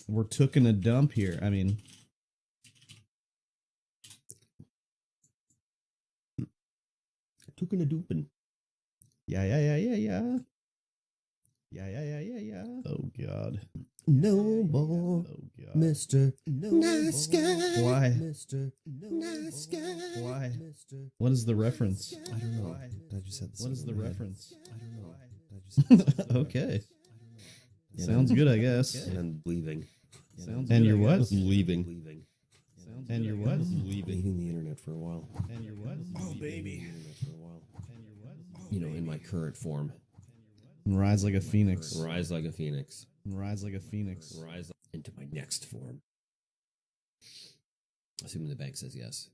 We're taking a dump here. I mean, Taking a doopin'. yeah. Oh God. No more, Oh God. Mr. Nice Guy. Why? Mr. Nice Guy. Why? Mr. What is the reference? I don't know. I just had the What is the song in my head. reference? I don't know. I just had the song in my Okay. head. Sounds good, I guess. And I'm leaving. Sounds and you're what? Leaving. And you're what? Leaving the internet for a while. And you're what? Oh, baby. For a while. You know, in my current form. Rise like a phoenix. Rise like a phoenix. Rise like a phoenix. Rise into my next form. Assuming the bank says yes.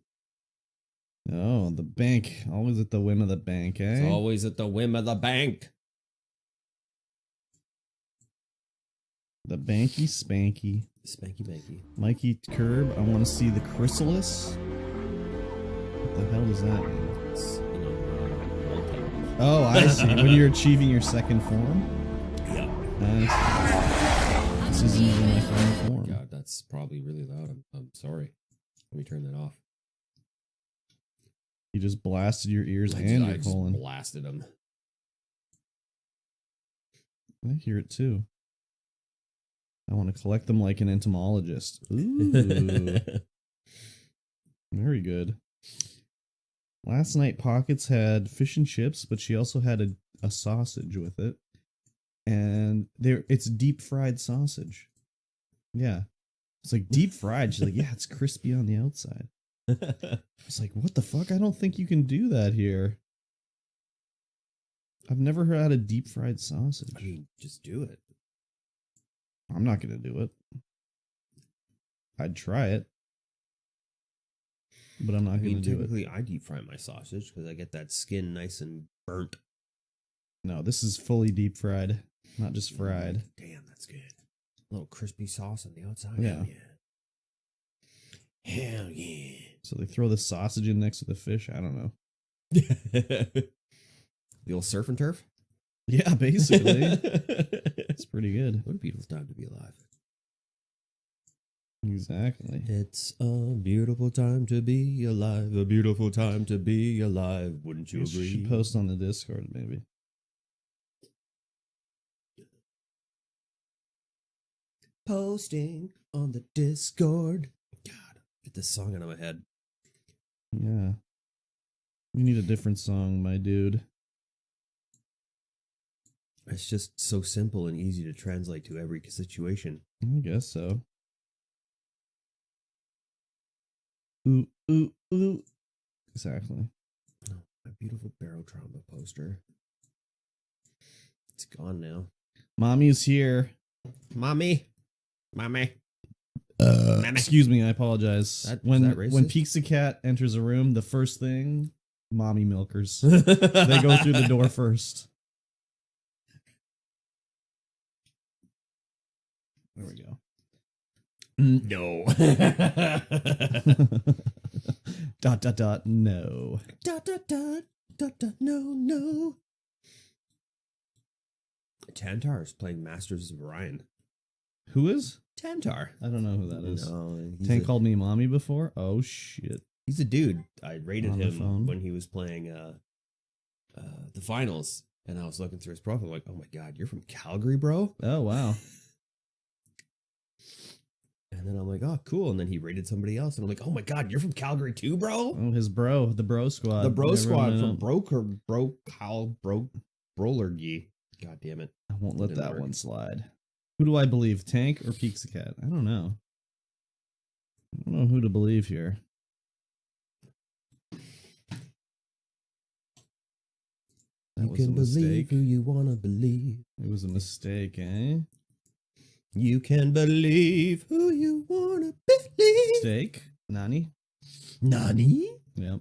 Oh, the bank. Always at the whim of the bank, eh? It's always at the whim of the bank. The banky spanky. Spanky banky. Mikey Curb, I want to see the chrysalis. What the hell does that mean? It's, you know, wallpaper. Oh, I see. When you're achieving your second form? Yep. Nice. This isn't even my final form. God, that's probably really loud. I'm sorry. Let me turn that off. You just blasted your ears I and your just colon. blasted them. I hear it too. I want to collect them like an entomologist. Ooh. Very good. Last night, Pockets had fish and chips, but she also had a sausage with it. And it's deep fried sausage. Yeah. It's like deep fried. She's like, yeah, it's crispy on the outside. It's like, what the fuck? I don't think you can do that here. I've never had a deep fried sausage. I mean, just do it. I'm not going to do it. I'd try it. But I'm not going to do it. Typically, I deep fry my sausage because I get that skin nice and burnt. No, this is fully deep fried, not just fried. Damn, that's good. A little crispy sauce on the outside. Yeah. Hell yeah. So they throw the sausage in next to the fish? I don't know. The old surf and turf? Yeah, basically. It's pretty good. What a beautiful time to be alive. Exactly. It's a beautiful time to be alive. A beautiful time to be alive. Wouldn't you agree? Should post on the Discord, maybe. Posting on the Discord. God, get this song out of my head. Yeah. You need a different song, my dude. It's just so simple and easy to translate to every situation. I guess so. Ooh, ooh, ooh. Exactly. Oh, my beautiful Barotrauma poster. It's gone now. Mommy's here. Mommy. Excuse me, I apologize. Is that when racist? Pizza Cat enters a room, the first thing, mommy milkers. They go through the door first. There we go. No. Dot, dot, dot, no. Dot, dot, dot, dot, dot, no. Tantar is playing Masters of Orion. Who is? Tantar. I don't know who that is. No, Tank called me mommy before? Oh, shit. He's a dude. I rated On the him phone? when he was playing the finals, and I was looking through his profile like, oh my god, you're from Calgary, bro? Oh, wow. And then I'm like, oh, cool. And then he rated somebody else, and I'm like, oh my god, you're from Calgary too, bro? Oh, his bro, the bro squad. The bro Everyone squad know. from Brolergy. God damn it. I won't let Didn't that work. one slide. Who do I believe, Tank or Pizza Cat? I don't know. I don't know who to believe here. That You was a can believe mistake. who you want to believe. It was a mistake, eh? You can believe who you want to believe. Steak? Nani? Nani? Yep.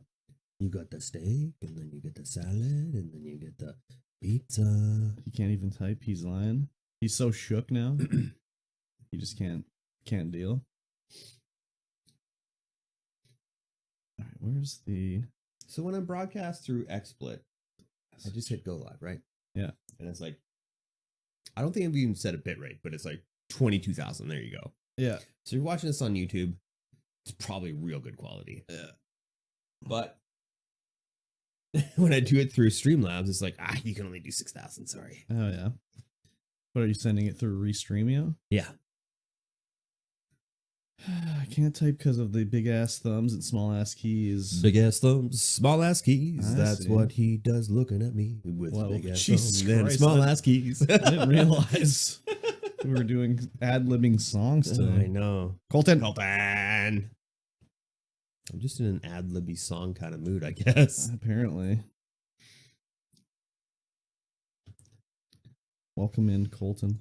You got the steak, and then you get the salad, and then you get the pizza. He can't even type. He's lying. He's so shook now. He just can't deal. All right, where's the... So when I broadcast through XSplit, I just hit go live, right? Yeah. And it's like, I don't think I've even set a bit rate, but it's like 22,000. There you go. Yeah. So you're watching this on YouTube. It's probably real good quality. Yeah. But when I do it through Streamlabs, it's like, you can only do 6,000. Sorry. Oh yeah. What are you sending it through Restreamio? Yeah. I can't type because of the big ass thumbs and small ass keys. Big ass thumbs, small ass keys. I That's see. what he does looking at me with Whoa, big ass Jesus thumbs and Christ, small I- ass keys. I didn't realize we were doing ad-libbing songs I today. know. Colton. Colton. I'm just in an ad-libby song kind of mood, I guess. Apparently. Welcome in, Colton.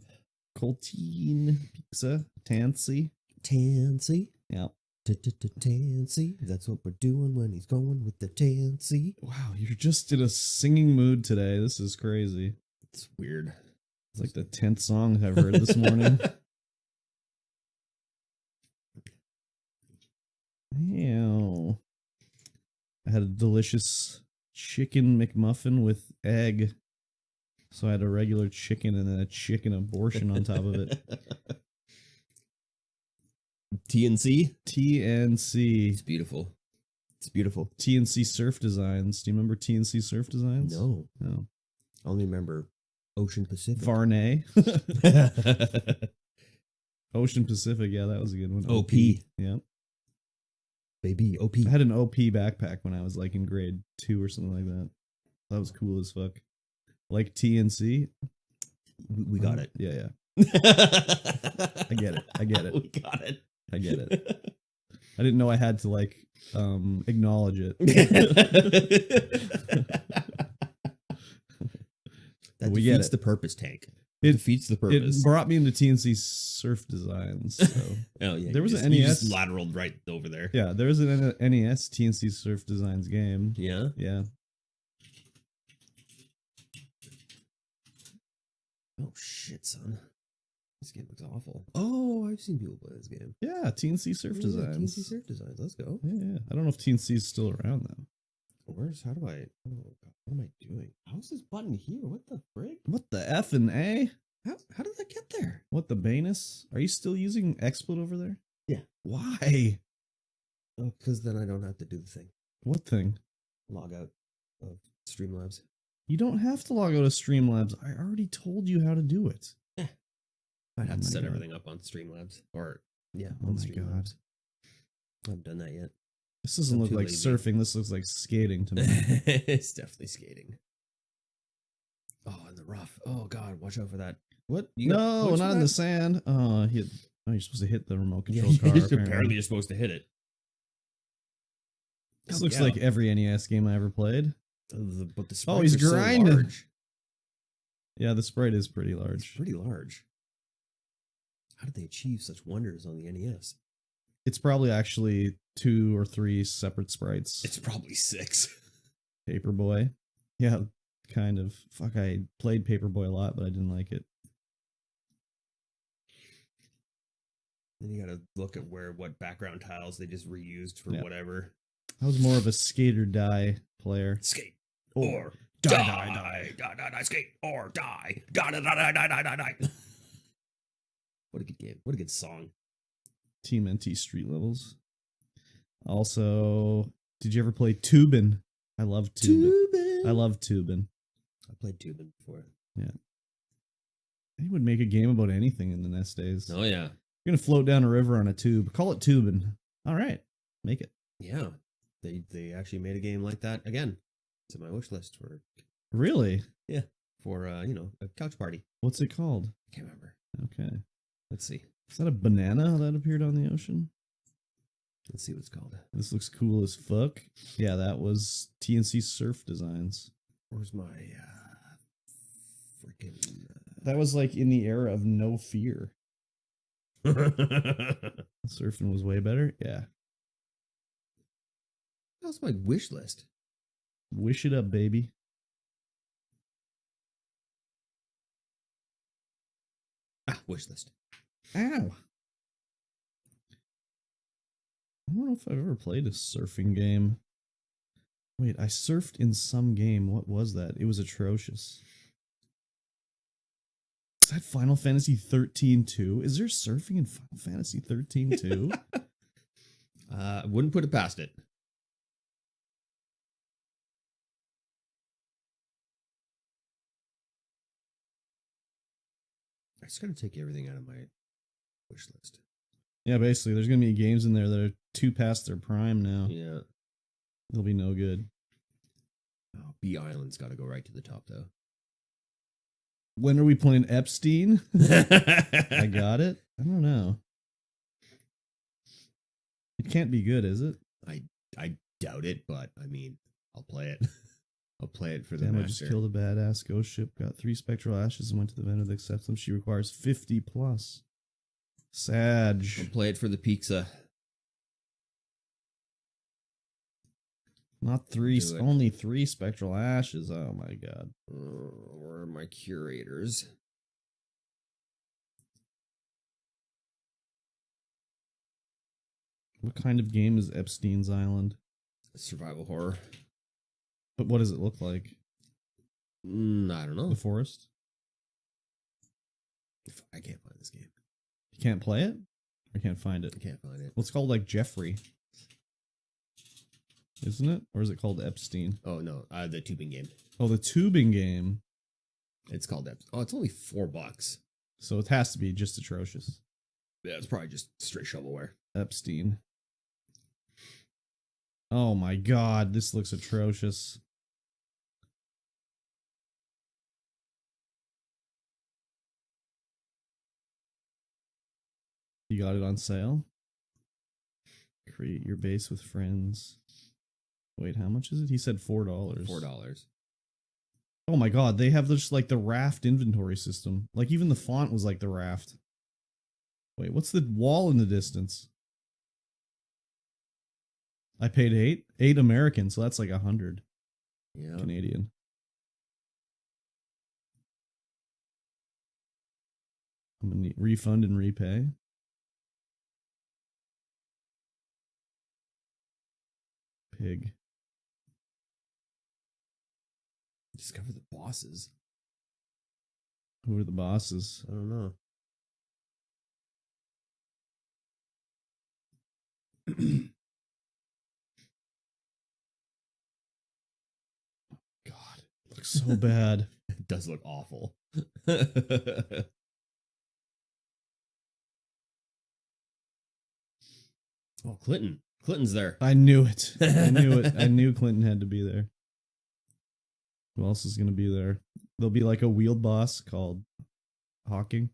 Colteen Pizza. Tansy. Tansy. Yeah. Tansy. That's what we're doing when he's going with the Tansy. Wow, you're just in a singing mood today. This is crazy. It's weird. It's like the 10th song I've heard this morning. Ew. I had a delicious chicken McMuffin with egg. So I had a regular chicken and then a chicken abortion on top of it. TNC. TNC. It's beautiful. It's beautiful. TNC Surf Designs. Do you remember TNC Surf Designs? No. No. I only remember Ocean Pacific. Varney. Ocean Pacific. Yeah, that was a good one. OP. Yeah. Baby, OP. I had an OP backpack when I was like in grade 2 or something like that. That was cool as fuck. Like TNC. We got it. Yeah, yeah. I get it. I get it. We got it. I get it. I didn't know I had to like acknowledge it. That We get defeats it. the purpose, Tank. It defeats the It purpose. brought me into TNC Surf Designs. So Oh yeah, There was you an you NES. just lateraled right over there. yeah, there was an NES TNC Surf Designs game. Yeah. Yeah. Oh shit, son. This game looks awful. Oh, I've seen people play this game. Yeah, TNC Surf Yeah, Designs. TNC Surf Designs. Let's go. Yeah, yeah. I don't know if TNC is still around though. How do I? Oh god, what am I doing? How's this button here? What the frig? What the F and A? How did that get there? What the Banus? Are you still using XSplit over there? Yeah. Why? Oh, because then I don't have to do the thing. What thing? Log out of Streamlabs. You don't have to log out of Streamlabs. I already told you how to do it. I'd have Oh to my set God. everything up on Streamlabs. Or yeah, Oh on my Streamlabs. I haven't done that yet. This doesn't I'm look too like lazy. surfing. This looks like skating to me. It's definitely skating. Oh, in the rough. Oh god, watch out for that. What? No, watch not for in the that? sand. Oh, you're supposed to hit the remote Yeah, control car. apparently you're supposed to hit it. This Oh, looks yeah. like every NES game I ever played. But the Oh, sprites he's are so grinding. large. Yeah, the sprite is pretty It's large. pretty large. How did they achieve such wonders on the NES? It's probably actually 2 or 3 separate sprites. It's probably 6. Paperboy. Yeah, kind of. Fuck, I played Paperboy a lot, but I didn't like it. Then you gotta look at what background tiles they just reused for Yeah. whatever. I was more of a skate or die player. Skate Or or die, die, die, die, die, die, die, skate or die, die, die, die, die, die, die, die. What a good game! What a good song! Team NT Street Levels. Also, did you ever play Tubin? I love Tubin. Tubin. I love Tubin. I played Tubin before. They would make a game about anything in the NES days. Oh yeah, You're gonna float down a river on a tube. Call it Tubin. All right, make it. yeah. They actually made a game like that again. It's in my wish list Really? for a couch party. What's it called? I can't remember. Okay. Let's see. Is that a banana that appeared on the ocean? Let's see what it's called. This looks cool as fuck. Yeah, that was TNC Surf Designs. Where's my freaking? That was like in the era of no fear. Surfing was way better. Yeah. That's my wish list. Wish it up, baby. Wish list. Ow. I don't know if I've ever played a surfing game. Wait, I surfed in some game. What was that? It was atrocious. that Final Fantasy 13 too? Is there surfing in Final Fantasy 13 too? I wouldn't put it past it. I just gotta take everything out of my wish list. Yeah, basically, there's gonna be games in there that are too past their prime now. Yeah. They'll be no good. Oh, Bee Island's got to go right to the top, though. When are we playing Epstein? I got it. I don't know. It can't be good, is it? I doubt it, but I mean, I'll play it. I'll play it for the Damn, I master. just killed a badass ghost ship, got 3 spectral ashes, and went to the vendor that accepts them. She requires 50 plus. Sag. I'll play it for the pizza. Not 3, Do it. only 3 spectral ashes. Oh my god. Where are my curators? What kind of game is Epstein's Island? Survival horror. But what does it look like? I don't know. The forest? I can't find this game. You can't play it? Or can't find it? I can't find it. Well, it's called like Jeffrey. Isn't it? Or is it called Epstein? Oh, no. The tubing game. Oh, the tubing game. It's called Epstein. Oh, it's only $4. So it has to be just atrocious. Yeah, it's probably just straight shovelware. Epstein. Oh my god, this looks atrocious. You got it on sale? Create your base with friends. Wait, how much is it? He said $4. $4. Oh my god, they have just like the raft inventory system. Like even the font was like the raft. Wait, what's the wall in the distance? I paid 8 American, so that's like 100 Yeah. Canadian. I'm gonna need refund and repay. Pig. Discover the bosses. Who are the bosses? I don't know. God, it looks so bad. It does look awful. Oh, Clinton. Clinton's there. I knew it. I knew it. I knew Clinton had to be there. Who else is going to be there? There'll be like a wheeled boss called Hawking.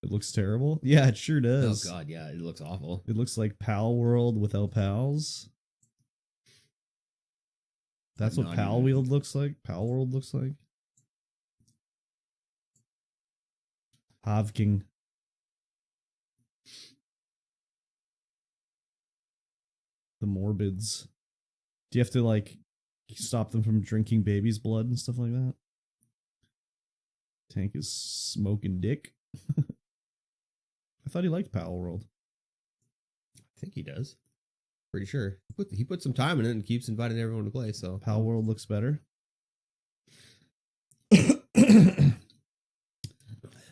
It looks terrible. Yeah, it sure does. Oh, God. Yeah, it looks awful. It looks like Pal World without pals. That's what Not Pal even- World looks like. Pal World looks like. Havking. The Morbids. Do you have to like stop them from drinking baby's blood and stuff like that? Tank is smoking dick. I thought he liked Pal World. I think he does. Pretty sure. He put some time in it and keeps inviting everyone to play, so. Pal World looks better.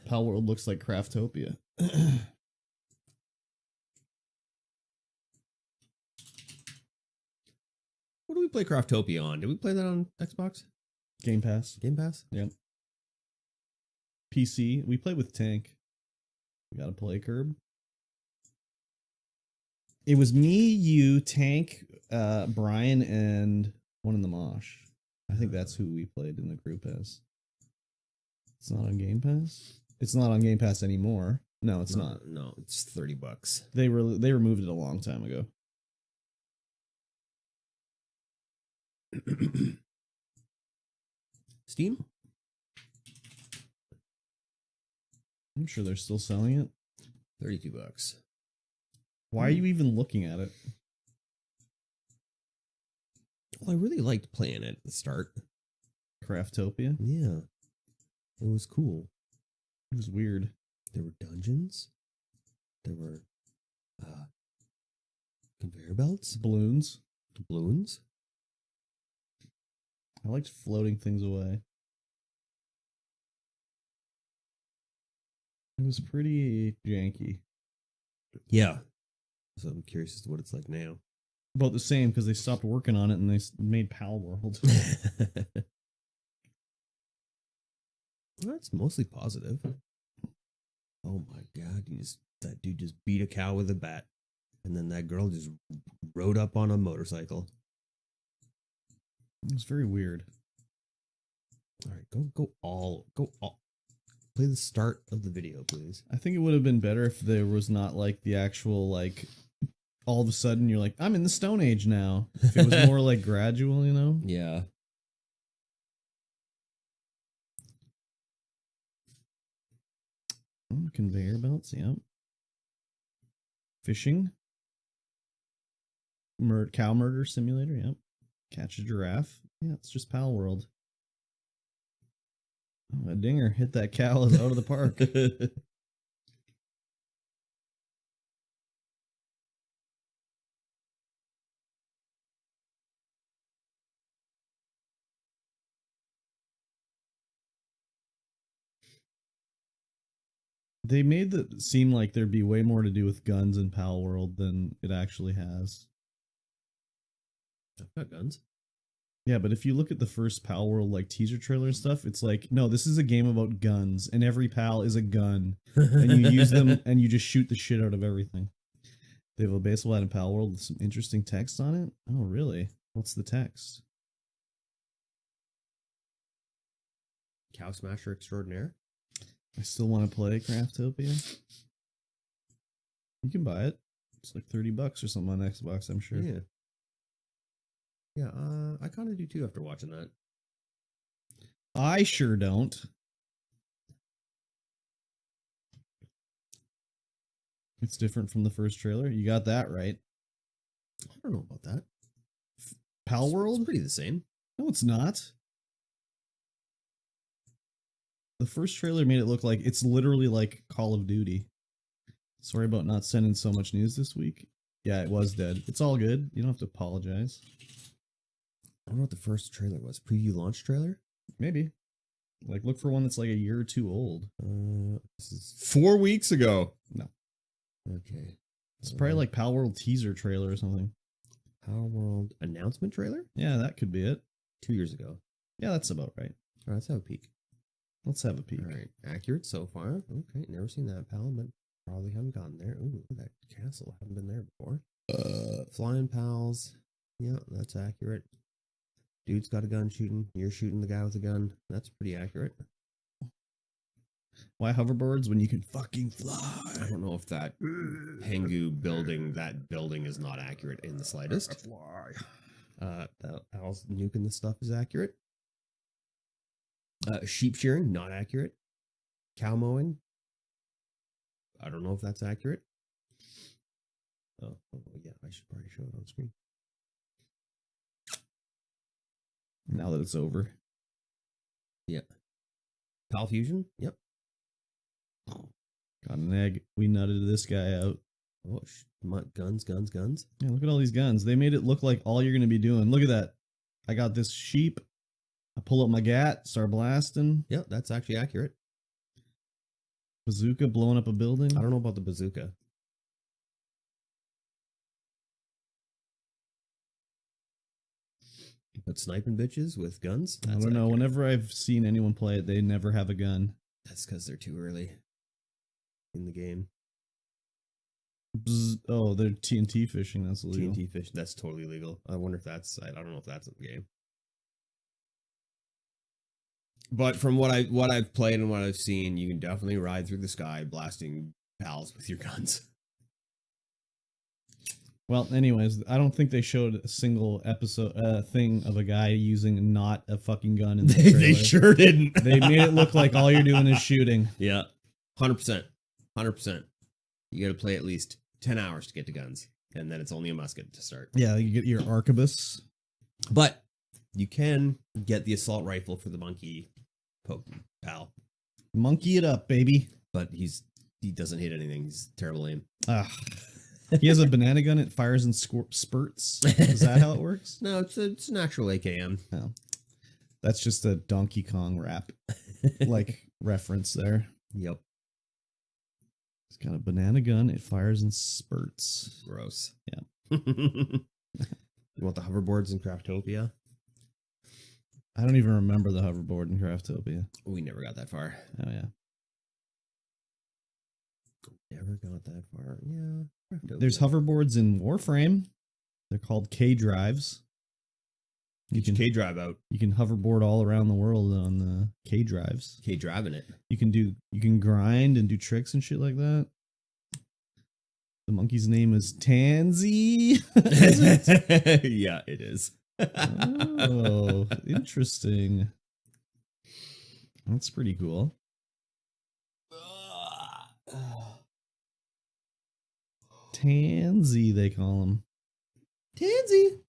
Pal World looks like Craftopia. What do we play Craftopia on? Did we play that on Xbox? Game Pass. Game Pass? Yep. PC. We play with Tank. We got to play Curb. It was me, you, Tank, Brian, and one in the Mosh. I think that's who we played in the group as. It's not on Game Pass? It's not on Game Pass anymore. No, it's not. No, it's $30. They removed it a long time ago. Steam? I'm sure they're still selling it. $32. Why are you even looking at it? Well, I really liked playing it at the start. Craftopia? Yeah. It was cool. It was weird. There were dungeons. There were conveyor belts. Balloons. Balloons. I liked floating things away. It was pretty janky. Yeah. So I'm curious as to what it's like now. About the same, because they stopped working on it and they made Pal World. That's mostly positive. Oh my god! That dude just beat a cow with a bat, and then that girl just rode up on a motorcycle. It was very weird. All right, go all. Play the start of the video, please. I think it would have been better if there was not like the actual like all of a sudden you're like, I'm in the Stone Age now. If it was more like gradual, you know? Yeah. Oh, conveyor belts, yep. Fishing. Cow murder simulator, yep. Catch a giraffe. Yeah, it's just Pal World. Oh, a dinger hit that cow out of the park. They made it seem like there'd be way more to do with guns in Pal World than it actually has. I've got guns. Yeah, but if you look at the first Pal World like teaser trailer and stuff, it's like, no, this is a game about guns, and every pal is a gun, and you use them and you just shoot the shit out of everything. They have a baseball bat in Pal World with some interesting text on it. Oh, really? What's the text? Cow Smasher Extraordinaire. I still want to play Craftopia. You can buy it. It's like $30 or something on Xbox, I'm sure. Yeah. Yeah, I kind of do too after watching that. I sure don't. It's different from the first trailer. You got that right. I don't know about that. Pal World? It's pretty the same. No, it's not. The first trailer made it look like it's literally like Call of Duty. Sorry about not sending so much news this week. Yeah, it was dead. It's all good. You don't have to apologize. I don't know what the first trailer was. Preview launch trailer? Maybe. Like, look for one that's like a year or two old. This is 4 weeks ago. No. Okay. It's probably like Pal World teaser trailer or something. Pal World announcement trailer? Yeah, that could be it. 2 years ago. Yeah, that's about right. All right, let's have a peek. Let's have a peek. All right, accurate so far. Okay, never seen that, pal, but probably haven't gotten there. Ooh, look at that castle. Haven't been there before. Flying pals. Yeah, that's accurate. Dude's got a gun shooting. You're shooting the guy with a gun. That's pretty accurate. Why hoverboards when you can fucking fly? I don't know if that Pengu building, that building is not accurate in the slightest. Fly. Pal's nuking the stuff is accurate. Sheep shearing, not accurate. Cow mowing. I don't know if that's accurate. Oh yeah, I should probably show it on screen. Now that it's over. Yeah. Pal fusion? Yep. Got an egg. We nutted this guy out. Oh, guns. Yeah, look at all these guns. They made it look like all you're going to be doing. Look at that. I got this sheep. I pull up my gat, start blasting. Yeah, that's actually accurate. Bazooka blowing up a building. I don't know about the bazooka. But sniping bitches with guns? I don't know. Whenever I've seen anyone play it, they never have a gun. That's because they're too early in the game. Bzz. Oh, they're TNT fishing. That's illegal. TNT fishing, that's totally legal. I wonder if that's, I don't know if that's in the game. But from what I've played and what I've seen, you can definitely ride through the sky blasting pals with your guns. Well, anyways, I don't think they showed a single thing of a guy using not a fucking gun in the trailer. They sure didn't. They made it look like all you're doing is shooting. Yeah. 100%. 100%. You got to play at least 10 hours to get to guns, and then it's only a musket to start. Yeah, you get your arquebus. But you can get the assault rifle for the monkey pal. Monkey it up, baby. But he doesn't hit anything. He's terrible aim. He has a banana gun. It fires in spurts. Is that how it works? No, it's an actual AKM. Oh. That's just a Donkey Kong rap like reference there. Yep. It's got a banana gun. It fires in spurts. Gross. Yeah. You want the hoverboards in Craftopia? I don't even remember the hoverboard in Craftopia. We never got that far. Oh yeah. Never got that far. Yeah. Craftopia. There's hoverboards in Warframe. They're called K drives. You can K drive out. You can hoverboard all around the world on the K drives. K driving it. You can grind and do tricks and shit like that. The monkey's name is Tansy. Yeah, it is. Oh, interesting. That's pretty cool. Tansy, they call him. Tansy.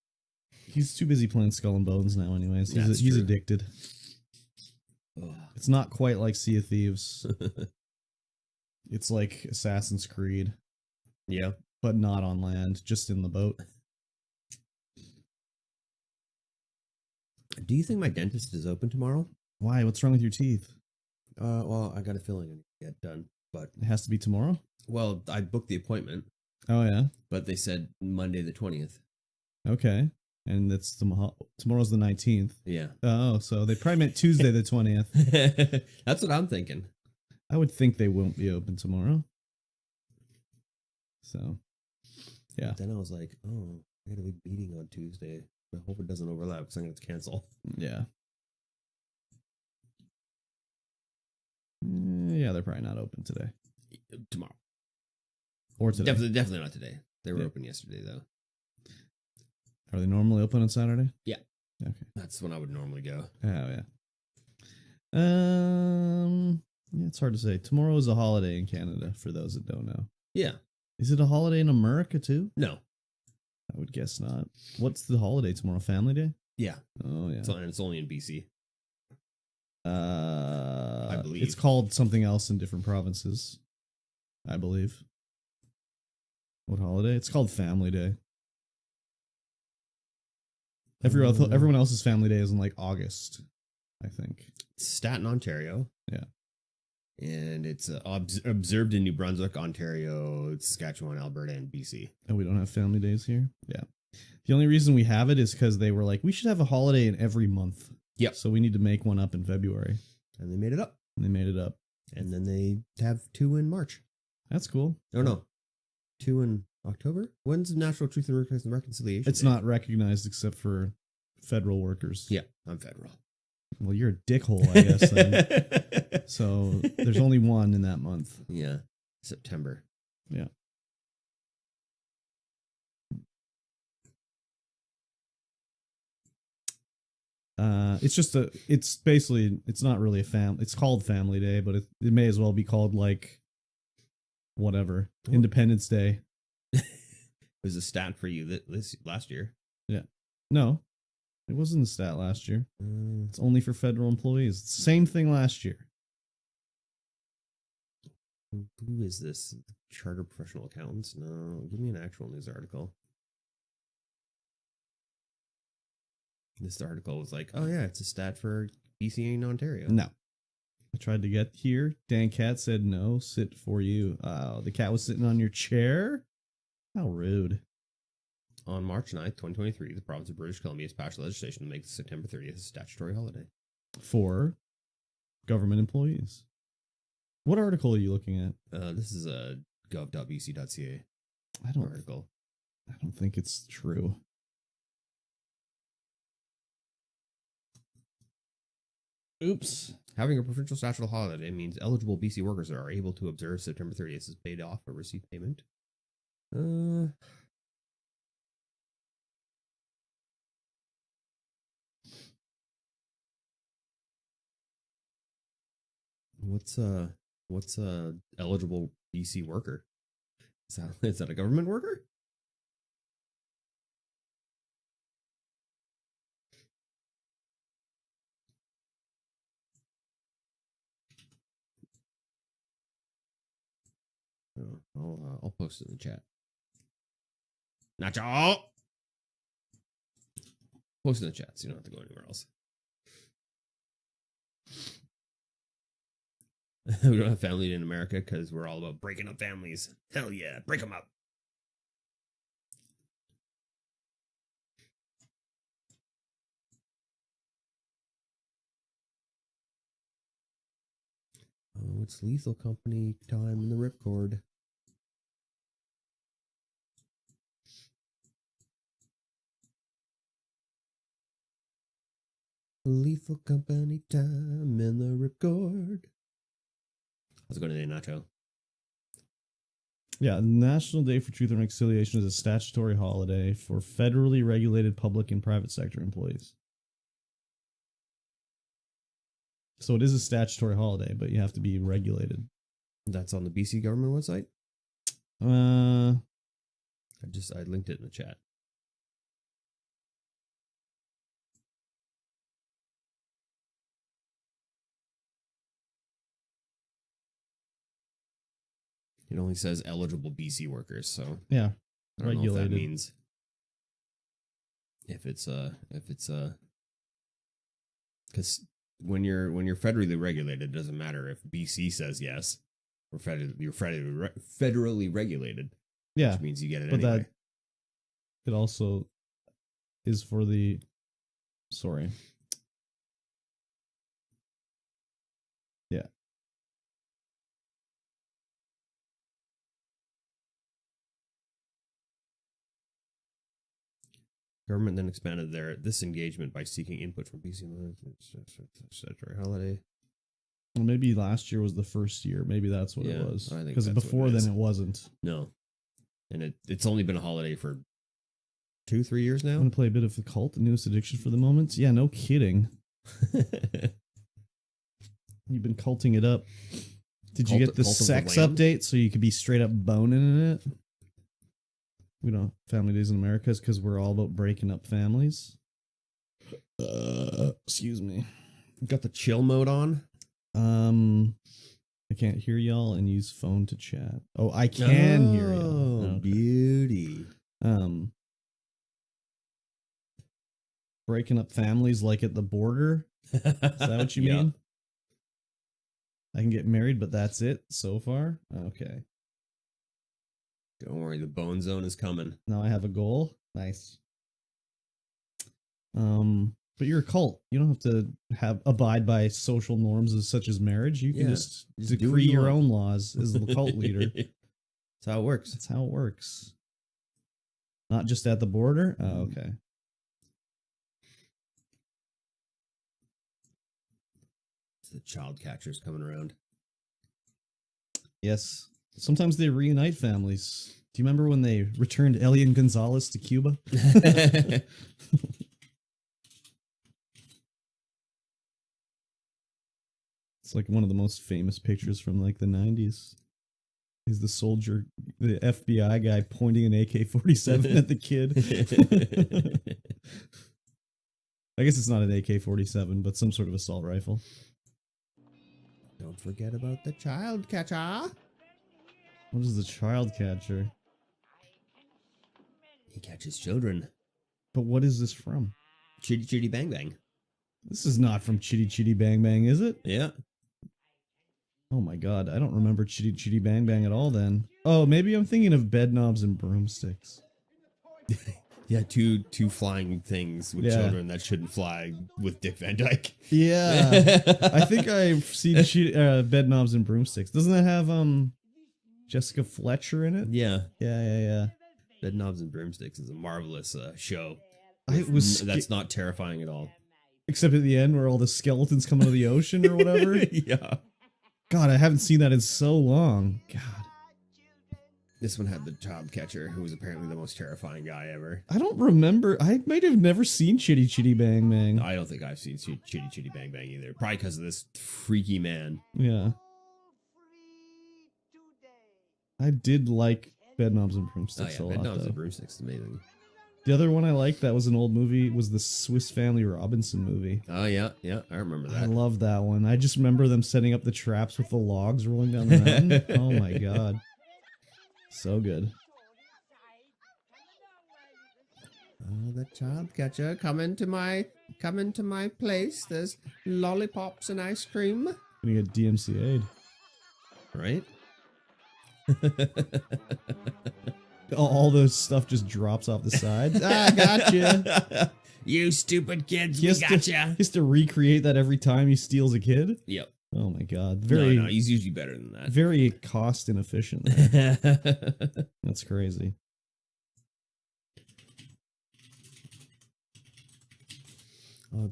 He's too busy playing Skull and Bones now, anyways. That's He's true. addicted. It's not quite like Sea of Thieves. It's like Assassin's Creed, Yeah. but not on land, just in the boat. Do you think my dentist is open tomorrow? Why? What's wrong with your teeth? Well, I got a filling I need to get done, but It has to be tomorrow? well, I booked the appointment, Oh, yeah. but they said Monday the 20th. Okay. And that's tomorrow's the 19th. Yeah. Oh, so they probably meant Tuesday the 20th. That's what I'm thinking. I would think they won't be open tomorrow. So, yeah. Then I was like, oh, I got a big meeting on Tuesday. I hope it doesn't overlap because I'm going to cancel. Yeah. Yeah, they're probably not open today. Tomorrow. Or today. Definitely not today. They were Yeah. open yesterday, though. Are they normally open on Saturday? Yeah. Okay. That's when I would normally go. Oh, yeah. Yeah, it's hard to say. Tomorrow is a holiday in Canada, for those that don't know. Yeah. Is it a holiday in America, too? No. I would guess not. What's the holiday tomorrow? Family Day? Yeah. Oh, yeah. It's only in BC. I believe. It's called something else in different provinces, I believe. What holiday? It's called Family Day. Everyone else's Family Day is in like August, I think. Staten, Ontario. Yeah. And it's observed in New Brunswick, Ontario, Saskatchewan, Alberta, and BC. And we don't have Family Days here? Yeah. The only reason we have it is because they were like, we should have a holiday in every month. Yep. So we need to make one up in February. And they made it up. And they made it up. And then they have 2 in March. That's cool. Oh, no. 2 in October? When's the National Truth and Reconciliation It's Day? not recognized except for federal workers. Yeah, I'm federal. Well, you're a dickhole, I guess, then. So there's only one in that month. Yeah. September. Yeah. It's not really it's called Family Day, but it may as well be called like whatever, Independence Day. It was a stat for you this last year. Yeah. No, it wasn't a stat last year. It's only for federal employees. Same thing last year. Who is this? Chartered professional accountants? No, give me an actual news article. This article was like, oh yeah, it's a stat for BC and Ontario. No. I tried to get here. Dan Cat said no, sit for you. The cat was sitting on your chair? How rude. On March 9th, 2023, the province of British Columbia has passed legislation to make September 30th a statutory holiday. For government employees. What article are you looking at? This is a gov.bc.ca article. I don't think it's true. Oops. Having a provincial statutory holiday means eligible BC workers are able to observe September 30th as paid off or receive payment. What's a eligible BC worker? Is that a government worker? I'll post it in the chat. Nacho! Post it in the chat so you don't have to go anywhere else. We don't have family in America because we're all about breaking up families. Hell yeah, break them up. Oh, it's Lethal Company time in the ripcord. Lethal Company time in the ripcord. How's it going today, Nacho? Yeah, National Day for Truth and Reconciliation is a statutory holiday for federally regulated public and private sector employees. So it is a statutory holiday, but you have to be regulated. That's on the BC government website? Uh, I linked it in the chat. It only says eligible BC workers, so yeah, I don't know if that regulated. means if it's because when you're federally regulated, it doesn't matter if BC says yes or you're federally regulated. Yeah, which means you get it but anyway. that it also is for the sorry. Yeah. Government then expanded this engagement by seeking input from BC statutory holiday. Well, maybe last year was the first year. Maybe that's what Yeah, it was. I think Because that's what before it is. then it wasn't. No, and it's only been a holiday for 2-3 years I'm now. gonna play a bit of the cult, the newest addiction for the moment. Yeah, no kidding. You've been culting it up. Did you get the Cult of the sex Lamb? update so you could be straight up boning in it? We don't have family days in America because we're all about breaking up families. Excuse me. Got the chill mode on. I can't hear y'all and use phone to chat. Oh, I can hear y'all. Okay. Beauty. Breaking up families like at the border. Is that what you mean? I can get married, but that's it so far? Okay. Don't worry, the bone zone is coming. Now I have a goal. Nice. But you're a cult. You don't have to abide by social norms such as marriage. You can just do what decree you your want. own laws as the cult leader. That's how it works. That's how it works. Not just at the border? Oh, okay. The child catchers coming around. Yes. Sometimes they reunite families. Do you remember when they returned Elian Gonzalez to Cuba? It's like one of the most famous pictures from like the 90s. He's the soldier, the FBI guy pointing an AK-47 at the kid. I guess it's not an AK-47, but some sort of assault rifle. Don't forget about the child catcher. What is the child catcher? He catches children. But what is this from? Chitty Chitty Bang Bang. This is not from Chitty Chitty Bang Bang, is it? Yeah. Oh my god, I don't remember Chitty Chitty Bang Bang at all then. Oh, maybe I'm thinking of Bed Knobs and Broomsticks. Yeah, two flying things with children that shouldn't fly with Dick Van Dyke. Yeah. I think I've seen Bed Knobs and Broomsticks. Doesn't that have Jessica Fletcher in it? Yeah. Yeah. Bed Knobs and Broomsticks is a marvelous show. That's not terrifying at all. Except at the end where all the skeletons come out of the ocean or whatever. Yeah. God, I haven't seen that in so long. God. This one had the child catcher, who was apparently the most terrifying guy ever. I don't remember. I might have never seen Chitty Chitty Bang Bang. I don't think I've seen Chitty Chitty Bang Bang either. Probably because of this freaky man. Yeah. I did like Bed Knobs and Broomsticks a lot. Bed Knobs though. and Broomsticks is amazing. The other one I liked that was an old movie was the Swiss Family Robinson movie. Oh, yeah, I remember that. I love that one. I just remember them setting up the traps with the logs rolling down the mountain. Oh my god. So good. Oh, the child catcher, come into my place. There's lollipops and ice cream. Gonna get DMCA'd. Right? All the stuff just drops off the sides. Ah, gotcha. You stupid kids, He we has to- gotcha. He has to recreate that every time he steals a kid. Yep. Oh my god. No, he's usually better than that. Very cost inefficient there. That's crazy.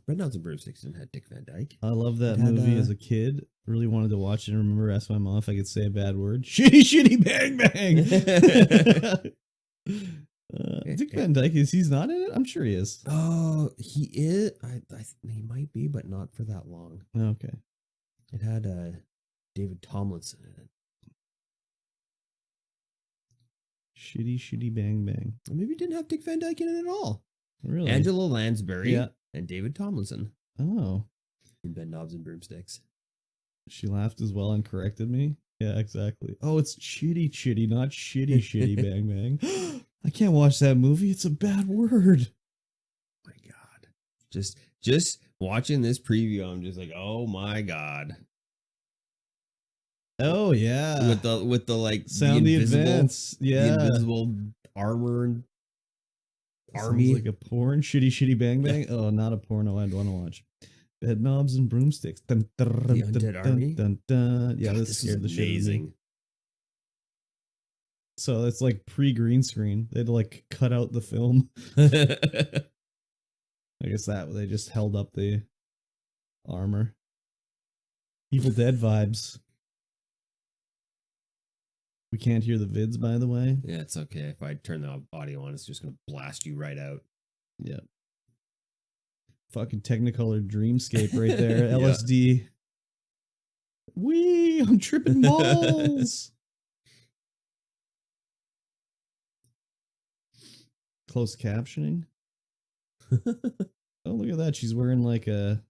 Red Nuts and Broomsticks didn't have Dick Van Dyke. I love that It had, movie as a kid. Really wanted to watch it and remember asked my mom if I could say a bad word. Shitty bang bang. Dick Van Dyke he's not in it? I'm sure he is. Oh, he is. He might be, but not for that long. Okay. It had David Tomlinson in it. Shitty bang bang. Or maybe it didn't have Dick Van Dyke in it at all. Really? Angela Lansbury Yeah. and David Tomlinson Oh. in Bed Knobs and Broomsticks. She laughed as well and corrected me. Yeah, exactly. Oh, it's chitty, not shitty bang bang. I can't watch that movie. It's a bad word. My God. Just watching this preview, I'm just like, oh my God. Oh yeah. With the like Sound the advance. Yeah. The invisible armor and Sounds army. like a porn. Shitty bang bang. Oh, not a porno I'd want to watch. Bed knobs and broomsticks. Dun, dun, dun, The Undead dun, Army? Dun, dun. Yeah, God, this this scared is the shit out of me. amazing. So it's like pre-green screen. They'd like cut out the film. I guess that they just held up the armor. Evil Dead vibes. We can't hear the vids, by the way. Yeah, it's okay. If I turn the audio on, it's just going to blast you right out. Yeah. Fucking Technicolor Dreamscape right there. Yeah. LSD. Wee! I'm tripping balls! Closed captioning. Oh, look at that. She's wearing like a...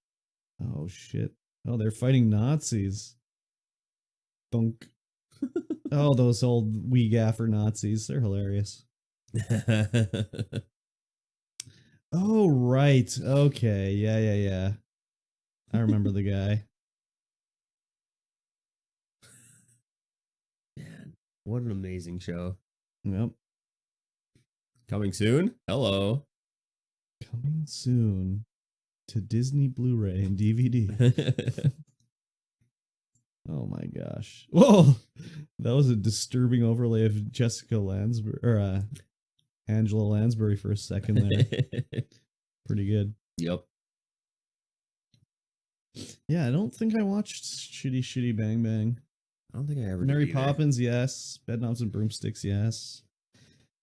Oh, shit. Oh, they're fighting Nazis. Thunk. Oh, those old wee gaffer Nazis. They're hilarious. Oh, right. Okay. Yeah. I remember the guy. Man, what an amazing show. Yep. Coming soon? Hello. Coming soon to Disney Blu-ray and DVD. Oh my gosh. Whoa! That was a disturbing overlay of Jessica Lansbury or Angela Lansbury for a second there. Pretty good. Yep. Yeah, I don't think I watched Shitty Bang Bang. I don't think I ever Mary did either. Poppins, yes. Bedknobs and Broomsticks, yes.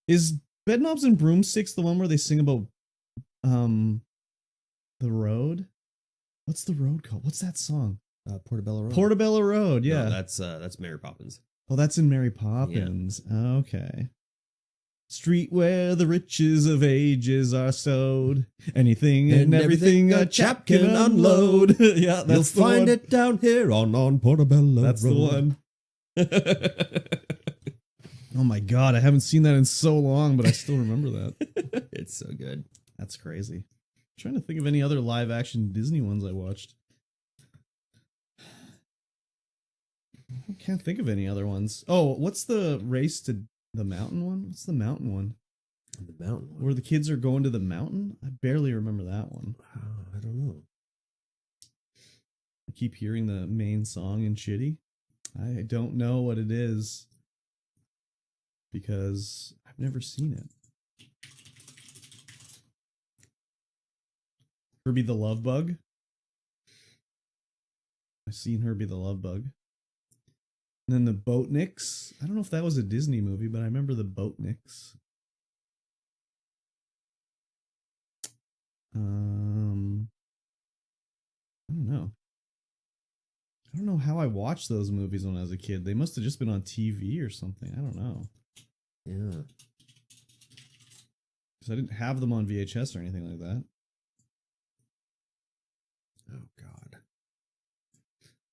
Is Bedknobs and Broomsticks the one where they sing about the road? What's the road called? What's that song? Portobello Road. Portobello Road, yeah. No, that's Mary Poppins. Oh, that's in Mary Poppins. Okay. Street where the riches of ages are sowed. Anything and everything a chap can unload. Yeah, that's You'll the find one. it down here on Portobello That's Road. the one. Oh my god, I haven't seen that in so long, but I still remember that. It's so good. That's crazy. I'm trying to think of any other live action Disney ones I watched. I can't think of any other ones. Oh, what's the race to the mountain one? What's the mountain one? The mountain one. Where the kids are going to the mountain? I barely remember that one. I don't know. I keep hearing the main song in Shitty. I don't know what it is because I've never seen it. Herbie the Love Bug. I've seen Herbie the Love Bug. And then the Boatniks. I don't know if that was a Disney movie, but I remember the Boatniks. I don't know. I don't know how I watched those movies when I was a kid. They must have just been on TV or something. I don't know. Yeah. Because I didn't have them on VHS or anything like that. Oh God.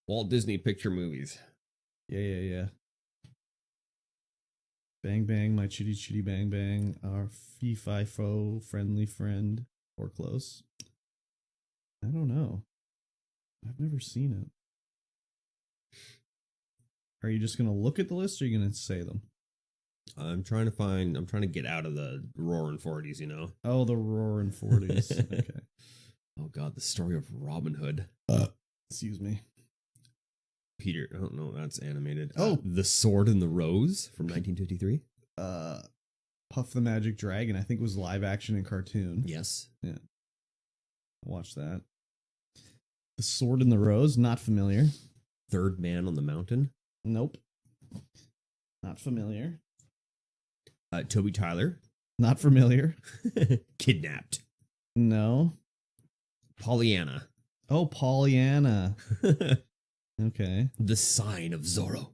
Walt Disney Picture Movies. Yeah. Bang Bang, My Chitty Bang Bang, Our Fee Fi Fo, Friendly Friend, or Close. I don't know. I've never seen it. Are you just gonna look at the list, or are you gonna say them? I'm trying to get out of the roaring 40s, you know? Oh, the roaring 40s. Okay. Oh, God, the story of Robin Hood. Excuse me. Peter, oh, no, that's animated. Oh. The Sword and the Rose from 1953. Puff the Magic Dragon, I think, was live action and cartoon. Yes. Yeah. Watch that. The Sword and the Rose, not familiar. Third Man on the Mountain. Nope. Not familiar. Toby Tyler. Not familiar. Kidnapped. No. Pollyanna. Oh, Pollyanna. Okay. The Sign of Zorro.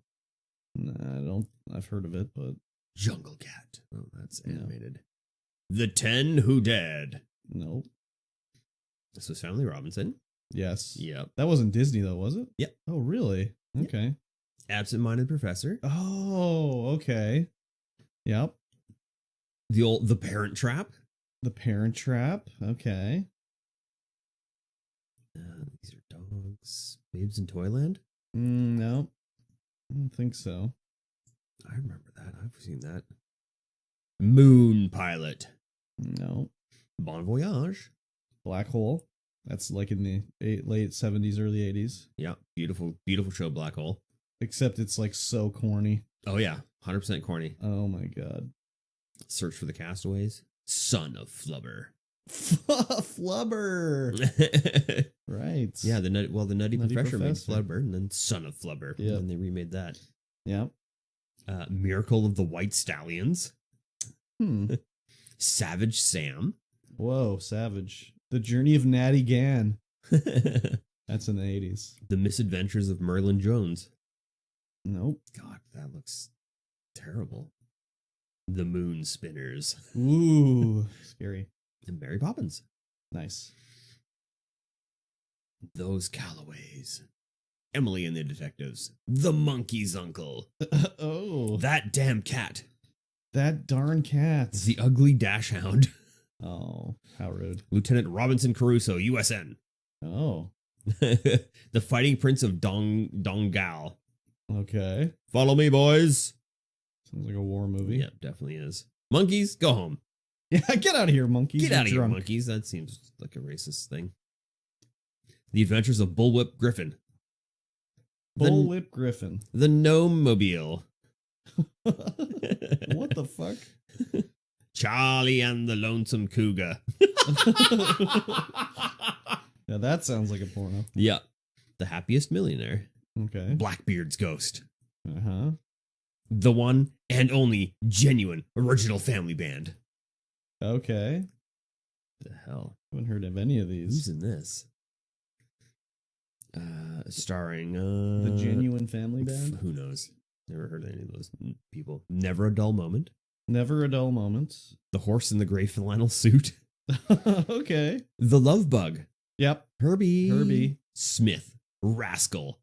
Nah, I don't. I've heard of it, but Jungle Cat. Oh, that's No. animated. The 10 Who Dead. nope. This was Family Robinson. Yes. Yep. That wasn't Disney though, was it? Yep. Oh, really? Yep. Okay. Absent-Minded Professor. Oh, okay. Yep. The Parent Trap. The Parent Trap. Okay. These are dogs. Babes in Toyland. No, I don't think so. I remember that. I've seen that. Moon Pilot. No. Bon Voyage. Black Hole. That's like in the late 70s, early 80s. Yeah, beautiful, beautiful show, Black Hole. Except it's like so corny. Oh yeah, 100% corny. Oh my god. Search for the Castaways. Son of Flubber. Flubber. Right. Yeah, the Nutty Professor made Professor. Flubber, and then Son of Flubber. Yep. And they remade that. Yep. Miracle of the White Stallions. Savage Sam. Whoa, savage. The Journey of Natty Gann. The That's in the 80s. Misadventures of Merlin Jones. Nope. God, that looks terrible. The Moon Spinners. Ooh, scary. And Mary Poppins. Nice. Those Callaways. Emily and the Detectives. The Monkey's Uncle. Oh, That Damn Cat. that darn cat. The Ugly Dash Hound. Oh, how rude. Lieutenant Robinson Crusoe, USN. Oh, The Fighting Prince of Dongal. okay. Follow me, boys. Sounds like a war movie. Yep, definitely is. Monkeys, go home. Yeah, get out of here, monkeys. Get You're out of here, drunk. monkeys. That seems like a racist thing. The Adventures of Bullwhip Griffin. Bullwhip Griffin. The Gnome Mobile. What the fuck? Charlie and the Lonesome Cougar. Yeah, that sounds like a porno. Yeah. The Happiest Millionaire. Okay. Blackbeard's Ghost. Uh-huh. The one and only genuine original family band. Okay. The hell? Haven't heard of any of Who's these. in this? Starring The Genuine Family Band? Who knows? Never heard of any of those people. Never a Dull Moment. Never a Dull Moment. The Horse in the Gray Flannel Suit. Okay. The Love Bug. Yep. Herbie. Smith. Rascal.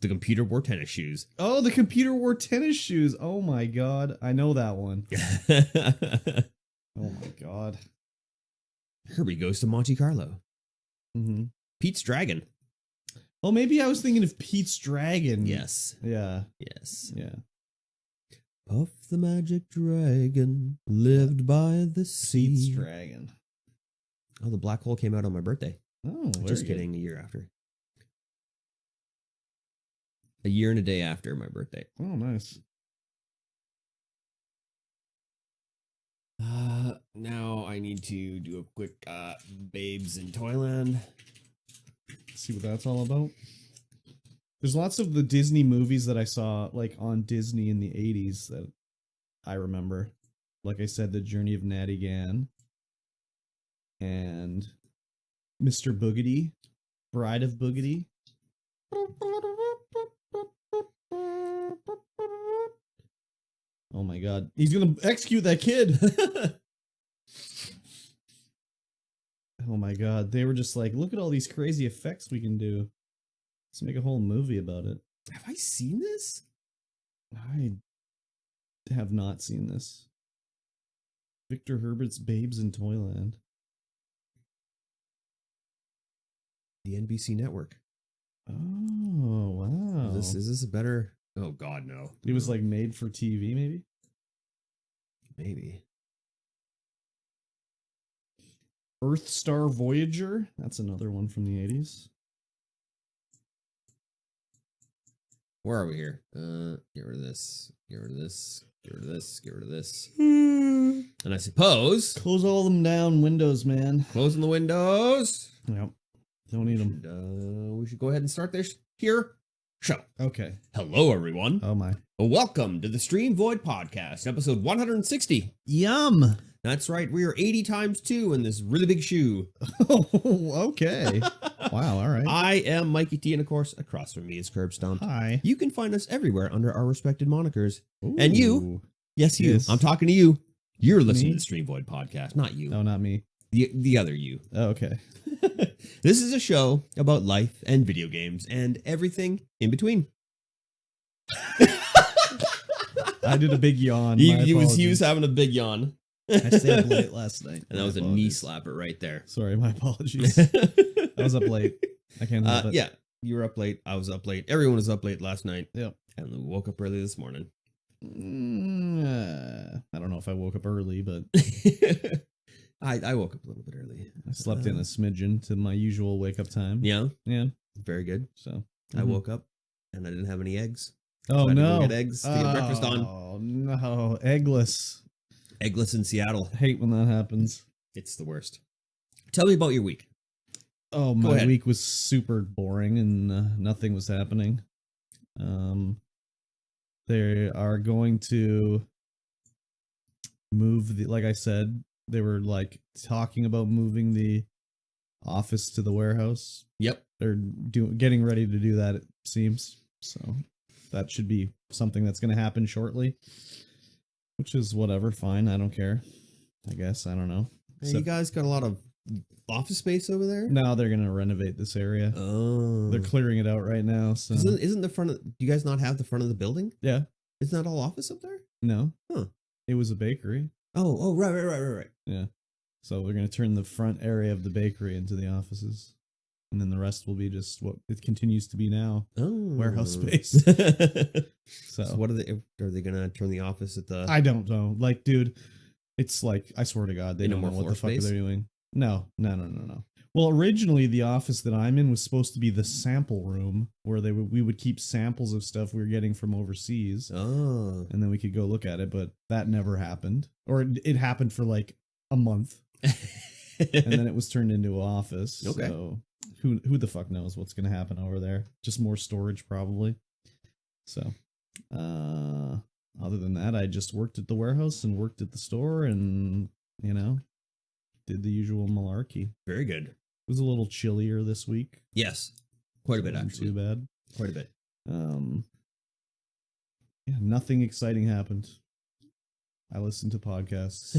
The Computer Wore Tennis Shoes. Oh, the Computer Wore Tennis Shoes. Oh my god. I know that one. Oh my god. Herbie Goes to Monte Carlo. Mm-hmm. Pete's Dragon. Oh, maybe I was thinking of Pete's Dragon. Yes. Yeah. Yes. Yeah. Puff the Magic Dragon lived by the sea. Pete's Dragon. Oh, the Black Hole came out on my birthday. Oh, very Just good. kidding. A year after. A year and a day after my birthday. Oh, nice. Now I need to do a quick Babes in Toyland. See what that's all about. There's lots of the Disney movies that I saw like on Disney in the 80s that I remember. Like I said, The Journey of Natty Gann and Mr. Boogedy, Bride of Boogedy. Oh my god. He's gonna execute that kid. Oh my god. They were just like, look at all these crazy effects we can do. Let's make a whole movie about it. Have I seen this? I have not seen this. Victor Herbert's Babes in Toyland. The NBC network. Oh, wow. Is this a better Oh God, no. It was No. like made for TV, maybe. Maybe. Earth Star Voyager. That's another one from the 80s. Where are we here? Get rid of this. Get rid of this. Get rid of this. Get rid of this. Hmm. And I suppose Close all of them down. Windows, man. closing the windows. Yep. Don't need them. We should go ahead and start this here show. Okay. Hello, everyone. Oh my. Welcome to the StreamVoid podcast, episode 160. Yum. That's right. We are 80 times 2 in this really big shoe. Oh, okay. Wow. All right. I am Mikey T, and of course, across from me is Curbstomp. Hi. You can find us everywhere under our respected monikers. And you, Ooh. yes, you. Yes. I'm talking to you. You're listening Me? to the StreamVoid podcast, not you. No, not me. The other you. Oh, okay. This is a show about life and video games and everything in between. I did a big yawn. He My was apologies. having a big yawn. I stayed up late last night. And that My was a knee apologies. slapper right there. Sorry, my apologies. I was up late. I can't help it. Yeah, you were up late. I was up late. Everyone was up late last night. Yep. And we woke up early this morning. I don't know if I woke up early, but I woke up a little bit early. I slept in a smidgen to my usual wake up time. Yeah, Yeah. very good. So I woke up and I didn't have any eggs. Oh So I had to go no! get eggs to get breakfast on. Oh no! Eggless. Eggless in Seattle. I hate when that happens. It's the worst. Tell me about your week. Oh, Go my ahead. week was super boring and nothing was happening. They are going to move the, like I said, they were like talking about moving the office to the warehouse. Yep. They're getting ready to do that, it seems. So that should be something that's going to happen shortly, which is whatever, fine. I don't care. I guess, I don't know. Hey, you guys got a lot of office space over there? Now they're going to renovate this area. Oh. They're clearing it out right now. So Isn't the front of... Do you guys not have the front of the building? yeah, Isn't that all office up there? no, Huh. it was a bakery. Oh, right. Yeah. So they're going to turn the front area of the bakery into the offices. And then the rest will be just what it continues to be now. Oh. Warehouse space. So what are they going to turn the office at the... I don't know. Like, dude, it's like, I swear to God, they No don't know more what the floor fuck space? they're doing. No. Well, originally the office that I'm in was supposed to be the sample room where we would keep samples of stuff we were getting from overseas. Oh. And then we could go look at it, but that never happened. Or it happened for like a month. And then it was turned into an office. Okay. So who the fuck knows what's going to happen over there? Just more storage probably. So, other than that, I just worked at the warehouse and worked at the store and, did the usual malarkey. Very good. It was a little chillier this week. Yes. Quite a bit, Wasn't actually. Too bad. Quite a bit. Yeah, nothing exciting happened. I listened to podcasts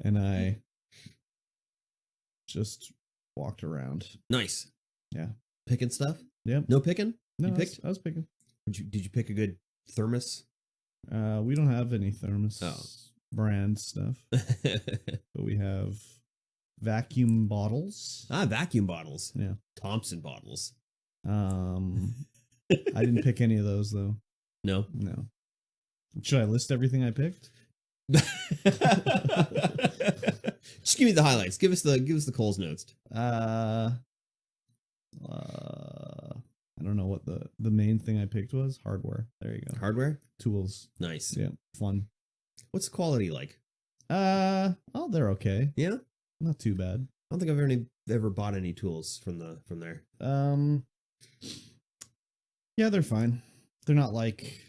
and I just walked around. Nice. Yeah. Picking stuff? Yep. No picking? No, You I was- picked? I was picking. Did you pick a good thermos? We don't have any thermos Oh. brand stuff, but we have vacuum bottles. Vacuum bottles. Yeah. Thompson bottles. I didn't pick any of those though. No. No. Should I list everything I picked? Just give me the highlights. Give us the Coles notes. I don't know what the main thing I picked was. Hardware. There you go. Hardware? Tools. Nice. Yeah. Fun. What's the quality like? Oh, they're okay. Yeah? Not too bad. I don't think I've ever bought any tools from there. Yeah, they're fine. They're not like,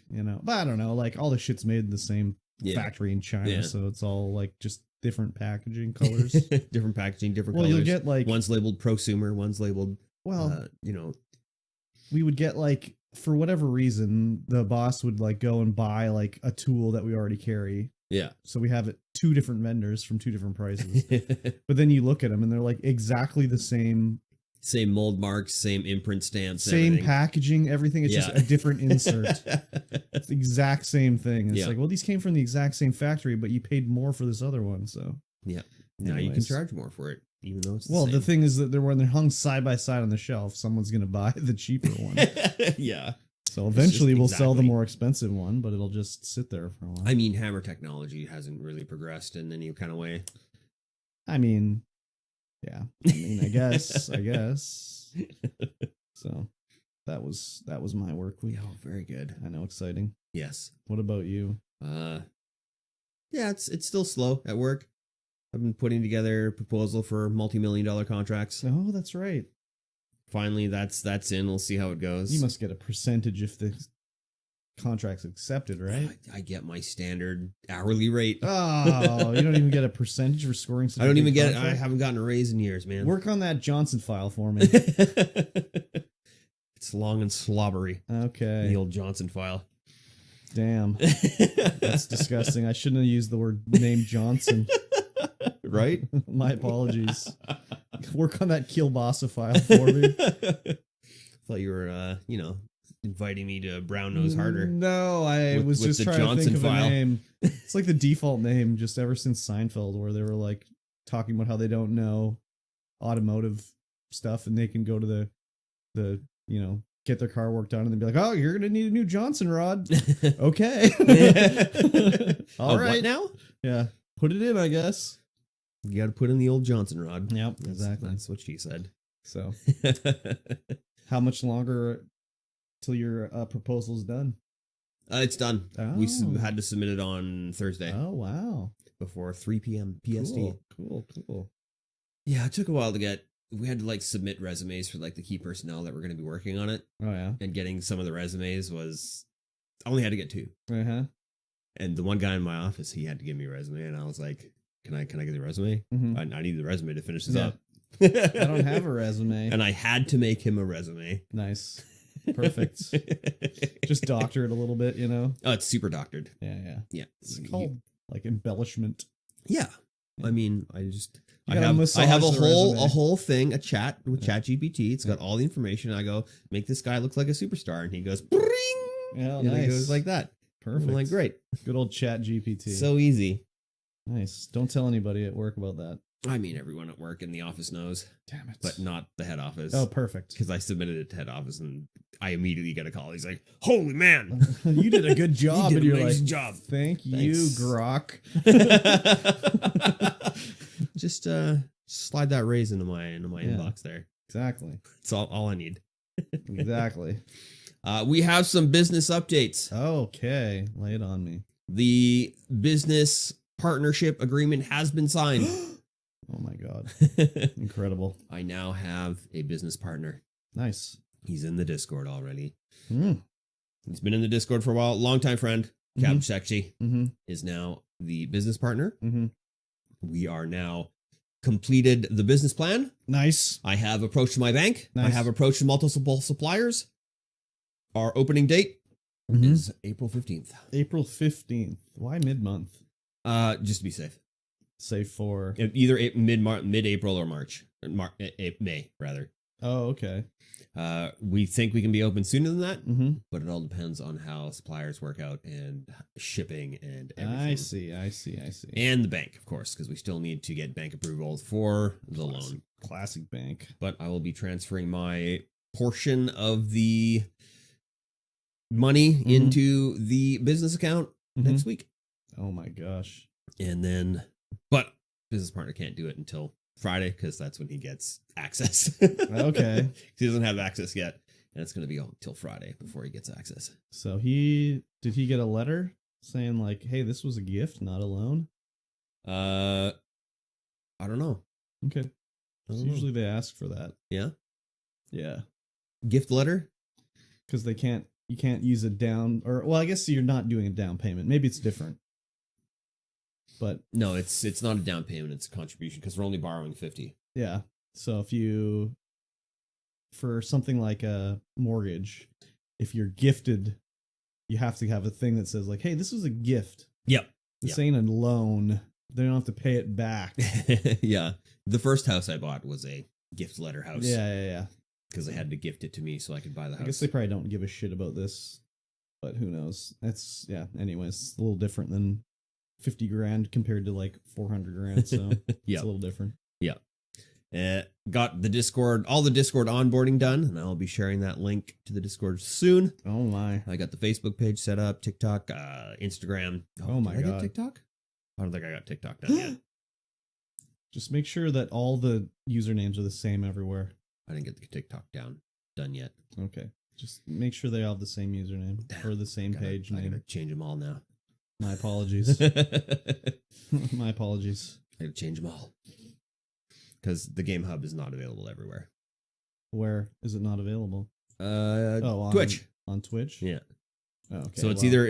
but I don't know, like all the shit's made in the same factory in China, Yeah. so it's all like just different packaging colors. Different packaging, different Well, colors. you'll get like, one's labeled prosumer, one's labeled well, we would get like, for whatever reason, the boss would like go and buy like a tool that we already carry. yeah. So we have it 2 different vendors from 2 different prices. But then you look at them and they're like exactly the same. Same mold marks, same imprint stamps, Same everything. packaging, everything. It's just a different insert. It's the exact same thing. And it's Yeah. like, well, these came from the exact same factory, but you paid more for this other one. So Yeah. Now you can Anyways. charge more for it, even though it's the well, same. the thing is that when they're hung side by side on the shelf, someone's gonna buy the cheaper one. Yeah. So eventually we'll sell the exactly. more expensive one, but it'll just sit there for a while. I mean, hammer technology hasn't really progressed in any kind of way. I mean, yeah. I mean, I guess. So that was my work week. Oh, very good. I know, exciting. Yes. What about you? Yeah, it's still slow at work. I've been putting together a proposal for multi-million-dollar contracts. Oh, that's right. Finally, that's in. We'll see how it goes. You must get a percentage if the contract's accepted, right? I get my standard hourly rate. Oh, you don't even get a percentage for scoring. I don't even get it. I haven't gotten a raise in years, man. Work on that Johnson file for me. It's long and slobbery. Okay. The old Johnson file. Damn. That's disgusting. I shouldn't have used the word name Johnson. Right? My apologies. Work on that kielbasa file for me. Thought you were, inviting me to brown nose harder. No, I was with just the trying Johnson to think file. of a name. It's like the default name just ever since Seinfeld, where they were like talking about how they don't know automotive stuff and they can go to the get their car worked on and then be like, oh, you're gonna need a new Johnson rod. Okay. All right. What now? Yeah. Put it in, I guess. You got to put in the old Johnson rod. Yep, exactly. That's what she said. So, how much longer till your proposal's done? It's done. Oh. We had to submit it on Thursday. Oh, wow. Before 3 p.m. PST. Cool. Yeah, it took a while to get. We had to submit resumes for the key personnel that were going to be working on it. Oh, yeah. And getting some of the resumes was. I only had to get 2. Uh-huh. And the one guy in my office, he had to give me a resume, and I was like, "Can I get the resume? Mm-hmm. I need the resume to finish this Yeah. up." I don't have a resume. And I had to make him a resume. Nice. Perfect. Just doctor it a little bit, Oh, it's super doctored. Yeah. It's He- called embellishment. Yeah. I mean, I You have gotta a massage the resume. whole thing, a chat with Yeah. ChatGPT. It's got all the information. I go, make this guy look like a superstar, and he goes, bring. Yeah, And nice. he goes like that. Perfect. I'm like, great, Good old Chat GPT. so easy. Nice. Don't tell anybody at work about that. I mean, everyone at work in the office knows, Damn it. but not the head office. Oh, perfect. Because I submitted it to head office, and I immediately get a call. He's like, "Holy man, You did a good job, you and did you're an like, amazing job." thank you, Thanks. Grok. Just slide that raise into my Yeah. inbox there. Exactly. It's all I need. Exactly. We have some business updates. Okay. Lay it on me. The business partnership agreement has been signed. Oh my God. Incredible. I now have a business partner. Nice. He's in the Discord already. Mm. He's been in the Discord for a while. Longtime friend, Cab Sexy, Mm-hmm. is now the business partner. Mm-hmm. We are now completed the business plan. Nice. I have approached my bank. I Nice. have approached multiple suppliers. Our opening date Mhm. is April 15th. April 15th. Why mid-month? Just to be safe. Say for... Either mid-April or March. May, rather. Oh, okay. We think we can be open sooner than that, Mm-hmm. but it all depends on how suppliers work out and shipping and everything. I see. And the bank, of course, because we still need to get bank approval for the loan. Classic bank. But I will be transferring my portion of the money into the business account next week. Oh my gosh. And then, but business partner can't do it until Friday because that's when he gets access. Okay. He doesn't have access yet. And it's going to be until Friday before he gets access. So did he get a letter saying like, hey, this was a gift, not a loan? I don't know. Okay. I don't know. Usually they ask for that. Yeah. Yeah. Gift letter? Because you can't use a down, or, well, I guess you're not doing a down payment. Maybe it's different. But No, it's not a down payment. It's a contribution because we're only borrowing 50. yeah. So for something like a mortgage, if you're gifted, you have to have a thing that says like, hey, this was a gift. Yep. This ain't a loan. They don't have to pay it back. Yeah. The first house I bought was a gift letter house. Yeah. Because they had to gift it to me so I could buy the house. I guess they probably don't give a shit about this, but who knows? Anyways, it's a little different than 50 grand compared to like 400 grand. So Yeah. it's a little different. Yeah. Got the Discord, all the Discord onboarding done, and I'll be sharing that link to the Discord soon. Oh my. I got the Facebook page set up, TikTok, Instagram. Oh my did I God. get TikTok? I don't think I got TikTok done yet. Just make sure that all the usernames are the same everywhere. I didn't get the TikTok done yet. Okay. Just make sure they all have the same username or the same page I name. gotta change them all now. My apologies. I My apologies. gotta change them all. Because the Game Hub is not available everywhere. Where is it not available? On Twitch. Twitch. On Twitch? Yeah. Oh, okay. So it's well, either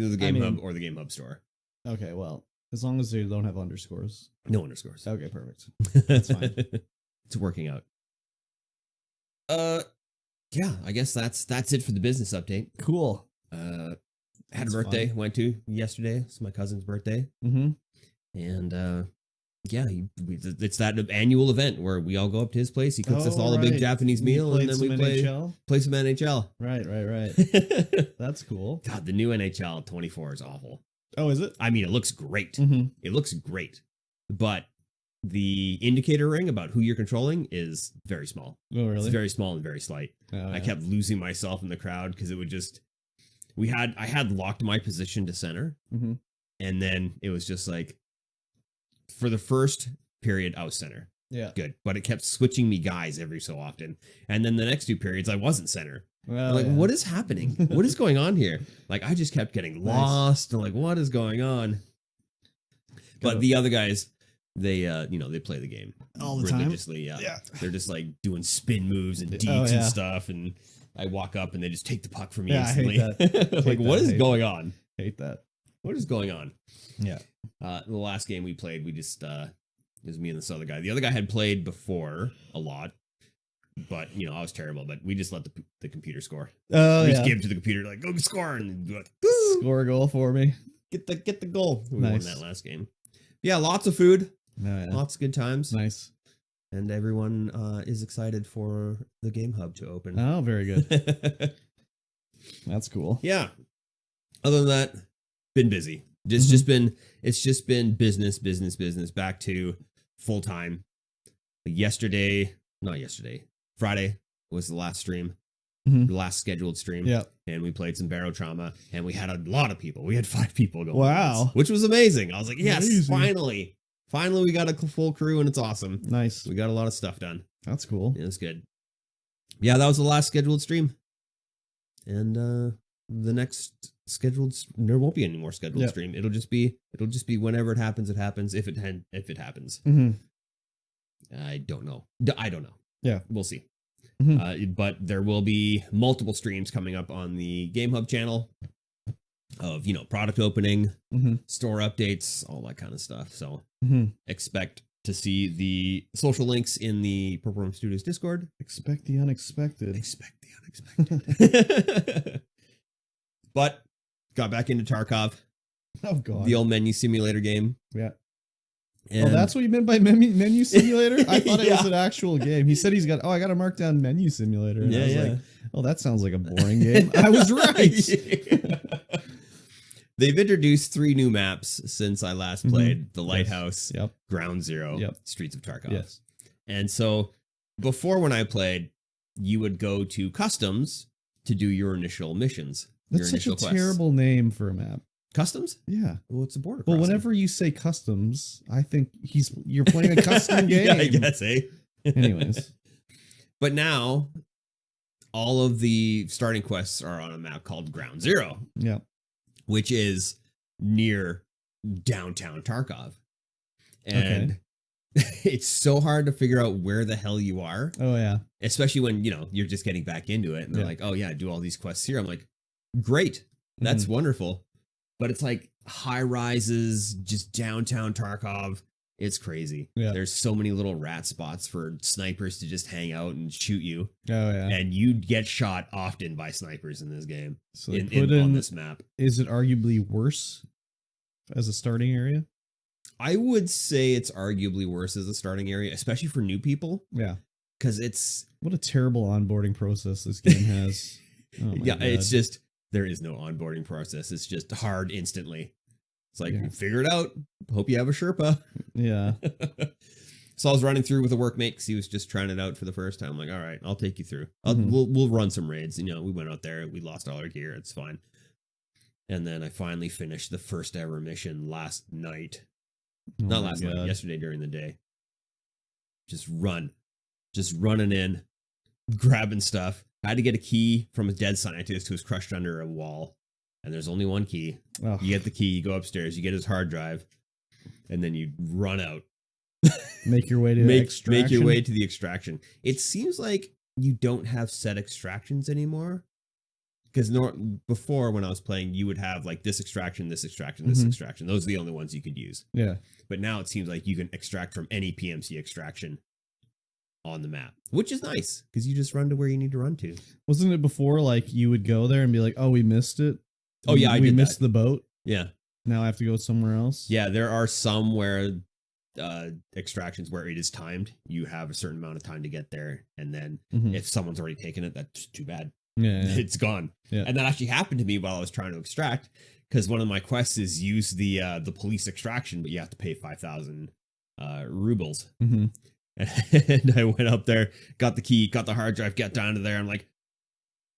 the Game mean- Hub or the Game Hub store. Okay, well, as long as they don't have underscores. No underscores. Okay, perfect. That's fine. It's working out. Yeah, I guess that's it for the business update. Cool. Had That's a birthday, fun. went to yesterday. It's my cousin's birthday. Mm-hmm. And yeah, it's that annual event where we all go up to his place. He cooks us Oh, all a big right. Japanese You meal, and played then some we NHL? play some NHL. Right. That's cool. God, the new NHL 24 is awful. Oh, is it? I mean, it looks great. Mm-hmm. It looks great, but the indicator ring about who you're controlling is very small. Oh, really? It's very small and very slight. Oh, I yeah. kept losing myself in the crowd because it would just. I had locked my position to center, Mm-hmm. and then it was just like, for the first period, I was center. Yeah. Good. But it kept switching me guys every so often. And then the next 2 periods, I wasn't center. Well, Like, yeah. what is happening? What is going on here? Like, I just kept getting Nice. lost. And like, what is going on? But Gotta- the other guys, they they play the game All the time? religiously. Yeah. They're just like doing spin moves and deets Oh, yeah. and stuff. And I walk up and they just take the puck from me Yeah, I hate instantly. that. Like, Hate what that. is Hate going on? Hate that. What is going on? Yeah. The last game we played, we just it was me and this other guy. The other guy had played before a lot, but I was terrible. But we just let the computer score. Oh, We yeah. just gave it to the computer, like, go score, and be like, "Woo, Score a goal for me. get the goal. We Nice. won that last game. Yeah, lots of food, Oh, yeah. lots of good times, Nice. and everyone is excited for the Game Hub to open. Oh, very good. That's cool. Yeah. Other than that, been busy. It's just been business. Back to full time. Friday was the last stream, Mhm. the last scheduled stream. Yeah. And we played some Barrow Trauma, and we had a lot of people. We had 5 people going. Wow. Which was amazing. I was like, yes, Amazing. finally we got a full crew, and it's awesome. Nice. We got a lot of stuff done. That's cool. It was good. Yeah, that was the last scheduled stream. And the next scheduled, there won't be any more scheduled Yep. stream. It'll just be whenever it happens. It happens. If it happens, Mm-hmm. I don't know. Yeah. We'll see. Mhm. But there will be multiple streams coming up on the Game Hub channel of product opening, Mm-hmm. store updates, all that kind of stuff. So Mm-hmm. expect to see the social links in the Purple Room Studios Discord. Expect the unexpected. Expect the unexpected. But got back into Tarkov, Oh, God. the old menu simulator game. Yeah. And Oh, that's what you meant by menu simulator? I thought it was Yeah. an actual game. He said I got to mark down menu simulator. And I was Yeah. like, oh, that sounds like a boring game. I was right. They've introduced 3 new maps since I last played: the Yes. Lighthouse, Yep. Ground Zero, Yep. Streets of Tarkov. Yes. And so before, when I played, you would go to customs to do your initial missions. That's your such a initial quests. terrible name for a map. Customs? Yeah. Well, it's a border Well, crossing. whenever you say customs, I think you're playing a custom game. Yeah, I guess, eh? Anyways. But now, all of the starting quests are on a map called Ground Zero, Yeah. which is near downtown Tarkov. And it's so hard to figure out where the hell you are, Oh, yeah. especially when, you're just getting back into it. And they're Yeah. like, oh, yeah, do all these quests here. I'm like, great. That's wonderful. But it's like high rises, just downtown Tarkov. It's crazy. Yeah. There's so many little rat spots for snipers to just hang out and shoot you. Oh, yeah. And you get shot often by snipers in this game. So they in put on in, this map. is it arguably worse as a starting area? I would say it's arguably worse as a starting area, especially for new people, Yeah. because it's What a terrible onboarding process this game has. Oh my yeah, God. it's just there is no onboarding process. It's just hard instantly. It's like Yeah. figure it out. Hope you have a Sherpa. Yeah. So I was running through with a workmate because he was just trying it out for the first time. I'm like, all right, I'll take you through. We'll run some raids. You know, we went out there, we lost all our gear. It's fine. And then I finally finished the first ever mission last night. Oh Not my last night, God. yesterday during the day. Just running in, grabbing stuff. I had to get a key from a dead scientist who was crushed under a wall. And there's only one key. Oh. You get the key, you go upstairs, you get his hard drive, and then you run out. Make your way to the extraction. Make your way to the extraction. It seems like you don't have set extractions anymore. Because before, when I was playing, you would have like this extraction, this extraction, this extraction. Those are the only ones you could use. Yeah. But now it seems like you can extract from any PMC extraction on the map, which is nice because you just run to where you need to run to. Wasn't it before like you would go there and be like, oh, we missed it? Oh, yeah, we missed the boat. Yeah. Now I have to go somewhere else. Yeah, there are some where extractions where it is timed. You have a certain amount of time to get there. And then if someone's already taken it, that's too bad. Yeah. It's gone. Yeah. And that actually happened to me while I was trying to extract, because one of my quests is use the police extraction, but you have to pay 5,000 rubles. And I went up there, got the key, got the hard drive, got down to there. I'm like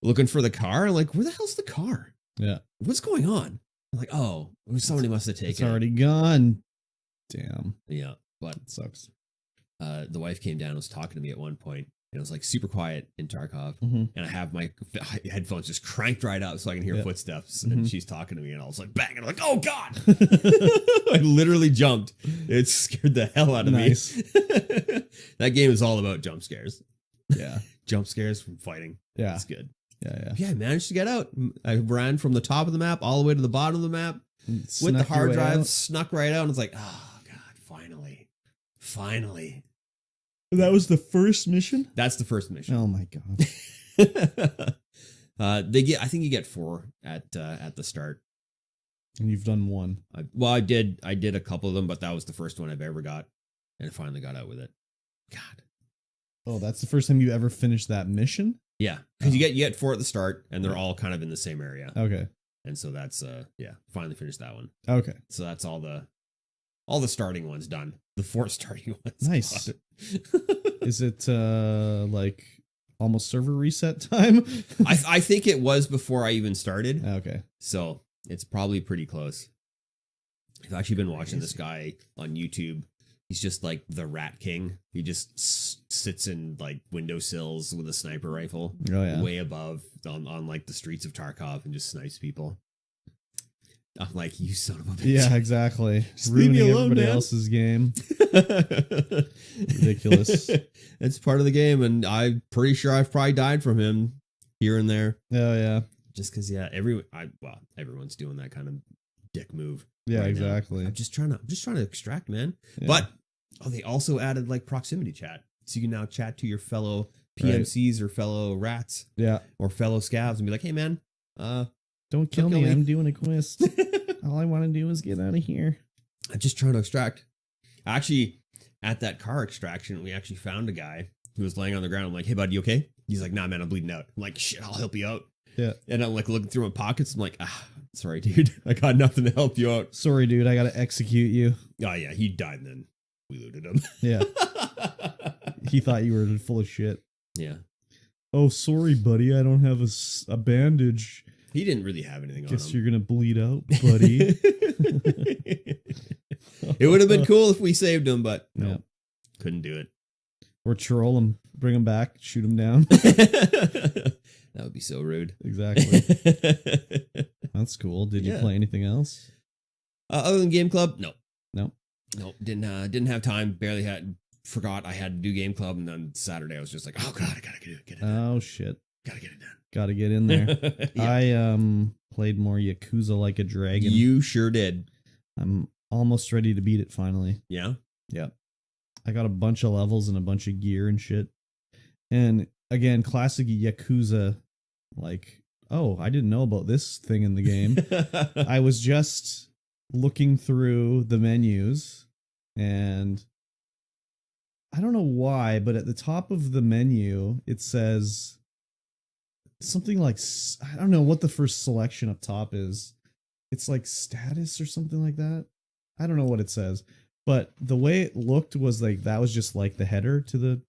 looking for the car. I'm like, where the hell's the car? Yeah. What's going on? I'm like, oh, somebody must have taken it's already gone. Damn. Yeah. But it sucks. The wife came down and was talking to me at one point, and it was like super quiet in Tarkov. And I have my headphones just cranked right up so I can hear footsteps. And she's talking to me, and I was like, bang. And I'm like, oh, God. I literally jumped. It scared the hell out of me. That game is all about jump scares. Yeah. Jump scares from fighting. Yeah. That's good. Yeah. I managed to get out. I ran from the top of the map all the way to the bottom of the map with the hard drive, snuck right out. And it's like, oh, God, finally. That was the first mission? That's the first mission. Oh, my God. I think you get 4 at the start. And you've done 1. I did a couple of them, but that was the first one I've ever got. And I finally got out with it. God. Oh, that's the first time you ever finished that mission? Yeah, because you get 4 at the start, and they're all kind of in the same area. Okay. And so that's finally finished that one. Okay. So that's all the starting ones done. The 4 starting ones. Nice. Is it like almost server reset time? I think it was before I even started. Okay. So it's probably pretty close. I've actually been watching this guy on YouTube. He's just like the Rat King. He just sits in like windowsills with a sniper rifle way above on like the streets of Tarkov and just snipes people. I'm like, you son of a bitch. Yeah, exactly. Just leave me alone, everybody man. else's game. Ridiculous. It's part of the game, and I'm pretty sure I've probably died from him here and there. Oh yeah. Just because, everyone's doing that kind of dick move. Yeah, right exactly. now. I'm just trying to extract, man. Yeah. But they also added like proximity chat, so you can now chat to your fellow PMCs or fellow rats, or fellow scavs, and be like, "Hey, man, don't kill me. I'm doing a quest. All I want to do is get out of here. I'm just trying to extract." Actually, at that car extraction, we actually found a guy who was laying on the ground. I'm like, "Hey, bud, you okay?" He's like, "Nah, man, I'm bleeding out." I'm like, "Shit, I'll help you out." Yeah. And I'm like looking through my pockets. I'm like, sorry, dude. I got nothing to help you out. Sorry, dude. I got to execute you. Oh, yeah. He died and then we looted him. Yeah. He thought you were full of shit. Yeah. Oh, sorry, buddy. I don't have a bandage. He didn't really have anything on him. Guess you're going to bleed out, buddy. It would have been cool if we saved him, but no. Couldn't do it. Or troll him. Bring him back. Shoot him down. That would be so rude. Exactly. That's cool. Did you play anything else? Other than Game Club? No. Didn't have time. Forgot I had to do Game Club, and then Saturday I was just like, oh god, I gotta get it done. Oh shit. Gotta get it done. Gotta get in there. I played more Yakuza Like a Dragon. You sure did. I'm almost ready to beat it finally. Yeah? Yeah. I got a bunch of levels and a bunch of gear and shit. And again, classic Yakuza, like, oh, I didn't know about this thing in the game. I was just looking through the menus, and I don't know why, but at the top of the menu, it says something like, I don't know what the first selection up top is. It's like status or something like that. I don't know what it says, But the way it looked was like that was just like the header to the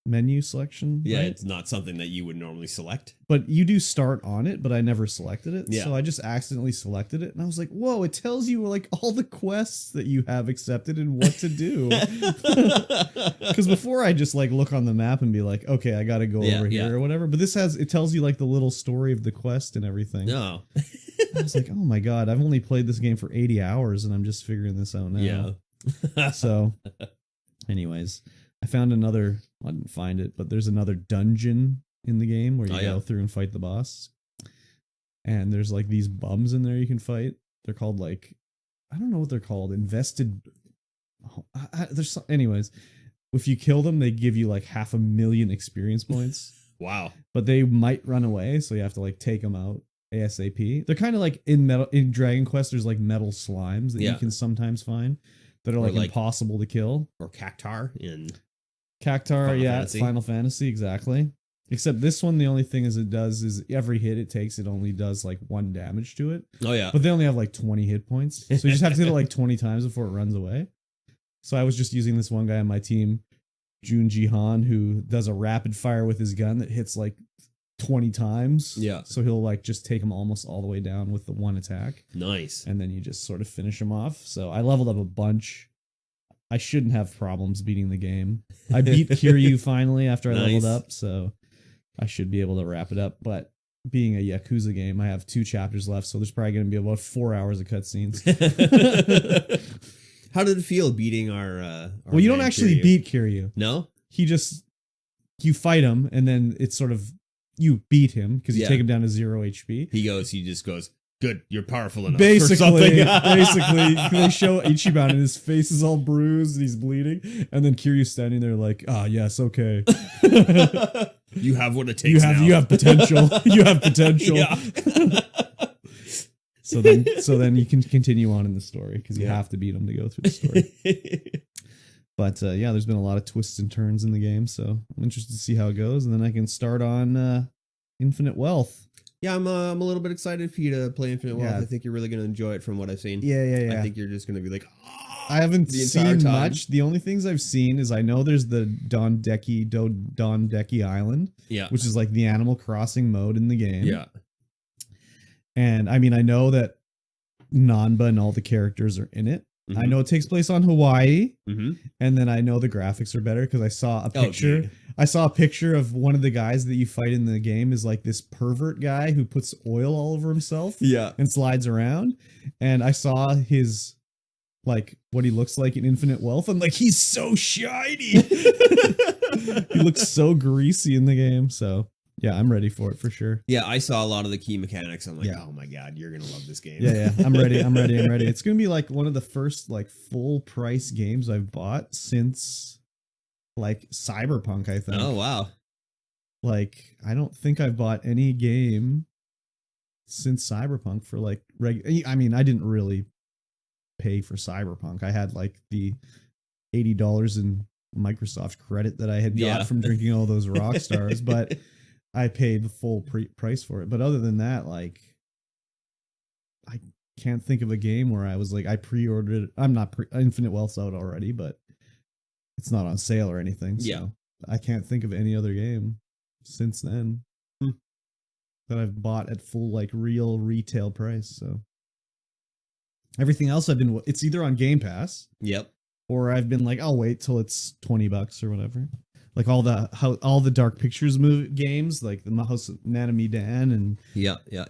menu selection. Yeah, right? it's not something that you would normally select. But you do start on it, but I never selected it. Yeah. So I just accidentally selected it. And I was like, whoa, it tells you like all the quests that you have accepted and what to do. Because before I just like look on the map and be like, okay, I got to go over here or whatever. But it tells you like the little story of the quest and everything. No. I was like, oh my God, I've only played this game for 80 hours and I'm just figuring this out now. Yeah. So anyways, I found another, I didn't find it, but there's another dungeon in the game where you go through and fight the boss. And there's like these bums in there you can fight. They're called like, I don't know what they're called. Invested. Anyways, if you kill them, they give you like 500,000 experience points. Wow. But they might run away. So you have to like take them out ASAP. They're kind of like in Dragon Quest, there's like metal slimes that you can sometimes find that are like impossible to kill. Or Cactar in Cactar, Final Fantasy, exactly. Except this one, the only thing it does is every hit it takes, it only does like 1 damage to it. Oh yeah. But they only have like 20 hit points. So you just have to hit it like 20 times before it runs away. So I was just using this one guy on my team, Jun Jihan, who does a rapid fire with his gun that hits like 20 times. Yeah. So he'll like just take him almost all the way down with the one attack. Nice. And then you just sort of finish him off. So I leveled up a bunch. I shouldn't have problems beating the game. I beat Kiryu finally after I leveled up, so I should be able to wrap it up. But being a Yakuza game, I have 2 chapters left, so there's probably going to be about 4 hours of cutscenes. How did it feel beating our well, you don't actually beat Kiryu. No? You fight him, and then it's sort of, you beat him, because you take him down to 0 HP. He just goes, good, you're powerful enough. Basically, they show Ichiban and his face is all bruised and he's bleeding, and then Kiryu's standing there like, yes, okay. You have what it takes. You have potential. You have potential. Yeah. So then you can continue on in the story because you have to beat him to go through the story. But there's been a lot of twists and turns in the game, so I'm interested to see how it goes, and then I can start on Infinite Wealth. Yeah, I'm a little bit excited for you to play Infinite Wealth. I think you're really going to enjoy it from what I've seen. Yeah. I think you're just going to be like, I haven't seen much. The only things I've seen is I know there's the Don Deki Island, which is like the Animal Crossing mode in the game. Yeah. And I mean, I know that Nanba and all the characters are in it. Mm-hmm. I know it takes place on Hawaii, and then I know the graphics are better because I saw a picture. I saw a picture of one of the guys that you fight in the game is like this pervert guy who puts oil all over himself, and slides around. And I saw his like what he looks like in Infinite Wealth. I'm like, he's so shiny. He looks so greasy in the game. So yeah, I'm ready for it for sure. Yeah, I saw a lot of the key mechanics. I'm like, oh my God, you're going to love this game. Yeah, I'm ready. It's going to be like one of the first like full price games I've bought since like Cyberpunk, I think. Oh, wow. Like, I don't think I've bought any game since Cyberpunk for like, I mean, I didn't really pay for Cyberpunk. I had like the $80 in Microsoft credit that I had got from drinking all those rock stars, but I paid the full price for it. But other than that, like, I can't think of a game where I was like, I pre-ordered it. I'm not Infinite Wealth's out already, but it's not on sale or anything. So I can't think of any other game since then that I've bought at full, like, real retail price. So everything else it's either on Game Pass. Yep. Or I've been like, I'll wait till it's $20 or whatever. Like all the Dark Pictures games, like the House of Nanami Dan and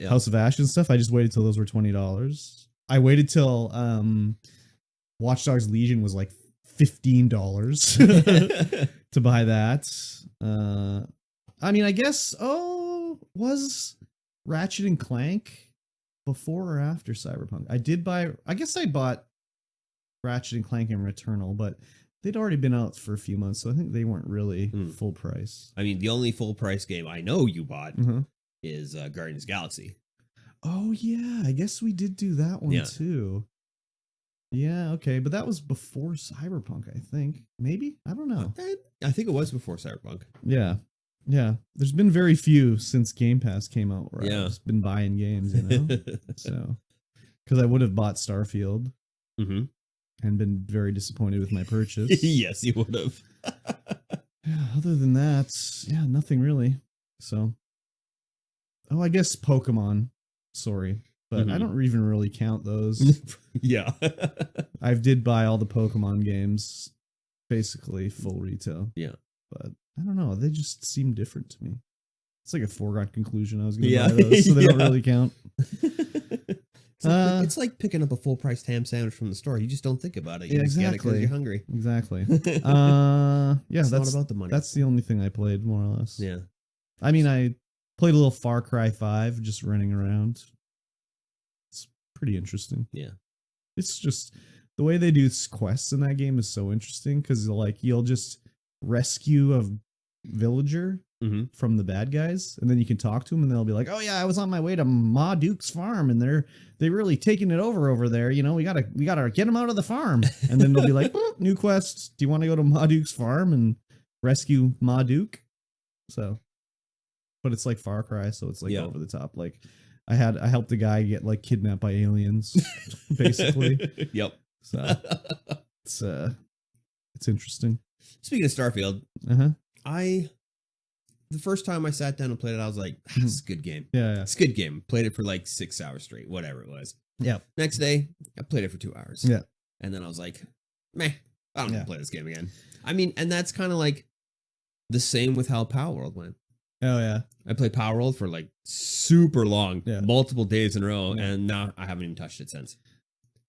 House of Ashes and stuff. I just waited till those were $20. I waited till Watch Dogs Legion was like $15 to buy that. I mean, I guess was Ratchet and Clank before or after Cyberpunk? I guess I bought Ratchet and Clank and Returnal, but they'd already been out for a few months, so I think they weren't really full price. I mean, the only full price game I know you bought is Guardians of the Galaxy. Oh, yeah. I guess we did do that one too. Yeah, okay. But that was before Cyberpunk, I think. Maybe? I don't know. I think it was before Cyberpunk. Yeah. Yeah. There's been very few since Game Pass came out where I've just been buying games, you know? So, because I would have bought Starfield. and been very disappointed with my purchase. Yes, you would have. Yeah, other than that, yeah, nothing really. So, oh, I guess Pokemon. Sorry, but I Mhm. don't even really count those. Yeah. I did buy all the Pokemon games, basically full retail. Yeah. But I don't know. They just seem different to me. It's like a foregone conclusion. I was going to Yeah. buy those, so they don't Yeah. really count. It's like picking up a full priced ham sandwich from the store. You just don't think about it. You Yeah, just get it because exactly. you're hungry. Exactly. It's Yeah, not that's about the money. that's the only thing I played, more or less. Yeah. I mean, I played a little Far Cry 5, just running around. It's pretty interesting. Yeah. It's just the way they do quests in that game is so interesting because like you'll just rescue a villager Mm-hmm. from the bad guys, and then you can talk to them, and they'll be like, "Oh yeah, I was on my way to Ma Duke's farm, and they really taking it over there. You know, we gotta get them out of the farm." And then they'll be like, "Boop, new quest. Do you want to go to Ma Duke's farm and rescue Ma Duke?" So, but it's like Far Cry, so it's like Yeah. over the top. Like I helped a guy get like kidnapped by aliens, basically. Yep. So it's interesting. Speaking of Starfield, the first time I sat down and played it, I was like, "It's a good game. Yeah. It's a good game." Played it for like 6 hours straight, whatever it was. Yeah. Next day, I played it for 2 hours. Yeah. And then I was like, meh, I don't want Yeah. to play this game again. I mean, and that's kind of like the same with how Power World went. Oh yeah. I played Power World for like super long, Yeah. multiple days in a row, Yeah. and now I haven't even touched it since.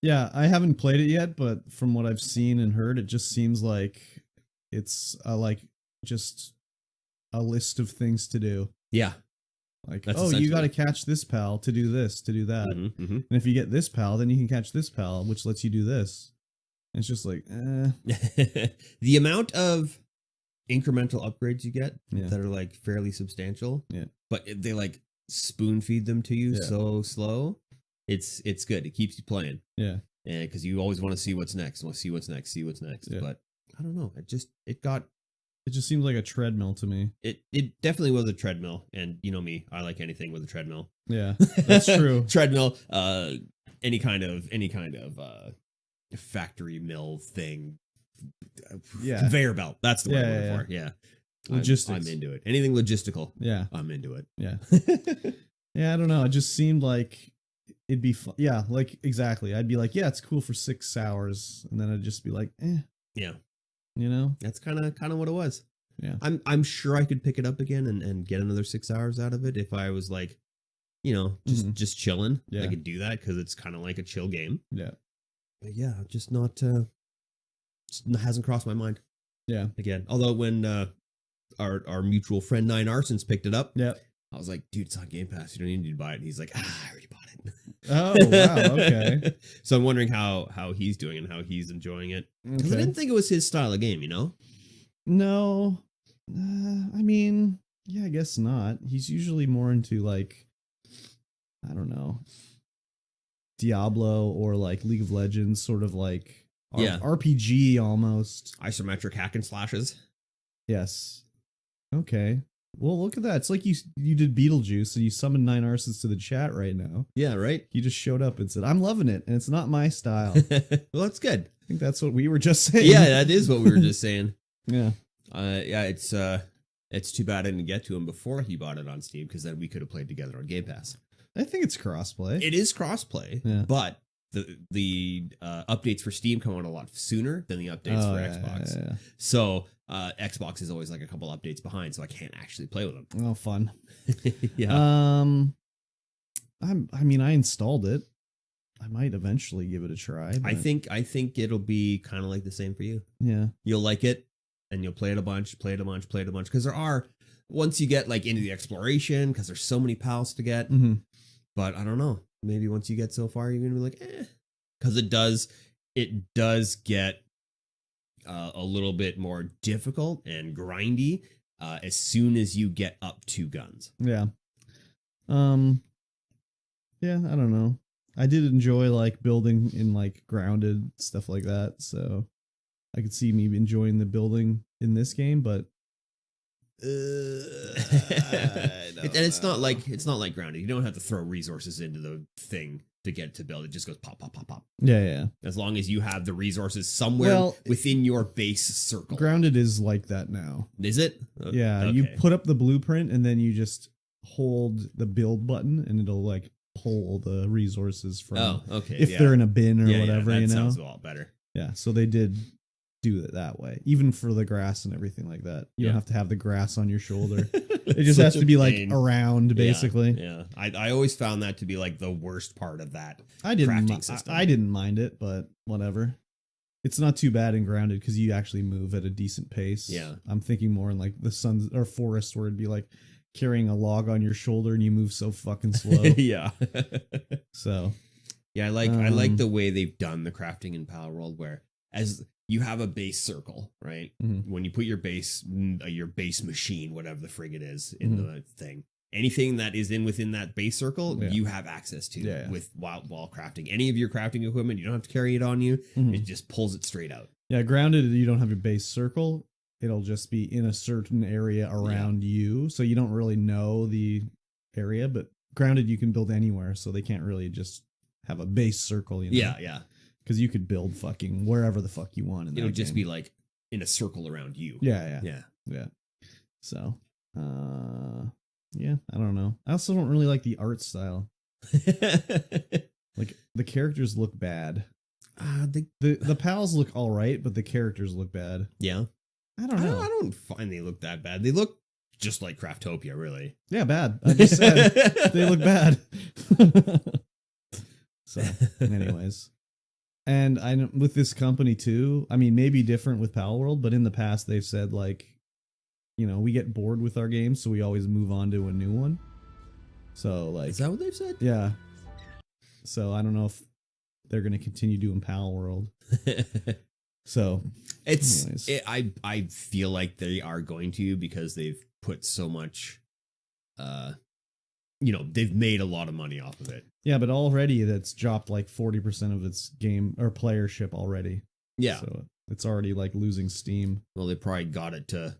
Yeah, I haven't played it yet, but from what I've seen and heard, it just seems like it's like just a list of things to do. Yeah. Like, That's oh, you essentially- got to catch this pal to do this, to do that. Mhm, mhm. And if you get this pal, then you can catch this pal, which lets you do this. And it's just like, The amount of incremental upgrades you get Yeah. that are like fairly substantial, Yeah. but they like spoon feed them to you Yeah. so slow. It's good. It keeps you playing, yeah, and because you always want to see what's next, see what's next. Yeah. But I don't know. It just it just seems like a treadmill to me. it definitely was a treadmill, and you know me, I like anything with a treadmill. Yeah, that's true. Treadmill, any kind of factory mill thing. Yeah. Conveyor belt. That's the word Yeah, I'm yeah, looking for. Yeah. Logistics. I'm into it. Anything logistical, Yeah, I'm into it. yeah. Yeah, I don't know. It just seemed like it'd be fun. Yeah, like exactly. I'd be like, yeah, it's cool for 6 hours, and then I'd just be like, Yeah. you know, That's kind of what it was. Yeah. I'm sure I could pick it up again and get another 6 hours out of it if I was like, just chilling. Yeah. I could do that because it's kind of like a chill game. yeah, But yeah, just not just hasn't crossed my mind yeah, again. Although when our mutual friend Nine Arsons picked it up, yeah. I was like, dude, it's on Game Pass. You don't need to buy it. And he's like, I already bought it. Oh wow, okay. So I'm wondering how he's doing and how he's enjoying it. Because I Okay. didn't think it was his style of game, you know? No, I mean, yeah, I guess not. He's usually more into like, I don't know, Diablo or like League of Legends, sort of like Yeah. RPG almost. Isometric hack and slashes. Yes. Okay. Well, look at that. It's like you did Beetlejuice and you summoned 9 Arsons to the chat right now. Yeah, right? He just showed up and said, "I'm loving it," and it's not my style. Well, that's good. I think that's what we were just saying. Yeah, that is what we were just saying. Yeah. Yeah, it's too bad I didn't get to him before he bought it on Steam because then we could have played together on Game Pass. I think it's crossplay. It is crossplay, Yeah. but the updates for Steam come out a lot sooner than the updates for Xbox. Yeah. So Xbox is always like a couple updates behind, so I can't actually play with them. Oh, fun. Yeah. I mean, I installed it. I might eventually give it a try. I but- think it'll be kind of like the same for you. Yeah. You'll like it, and you'll play it a bunch, because there are, once you get like into the exploration, because there's so many pals to get. Mm-hmm. But I don't know. Maybe once you get so far, you're gonna be like, because it does get a little bit more difficult and grindy as soon as you get up to guns. Yeah. Yeah, I don't know. I did enjoy like building in like grounded stuff like that, so I could see me enjoying the building in this game, but And it's not like grounded. You don't have to throw resources into the thing to get to build. It just goes pop, pop, pop, pop. Yeah. As long as you have the resources somewhere Well, within your base circle. Grounded is like that now. Is it? Yeah, Okay. you put up the blueprint and then you just hold the build button and it'll like pull the resources from. Oh, okay. If they're in a bin or whatever, that you know. sounds a lot better. Yeah, so they did do it that way, even for the grass and everything like that. You don't have to have the grass on your shoulder. It just has to be like around, basically. Yeah. I always found that to be like the worst part of that crafting system. I didn't mind it, but whatever. It's not too bad in Grounded because you actually move at a decent pace. Yeah. I'm thinking more in like the Suns or Forest where it'd be like carrying a log on your shoulder and you move so fucking slow. Yeah. So yeah, I like the way they've done the crafting in Pal World, where as you have a base circle, right? Mm-hmm. When you put your base machine, whatever the frig it is, in the thing, anything that is within that base circle, you have access to with while crafting. Any of your crafting equipment, you don't have to carry it on you. It just pulls it straight out. Yeah, Grounded, you don't have your base circle. It'll just be in a certain area around you, so you don't really know the area. But Grounded, you can build anywhere, so they can't really just have a base circle. You know? Yeah. Because you could build fucking wherever the fuck you want. It'll just be like in a circle around you. Yeah. So, yeah, I don't know. I also don't really like the art style. Like the characters look bad. The pals look all right, but the characters look bad. Yeah. I don't know. I don't find they look that bad. They look just like Craftopia, really. Yeah, bad. I just said they look bad. So, anyways. And I know with this company too, I mean, maybe different with Pal World, but in the past they've said like, you know, we get bored with our games, so we always move on to a new one. So like, is that what they've said? Yeah. So I don't know if they're going to continue doing Pal World. So I feel like they are going to, because they've put so much, they've made a lot of money off of it. Yeah, but already that's dropped like 40% of its game or playership already. Yeah. So it's already like losing steam. Well, they probably got to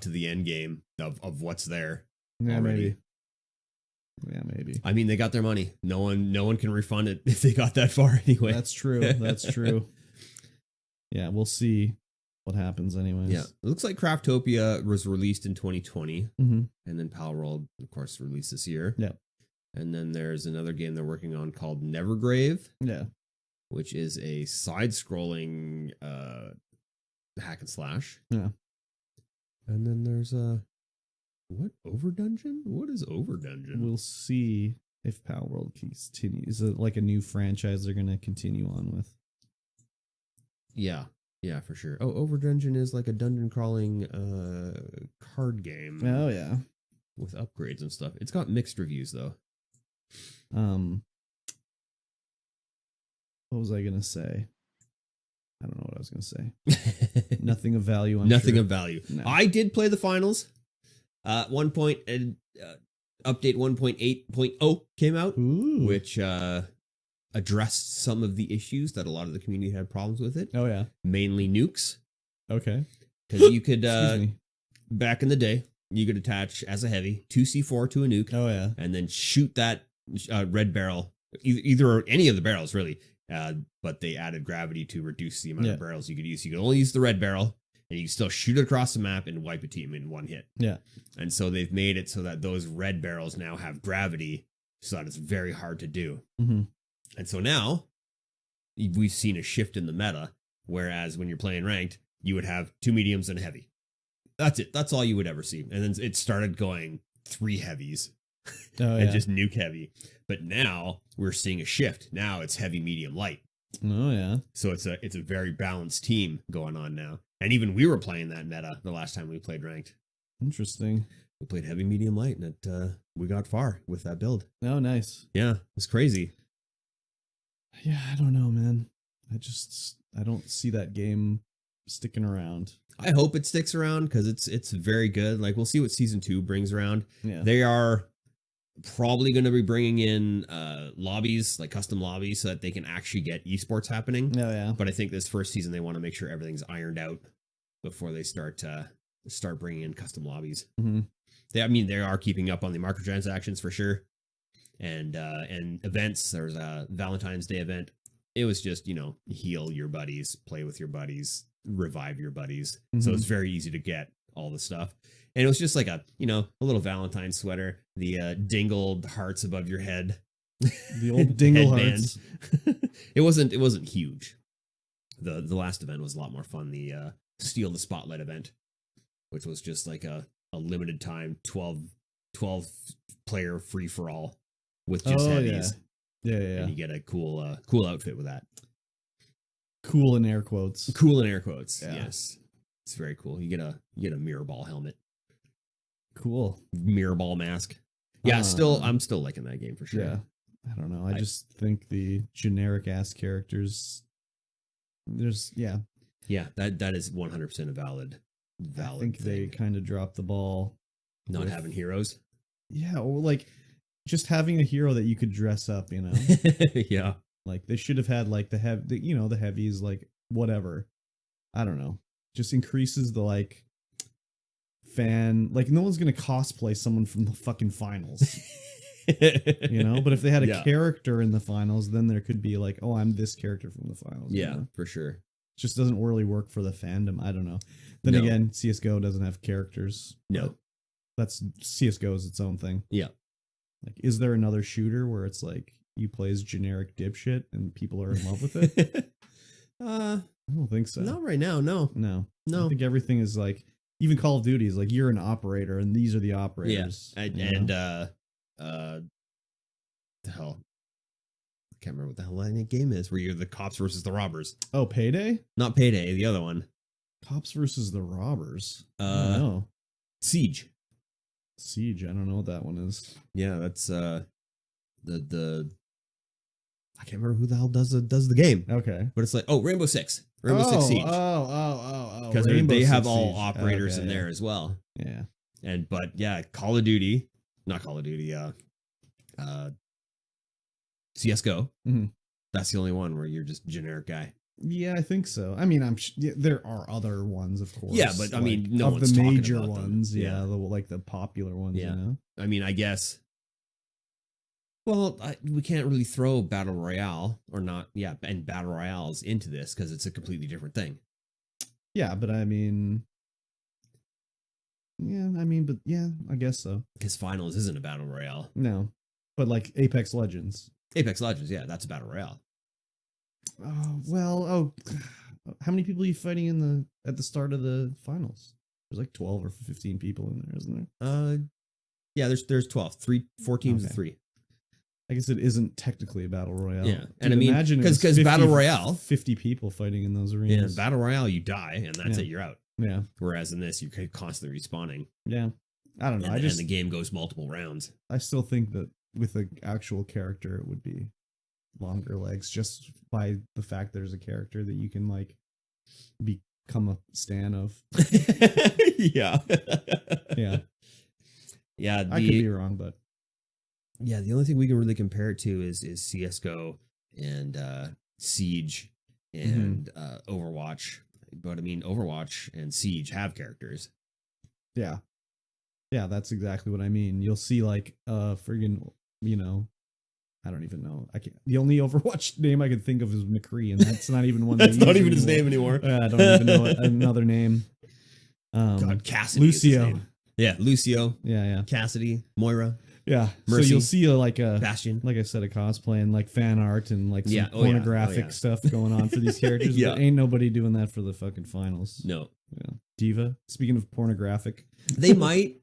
the end game of what's there. Yeah, already. maybe. Yeah, maybe. I mean, they got their money. No one can refund it if they got that far anyway. That's true. That's true. Yeah, we'll see what happens anyways. Yeah. It looks like Craftopia was released in 2020. Mm-hmm. And then Pal World, of course, released this year. Yeah. And then there's another game they're working on called Nevergrave. Yeah. Which is a side-scrolling hack and slash. Yeah. And then there's what? Overdungeon? What is Overdungeon? We'll see if Pal World continues. Is it like a new franchise they're going to continue on with? Yeah. Yeah, for sure. Oh, Overdungeon is like a dungeon crawling card game. Oh, yeah. With upgrades and stuff. It's got mixed reviews, though. What was I going to say? I don't know what I was going to say. Nothing of value. Nothing of value. No. I did play the finals. Update 1.8.0 came out, Ooh. which addressed some of the issues that a lot of the community had problems with it. Oh, yeah. Mainly nukes. Okay. Because you could, Excuse me. back in the day, you could attach as a heavy 2C4 to a nuke. Oh, yeah. And then shoot that red barrel, either any of the barrels, really. But they added gravity to reduce the amount of barrels you could use. You could only use the red barrel, and you can still shoot it across the map and wipe a team in one hit. Yeah. And so they've made it so that those red barrels now have gravity, so that it's very hard to do. Mm-hmm. And so now we've seen a shift in the meta, whereas when you're playing ranked, you would have 2 mediums and a heavy. That's it. That's all you would ever see. And then it started going 3 heavies and just nuke heavy. But now we're seeing a shift. Now it's heavy, medium, light. Oh, yeah. So it's a very balanced team going on now. And even we were playing that meta the last time we played ranked. Interesting. We played heavy, medium, light, and we got far with that build. Oh, nice. Yeah, it's crazy. Yeah, I don't know, man. I don't see that game sticking around. I hope it sticks around because it's very good. Like, we'll see what season 2 brings around. Yeah. They are probably going to be bringing in lobbies, like custom lobbies, so that they can actually get esports happening. Oh, yeah. But I think this first season they want to make sure everything's ironed out before they start bringing in custom lobbies. Mm-hmm. They are keeping up on the microtransactions for sure. and events. There's a Valentine's Day event. It was just, heal your buddies, play with your buddies, revive your buddies. So it's very easy to get all the stuff. And it was just like a little Valentine sweater, the dingled hearts above your head. The old dingle hearts. It wasn't huge. The last event was a lot more fun. The Steal the Spotlight event, which was just like a limited time 12 player free for all with just heavies. Yeah. And you get a cool outfit with that. Cool in air quotes. Cool in air quotes. Yeah. Yes. It's very cool. You get a mirror ball helmet. Cool. Mirror ball mask. Yeah, I'm still liking that game for sure. Yeah. I don't know. I just think the generic ass characters Yeah, that is 100% a valid I think thing. they kind of dropped the ball. Not having heroes. Yeah, or like just having a hero that you could dress up, Yeah. Like they should have had like the heavies, like whatever. I don't know. Just increases the like fan. Like no one's gonna cosplay someone from the fucking finals. But if they had a character in the finals, then there could be like, oh, I'm this character from the finals. Yeah, for sure. It just doesn't really work for the fandom. I don't know. Then again, CSGO doesn't have characters. No. That's CSGO is its own thing. Yeah. Like, is there another shooter where it's like you play as generic dipshit and people are in love with it? I don't think so. Not right now. No. I think everything is like, even Call of Duty is like you're an operator and these are the operators. Yeah. The hell, I can't remember what the hell that game is where you're the cops versus the robbers. Oh, Payday? Not Payday, the other one. Cops versus the robbers. I don't know. Siege. I don't know what that one is. Yeah, that's the I can't remember who the hell does the game. Okay, but it's like Rainbow Six Siege. Oh, because they have all operators in there as well. Yeah, but Call of Duty, not Call of Duty. CS:GO. Mm-hmm. That's the only one where you're just a generic guy. Yeah, I think so. I mean, there are other ones, of course. Yeah, but I mean, no of one's the talking major about ones. them. Yeah, the popular ones. Yeah. I mean, I guess. Well, we can't really throw battle royale or not. Yeah, and battle royales into this because it's a completely different thing. Yeah, but I mean, I guess so. Because finals isn't a battle royale. No, but like Apex Legends. Apex Legends, yeah, that's a battle royale. How many people are you fighting at the start of the finals? There's like 12 or 15 people in there, isn't there? Yeah, there's 12. 4 teams of 3. I guess it isn't technically a battle royale. Yeah, and I mean, imagine because battle royale, 50 people fighting in those arenas. Yeah, battle royale, you die and that's it, you're out. Yeah. Whereas in this, you're constantly respawning. Yeah, I don't know. And the game goes multiple rounds. I still think that with an actual character, it would be longer legs, just by the fact there's a character that you can like become a stan of. Yeah. I could be wrong, but the only thing we can really compare it to is CS:GO and Siege and Overwatch. But I mean, Overwatch and Siege have characters. Yeah, that's exactly what I mean. You'll see like friggin', I don't even know. The only Overwatch name I could think of is McCree, and that's not even one. That's not even his name anymore. I don't even know another name. God, Cassidy. Lucio. Yeah, Lucio. Yeah. Cassidy, Moira. Yeah. Mercy, so you'll see a Bastion. Like I said, a cosplay and like fan art and like some pornographic stuff going on for these characters. But ain't nobody doing that for the fucking finals. No. Yeah. Diva. Speaking of pornographic, they might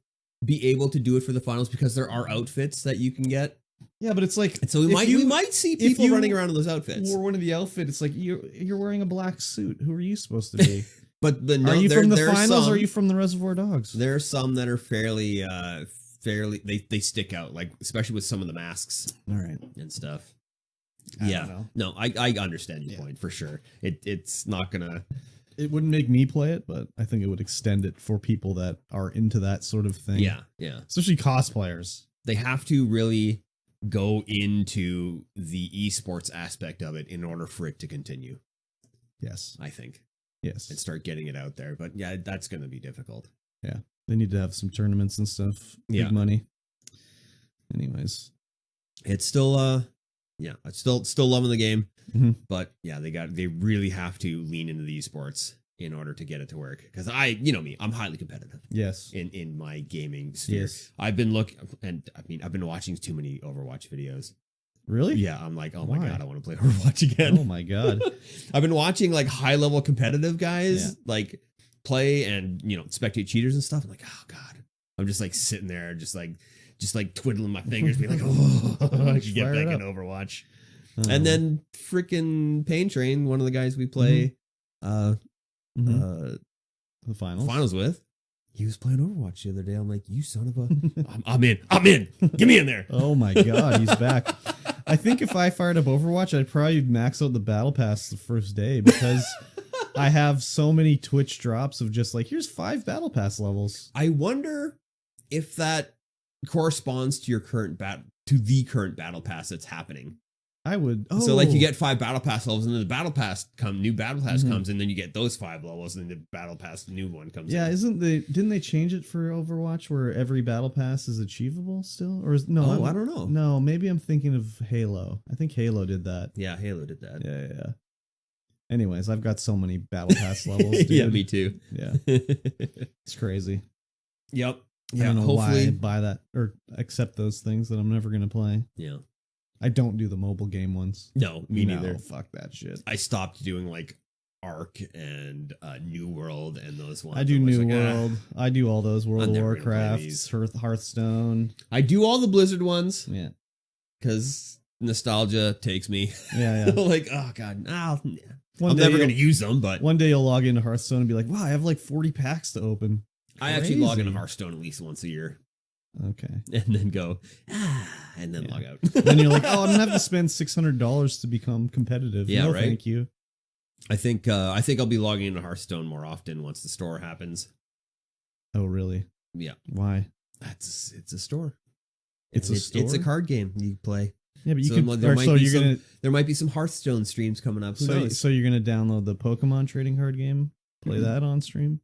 be able to do it for the finals because there are outfits that you can get. Yeah, but it's like, so we might see people running around in those outfits. Wore one of the outfits. It's like you're wearing a black suit. Who are you supposed to be? But are you from the finals? Or are you from the Reservoir Dogs? There are some that are fairly they stick out, like especially with some of the masks. All right, and stuff. I don't know. No, I understand your point for sure. It's not gonna. It wouldn't make me play it, but I think it would extend it for people that are into that sort of thing. Yeah. Especially cosplayers. They have to really go into the esports aspect of it in order for it to continue. Yes. I think. Yes. And start getting it out there. But yeah, that's going to be difficult. Yeah. They need to have some tournaments and stuff. Big money. Anyways. It's still yeah, I'm still loving the game. Mhm. But yeah, they really have to lean into the esports in order to get it to work. Because I'm highly competitive Yes. in my gaming sphere. Yes. I've been looking, and I've been watching too many Overwatch videos. Really? Yeah, I'm like, oh my Why? god, I want to play Overwatch again. Oh my god. I've been watching like high level competitive guys Yeah. like play and spectate cheaters and stuff. I'm like, oh god, I'm just like sitting there, just like twiddling my fingers, being like, oh, I should get Fire back it in up. Overwatch. Um, And then freaking Pain Train, one of the guys we play mhm. The finals. finals with, he was playing Overwatch the other day. I'm like, you son of a, I'm in, get me in there. Oh my god, he's back. I think if I fired up Overwatch, I'd probably max out the battle pass the first day because I have so many Twitch drops of just like, here's 5 battle pass levels. I wonder if that corresponds to the current battle pass that's happening. I would. Oh, So like you get 5 battle pass levels, and then the new battle pass Mhm. comes, and then you get those 5 levels, and then the battle pass new one comes. yeah. in. Didn't they change it for Overwatch where every battle pass is achievable still, or is no? Oh, I don't know. No, maybe I'm thinking of Halo. I think Halo did that. Yeah, Halo did that. Yeah. Anyways, I've got so many battle pass levels. Dude. Yeah, me too. Yeah, it's crazy. Yep. I Yeah. don't know why I Hopefully. buy that or accept those things that I'm never gonna play. Yeah. I don't do the mobile game ones. No, me No, neither. Fuck that shit. I stopped doing like Ark and New World and those ones. I do was New like, World. I do all those World I'm of never gonna play Warcraft, these. Hearthstone. I do all the Blizzard ones Yeah, because nostalgia takes me. yeah. Like, oh god, no, One I'm day never you'll- gonna use them. But One day you'll log into Hearthstone and be like, "Wow, I have like 40 packs to open." I actually log into Crazy. Hearthstone at least once a year, Okay. and then go and then Yeah. log out. Then you're like, "Oh, I'm gonna have to spend $600 to become competitive." Yeah, no, right? thank you. I think I'll be logging into Hearthstone more often once the store happens. Oh, really? Yeah, Why? it's a store. It's And a store? It's a card game you play. Yeah, but you So could. there Or might so be you're some- gonna. There might be some Hearthstone streams coming up. Who So, knows? so you're gonna download the Pokemon trading card game, play Mhm. that on stream.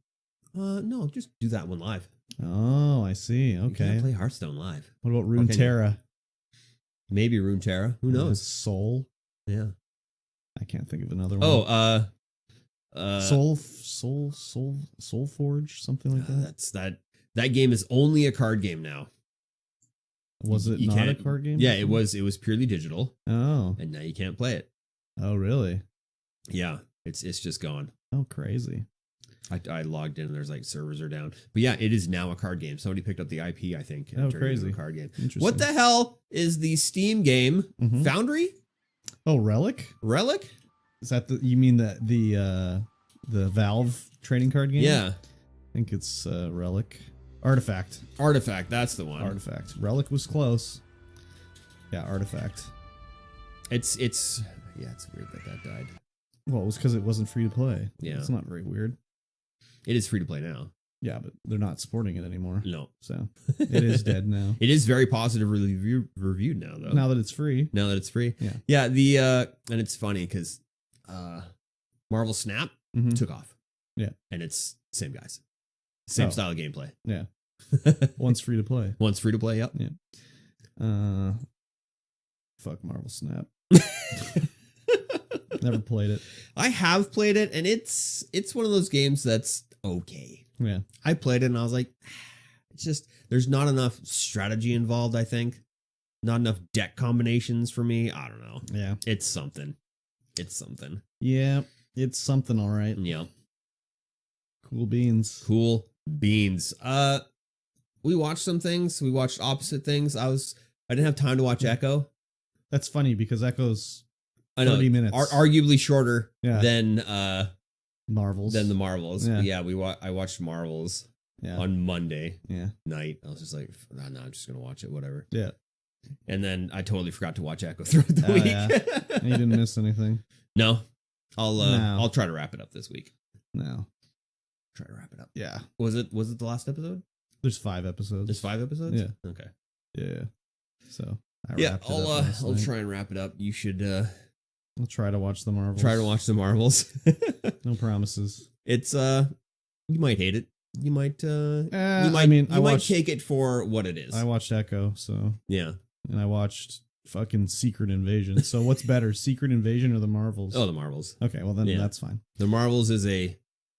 No, just do that one live. Oh, I see. You can't Okay. play Hearthstone live. What about can you? Runeterra? Maybe Runeterra. Who knows? Soul. Yeah. I can't think of another one. Oh, Soul Forge, something like that. that game is only a card game now. Was it You not a can't- card game? Yeah, it was purely digital, Oh, and now you can't play it. oh, really? Yeah, it's just gone. Oh, crazy. I logged in and there's like servers are down. But yeah, it is now a card game. Somebody picked up the IP, I think, and Oh, turned it into crazy. a card game. Interesting. What the hell is the Steam game Mhm. Foundry Oh, Relic? Relic? Is that you mean the Valve trading card game? Yeah, I think it's Relic. Artifact. Artifact. That's the one. Artifact. Relic was close. Yeah, Artifact. It's weird that died. Well, it was because it wasn't free to play. Yeah. It's not very weird. It is free to play now. Yeah, but they're not supporting it anymore. No, So it is dead now. it is very positively reviewed now, though. Now that it's free. Now that it's free. Yeah. Yeah. The and it's funny because Marvel Snap Mhm. took off. Yeah. And it's same guys, same Oh. style of gameplay. Yeah. Once free to play. Once free to play. Yep. Fuck Marvel Snap. Never played it. I have played it, and it's one of those games that's okay. Yeah. I played it, and I was like, it's just there's not enough strategy involved. I think not enough deck combinations for me. I don't know. Yeah. It's something. It's something. Yeah. It's something, all right. Yeah. Cool beans. Cool beans. We watched some things. We watched opposite things. I didn't have time to watch Echo. That's funny because Echo's I know 30 minutes. arguably shorter Yeah. than Marvels. the Marvels. Yeah. But yeah, I watched Marvels Yeah. on Monday Yeah. night. I was just like, no, I'm just gonna watch it, whatever. Yeah. And then I totally forgot to watch Echo throughout the Oh, week. yeah. You didn't miss anything. No, I'll No. I'll try to wrap it up this week. No. Try to wrap it up. Yeah. Was it the last episode? There's 5 episodes. There's 5 episodes. Yeah. Okay. Yeah. So I Yeah, wrapped it I'll up last I'll night. try and wrap it up. You should I'll try to watch the Marvels. try to watch the Marvels. No promises. It's you might hate it. You might you I might mean, you I might watched take it for what it is. I watched Echo, so Yeah. and I watched fucking Secret Invasion. So what's better, Secret Invasion or the Marvels? Oh, the Marvels. Okay, well then Yeah. that's fine. The Marvels is a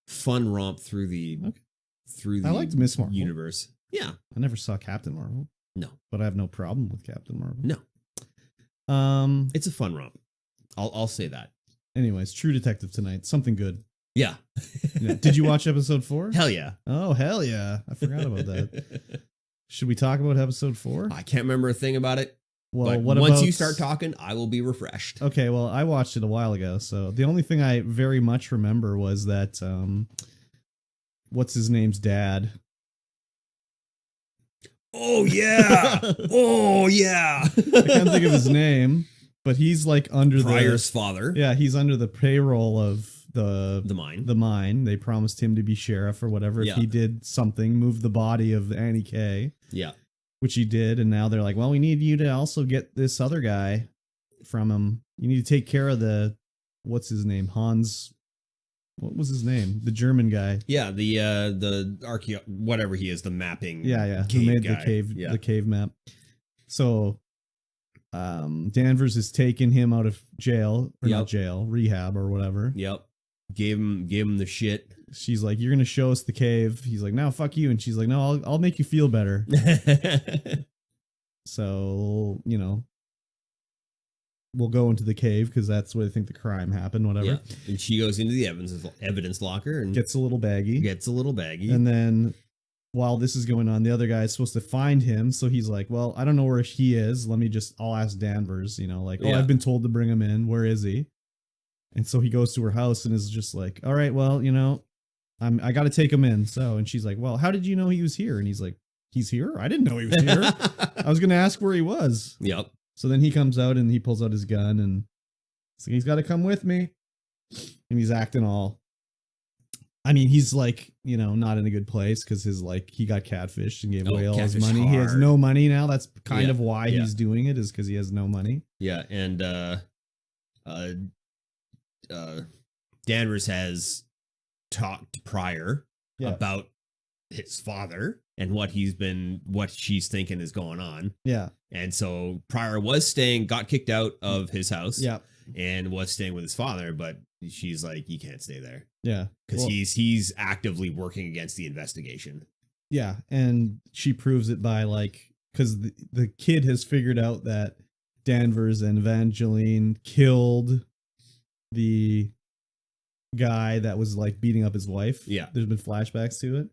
fun romp through the I liked Miss Marvel. universe. Yeah. I never saw Captain Marvel, No. but I have no problem with Captain Marvel. No. It's a fun romp. I'll say that. Anyways, True Detective tonight. Something good. Yeah. Yeah. Did you watch episode 4? Hell yeah. Oh, hell yeah. I forgot about that. Should we talk about episode 4? I can't remember a thing about it. Well, But what once about... you start talking, I will be refreshed. Okay, well, I watched it a while ago, so the only thing I very much remember was that, what's his name's dad? Oh, yeah. Oh, yeah. I can't think of his name, but he's like under Pryor's father. Yeah, he's under the payroll of the mine. The mine. They promised him to be sheriff or whatever if he did something, move the body of Annie K. Yeah. Which he did, and now they're like, well, we need you to also get this other guy from him. You need to take care of the, what's his name? Hans, what was his name? The German guy. Yeah, the whatever he is, the mapping. Yeah. Cave Who made guy. the cave map. So Danvers has taken him out of jail, or not jail, rehab or whatever. Yep. Gave him the shit. She's like, you're gonna show us the cave. He's like, no, fuck you. And she's like, no, I'll make you feel better. So, you know, we'll go into the cave because that's where I think the crime happened, whatever. Yeah. And she goes into the evidence locker and Gets a little baggy. And And then while this is going on, the other guy is supposed to find him. So he's like, well, I don't know where he is. I'll ask Danvers, you know, like, oh, I've been told to bring him in. Where is he? And so he goes to her house and is just like, all right, well, you know, I got to take him in. So, and she's like, well, how did you know he was here? And he's like, he's here? I didn't know he was here. I was going to ask where he was. Yep. So then he comes out and he pulls out his gun and so he's got to come with me. And he's acting all, I mean, he's like, you know, not in a good place because he got catfished and gave away all his money. He has no money now. That's kind of why he's doing it, is because he has no money. Yeah. And Danvers has talked to Pryor about his father and what she's thinking is going on. Yeah. And so Pryor got kicked out of his house. Yeah. And was staying with his father, but she's like, you can't stay there. Yeah. Because he's actively working against the investigation. Yeah. And she proves it by because the kid has figured out that Danvers and Evangeline killed the guy that was beating up his wife. Yeah. There's been flashbacks to it.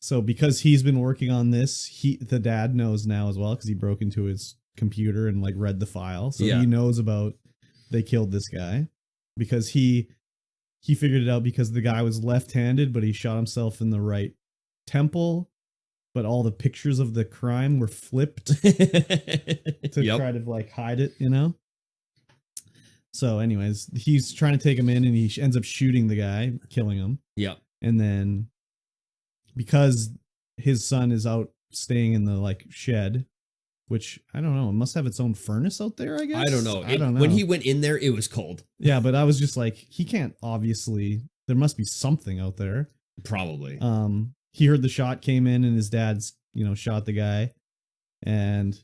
So because he's been working on this, the dad knows now as well because he broke into his computer and read the file. So he knows about they killed this guy because he figured it out because the guy was left-handed, but he shot himself in the right temple. But all the pictures of the crime were flipped to try to hide it, you know? So anyways, he's trying to take him in and he ends up shooting the guy, killing him. Yep. And then because his son is out staying in the shed, which I don't know, it must have its own furnace out there, I guess. I don't know. When he went in there, it was cold. Yeah, but I was just like, he can't obviously, there must be something out there. Probably. He heard the shot came in and his dad's, shot the guy. And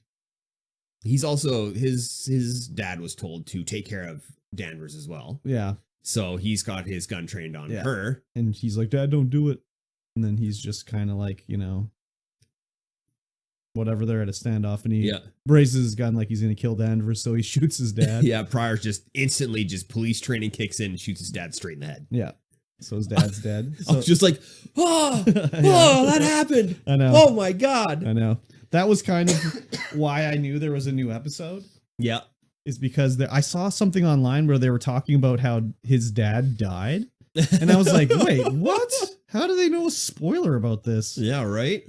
he's also his dad was told to take care of Danvers as well. Yeah. So he's got his gun trained on her. And he's like, Dad, don't do it. And then he's just kind of whatever, they're at a standoff and he raises his gun like he's going to kill Danvers. So he shoots his dad. Yeah. Pryor's just instantly police training kicks in and shoots his dad straight in the head. Yeah. So his dad's dead. So, I was just like, that happened. I know. Oh my God. I know. That was kind of why I knew there was a new episode. Yeah. Is because I saw something online where they were talking about how his dad died. And I was like, wait, what? How do they know a spoiler about this? Yeah, right?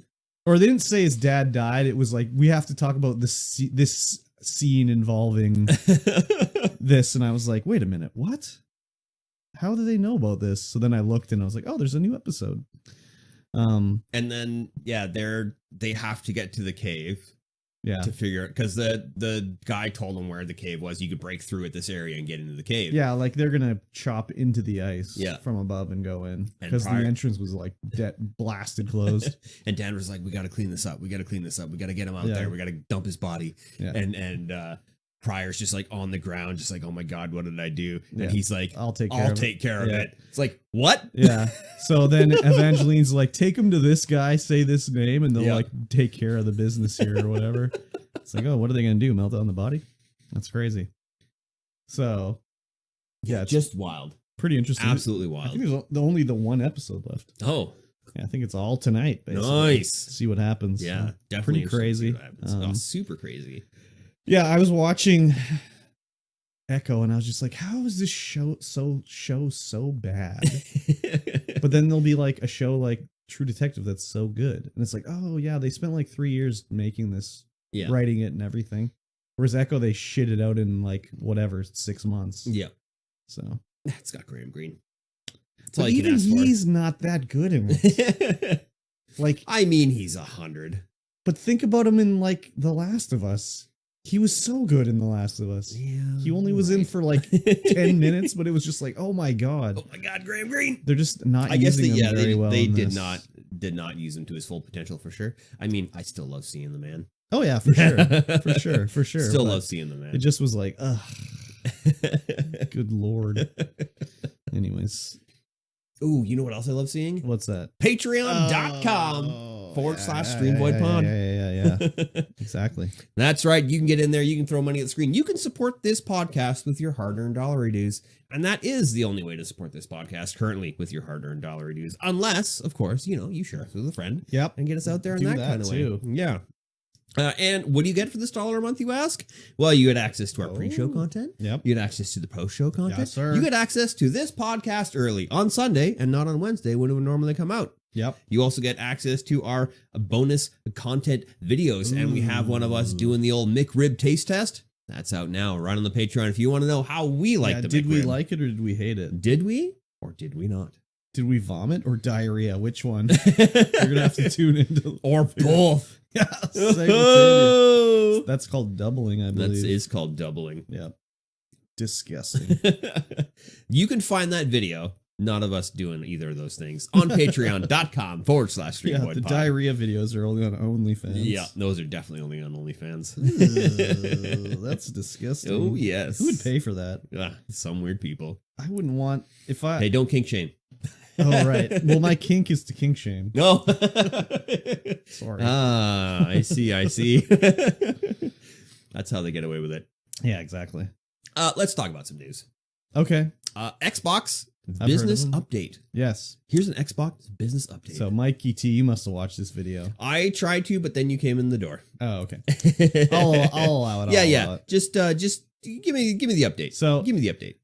Or they didn't say his dad died. It was like, we have to talk about this scene involving this. And I was like, wait a minute, what? How do they know about this? So then I looked and I was like, oh, there's a new episode. And then, they have to get to the cave. Yeah. To figure out, because the guy told them where the cave was. You could break through at this area and get into the cave. Yeah, they're gonna chop into the ice from above and go in because the entrance was blasted closed. And Dan was like, "We got to clean this up. We got to clean this up. We got to get him out there. We got to dump his body." Yeah. And Pryor's just like on the ground, just like, oh my God, what did I do? Yeah. And he's like, I'll take care I'll of take it. care of Yeah. it. It's like, what? Yeah. So then Evangeline's like, take him to this guy, say this name, and they'll Yeah. like take care of the business here or whatever. It's like, oh, what are they going to do? Melt down the body? That's crazy. So, yeah, it's just wild. pretty interesting. Absolutely I wild. think there's only the one episode left. Oh, Yeah, I think it's all tonight. Basically. nice. See what happens. Yeah, So, definitely pretty crazy. interesting to see what happens. Super crazy. Yeah, I was watching Echo and I was just like, how is this show so bad? But then there'll be like a show like True Detective that's so good. And it's like, oh yeah, they spent like 3 years making this, Yeah. writing it and everything. Whereas Echo, they shit it out in like whatever, 6 months. Yeah. So It's got Graham Greene. That's but all you can even ask for. he's not that good in it. Like, I mean, he's 100. but think about him in like The Last of Us. He was so good in The Last of Us. Yeah. He only was in for like 10 minutes, but it was just like, oh my God. Oh my God, Graham Greene. They're just not I guess using him very well. they in did this. not use him to his full potential for sure. I mean, I still love seeing the man. Oh yeah, for sure. For sure. Still but love seeing the man. It just was like, ugh, good Lord. Anyways, Ooh, you know what else I love seeing? what's that? Patreon.com /StreamVoid pod. Yeah. Exactly. That's right. You can get in there. You can throw money at the screen. You can support this podcast with your hard-earned dollary dues. And that is the only way to support this podcast currently, with your hard-earned dollary dues. Unless, of course, you share us with a friend. Yep. And get us out there in Do that that kind of too. way. Yeah. And what do you get for this $1 a month, you ask? Well, you get access to our pre-show content. Yep. You get access to the post-show content. Yes, sir. You get access to this podcast early on Sunday and not on Wednesday when it would normally come out. Yep. You also get access to our bonus content videos, and we have one of us doing the old McRib taste test. That's out now, right on the Patreon. If you want to know how we like the Did we McRib. like it or did we hate it? Did we or did we not? Did we vomit or diarrhea? Which one? You're gonna have to tune into Or both. Yeah, simultaneous. That's called doubling, I That believe. is called doubling. Yep. Disgusting. You can find that video, not of us doing either of those things, on patreon.com /StreamVoid Yeah, the pod. diarrhea videos are only on OnlyFans. Yeah, those are definitely only on OnlyFans. That's disgusting. Oh, yes. Who would pay for that? Some weird people. I wouldn't want if I. Hey, don't kink shame. Oh right. Well, my kink is to kink shame. No. Sorry. I see. That's how they get away with it. Yeah, exactly. Let's talk about some news. Okay. Xbox I've business heard of them. update. Yes. Here's an Xbox business update. So, Mikey T, you must have watched this video. I tried to, but then you came in the door. Oh, okay. I'll allow it. Yeah. Allow it. Just give me the update. So, give me the update.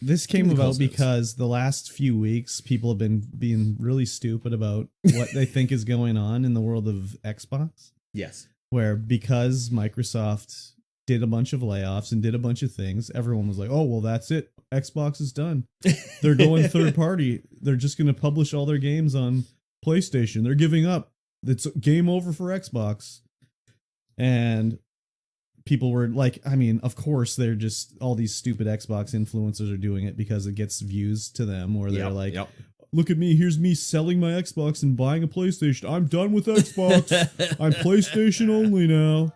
this came the about Coles notes. because the last few weeks, people have been being really stupid about what they think is going on in the world of Xbox. Yes. Where because Microsoft did a bunch of layoffs and did a bunch of things, everyone was like, oh, well, that's it. Xbox is done. They're going third party. They're just going to publish all their games on PlayStation. They're giving up. It's game over for Xbox. And people were like, I mean, of course, they're just all these stupid Xbox influencers are doing it because it gets views to them, where they're like, look at me. Here's me selling my Xbox and buying a PlayStation. I'm done with Xbox. I'm PlayStation only now.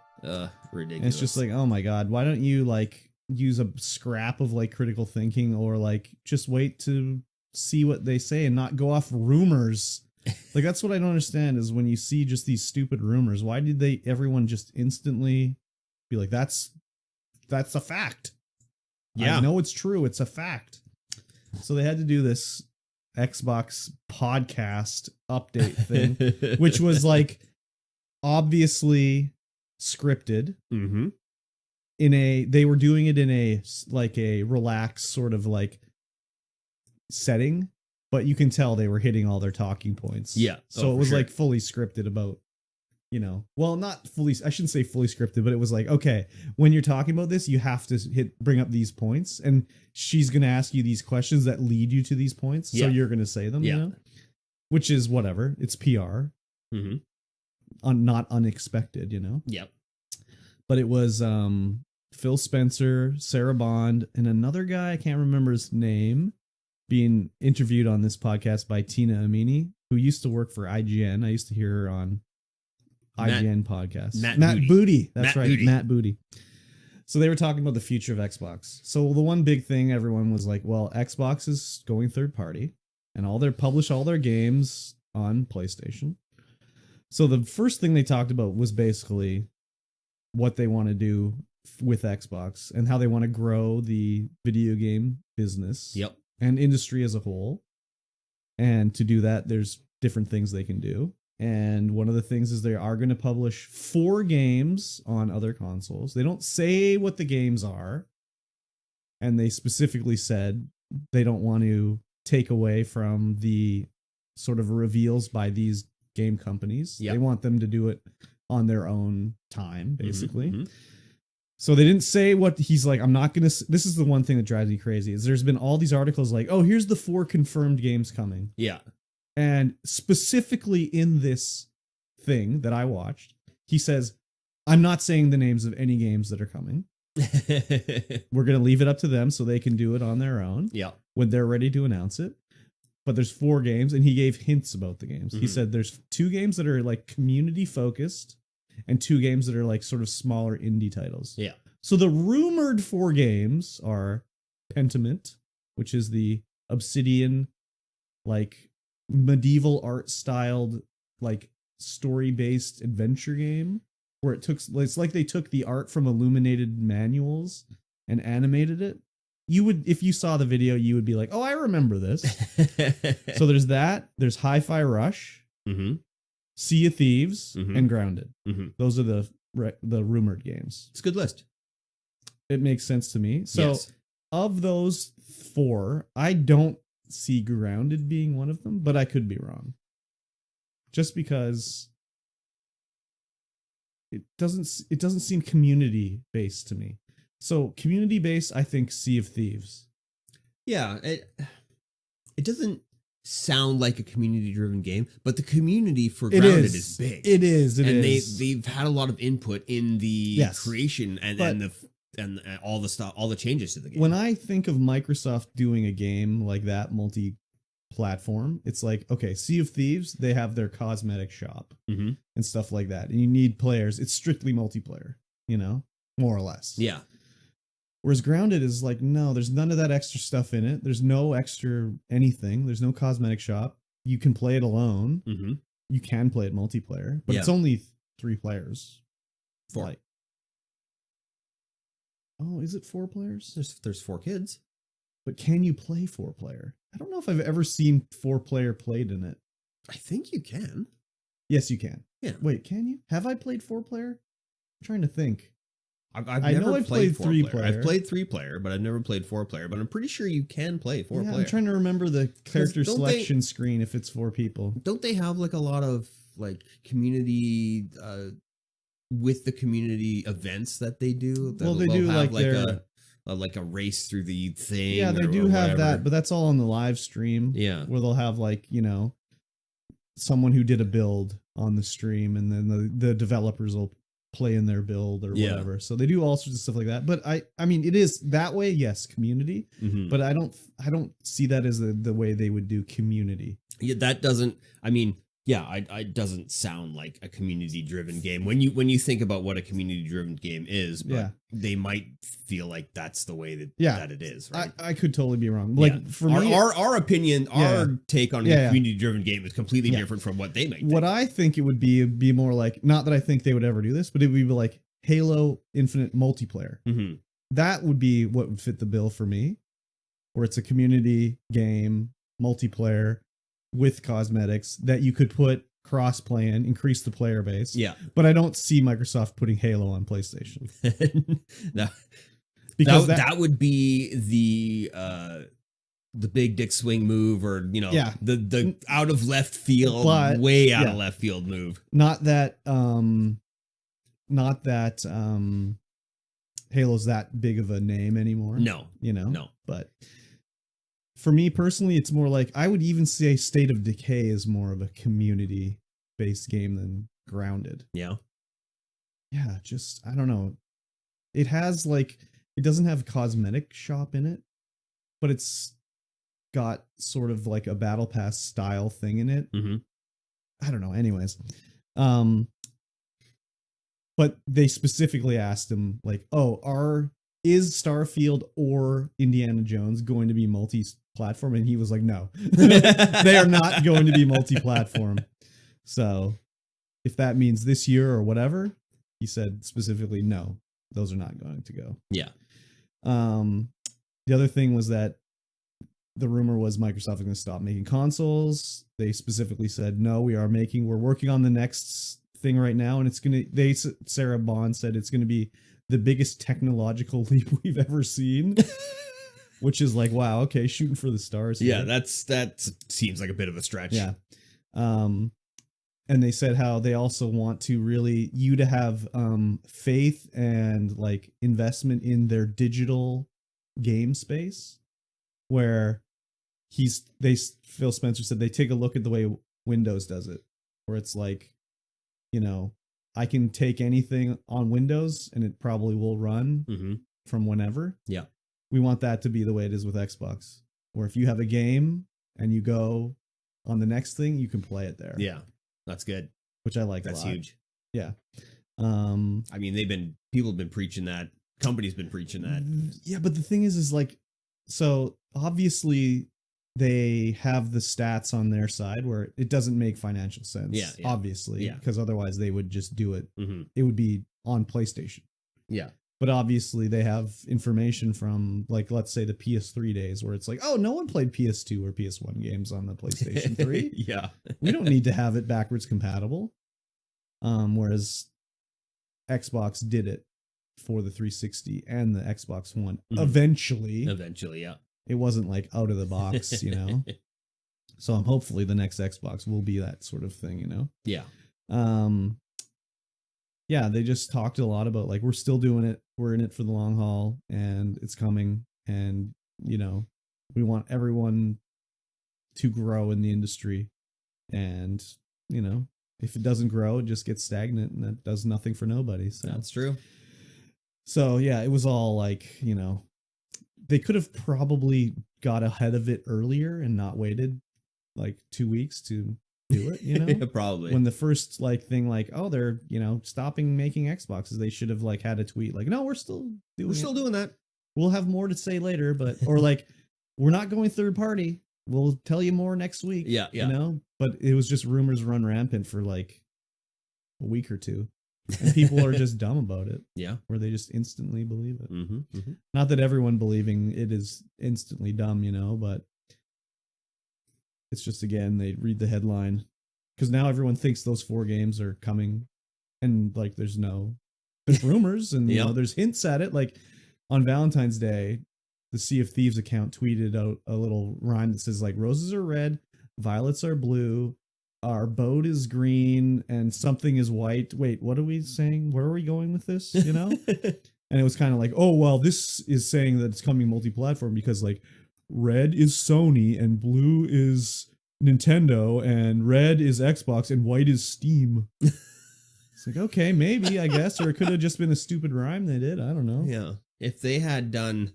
Ridiculous. And it's just like, oh my God, why don't you like use a scrap of like critical thinking, or like just wait to see what they say and not go off rumors? Like, that's what I don't understand is when you see just these stupid rumors, why did everyone just instantly be like, that's a fact. Yeah. I know it's true. It's a fact. So they had to do this Xbox podcast update thing, which was like obviously scripted. Mm-hmm. They were doing it in a relaxed sort of like setting, but you can tell they were hitting all their talking points. Yeah. So it was sure. like fully scripted about, well, not fully, I shouldn't say fully scripted, but it was like, okay, when you're talking about this, you have to bring up these points, and she's going to ask you these questions that lead you to these points. So you're going to say them, which is whatever. It's PR. Mm-hmm. Not unexpected, Yep. But it was Phil Spencer, Sarah Bond, and another guy, I can't remember his name, being interviewed on this podcast by Tina Amini, who used to work for IGN. I used to hear her on IGN podcasts. Matt Booty. That's Matt right. Booty. Matt Booty. So they were talking about the future of Xbox. So the one big thing everyone was like, well, Xbox is going third party and publish all their games on PlayStation. So the first thing they talked about was basically what they want to do with Xbox and how they want to grow the video game business and industry as a whole. And to do that, there's different things they can do. And one of the things is they are going to publish 4 games on other consoles. They don't say what the games are. And they specifically said they don't want to take away from the sort of reveals by these game companies. They want them to do it on their own time, basically. Mm-hmm. So they didn't say what he's like. I'm not going to. This is the one thing that drives me crazy is there's been all these articles like, oh, here's the 4 confirmed games coming. Yeah. And specifically in this thing that I watched, he says, I'm not saying the names of any games that are coming. We're going to leave it up to them so they can do it on their own when they're ready to announce it. But there's 4 games, and he gave hints about the games. Mm-hmm. He said there's 2 games that are like community focused and 2 games that are like sort of smaller indie titles. Yeah. So the rumored 4 games are Pentiment, which is the Obsidian, like medieval art styled, like story based adventure game where it's like they took the art from illuminated manuals and animated it. You would, if you saw the video, you would be like, oh, I remember this. So there's that. There's Hi-Fi Rush, Sea of Thieves, and Grounded. Mm-hmm. Those are the rumored games. It's a good list. It makes sense to me. So of those 4, I don't see Grounded being one of them, but I could be wrong. Just because it doesn't seem community based to me. So community based, I think Sea of Thieves. Yeah, it doesn't sound like a community driven game, but the community for Grounded is big. It is. And they've had a lot of input in the creation and all the stuff, all the changes to the game. When I think of Microsoft doing a game like that, multi-platform, it's like, okay, Sea of Thieves, they have their cosmetic shop and stuff like that. And you need players. It's strictly multiplayer, more or less. Yeah. Whereas Grounded is like, no, there's none of that extra stuff in it. There's no extra anything. There's no cosmetic shop. You can play it alone. Mm-hmm. You can play it multiplayer, but it's only 3 players. 4. Like, oh, is it 4 players? There's 4 kids. But can you play 4 player? I don't know if I've ever seen 4 player played in it. I think you can. Yes, you can. Yeah. Wait, can you? Have I played 4 player? I'm trying to think. I know I've played 3 player. I've played 3 player, but I've never played 4 player. But I'm pretty sure you can play 4 player. I'm trying to remember the character selection screen if it's 4 people. Don't they have like a lot of like community with the community events that they do? Well, they do like a race through the thing. Yeah, they do have that, but that's all on the live stream. Yeah, where they'll have like someone who did a build on the stream, and then the developers will play in their build or whatever. So they do all sorts of stuff like that. But I mean, it is that way. Yes, community. Mm-hmm. But I don't see that as the way they would do community. Yeah, that doesn't. I mean, it doesn't sound like a community driven game when you think about what a community driven game is. But they might feel like that's the way that it is. Right? I could totally be wrong. Like for me, our opinion, our take on a community driven game is completely different from what they make. What I think it would be more like, not that I think they would ever do this, but it would be like Halo Infinite multiplayer. Mm-hmm. That would be what would fit the bill for me, where it's a community game multiplayer with cosmetics that you could put cross-play in, increase the player base. Yeah. But I don't see Microsoft putting Halo on PlayStation. No. Because that would be the big dick swing move, or the out of left field, way out of left field move. Not that Halo's that big of a name anymore. No. No. But for me personally, it's more like, I would even say State of Decay is more of a community-based game than Grounded. Yeah. Yeah, just, I don't know. It has it doesn't have a cosmetic shop in it, but it's got sort of like a Battle Pass style thing in it. Mm-hmm. I don't know. Anyways. but they specifically asked him like, "Oh, is Starfield or Indiana Jones going to be multi-platform?" And he was like, "No, they are not going to be multi-platform." So, if that means this year or whatever, he said specifically, "No, those are not going to go." Yeah. The other thing was that the rumor was Microsoft was going to stop making consoles. They specifically said, "No, we're working on the next thing right now, and it's going to." Sarah Bond said it's going to be the biggest technological leap we've ever seen, which is like, wow, okay, shooting for the stars here. Yeah, that seems like a bit of a stretch. Yeah. And they said how they also want to really you to have faith and like investment in their digital game space, where Phil Spencer said they take a look at the way Windows does it, where it's like, I can take anything on Windows and it probably will run from whenever. Yeah. We want that to be the way it is with Xbox, where if you have a game and you go on the next thing, you can play it there. Yeah. That's good. Which I like. That's a lot. huge. Yeah. I mean, people have been preaching that. Companies been preaching that. Yeah, but the thing is like, so obviously they have the stats on their side where it doesn't make financial sense. Yeah. Obviously, because otherwise they would just do it. It would be on PlayStation. Yeah. But obviously they have information from, like, let's say the PS3 days where it's like, oh, no one played PS2 or PS1 games on the PlayStation 3. Yeah. We don't need to have it backwards compatible. Whereas Xbox did it for the 360 and the Xbox One. Eventually, yeah. It wasn't like out of the box, So hopefully the next Xbox will be that sort of thing, Yeah. Yeah, they just talked a lot about like, we're still doing it. We're in it for the long haul and it's coming. And, we want everyone to grow in the industry. And, if it doesn't grow, it just gets stagnant and that does nothing for nobody. So that's true. So yeah, it was all like, they could have probably got ahead of it earlier and not waited like 2 weeks to do it, Probably. When the first like thing, like, oh, they're, stopping making Xboxes, they should have like had a tweet like, no, we're still doing that. We'll have more to say later, but, or like, we're not going third party. We'll tell you more next week. Yeah. But it was just rumors run rampant for like a week or two. And people are just dumb about it. Yeah. Where they just instantly believe it. Not that everyone believing it is instantly dumb, but it's just, again, they read the headline because now everyone thinks those 4 games are coming and like there's rumors and there's hints at it. Like on Valentine's Day, the Sea of Thieves account tweeted out a little rhyme that says like, roses are red, violets are blue, our boat is green and something is white. Wait, what are we saying? Where are we going with this? And it was kind of like, oh, well, this is saying that it's coming multi-platform because like red is Sony and blue is Nintendo and red is Xbox and white is Steam. It's like, okay, maybe, I guess, or it could have just been a stupid rhyme they did. I don't know. Yeah. If they had done...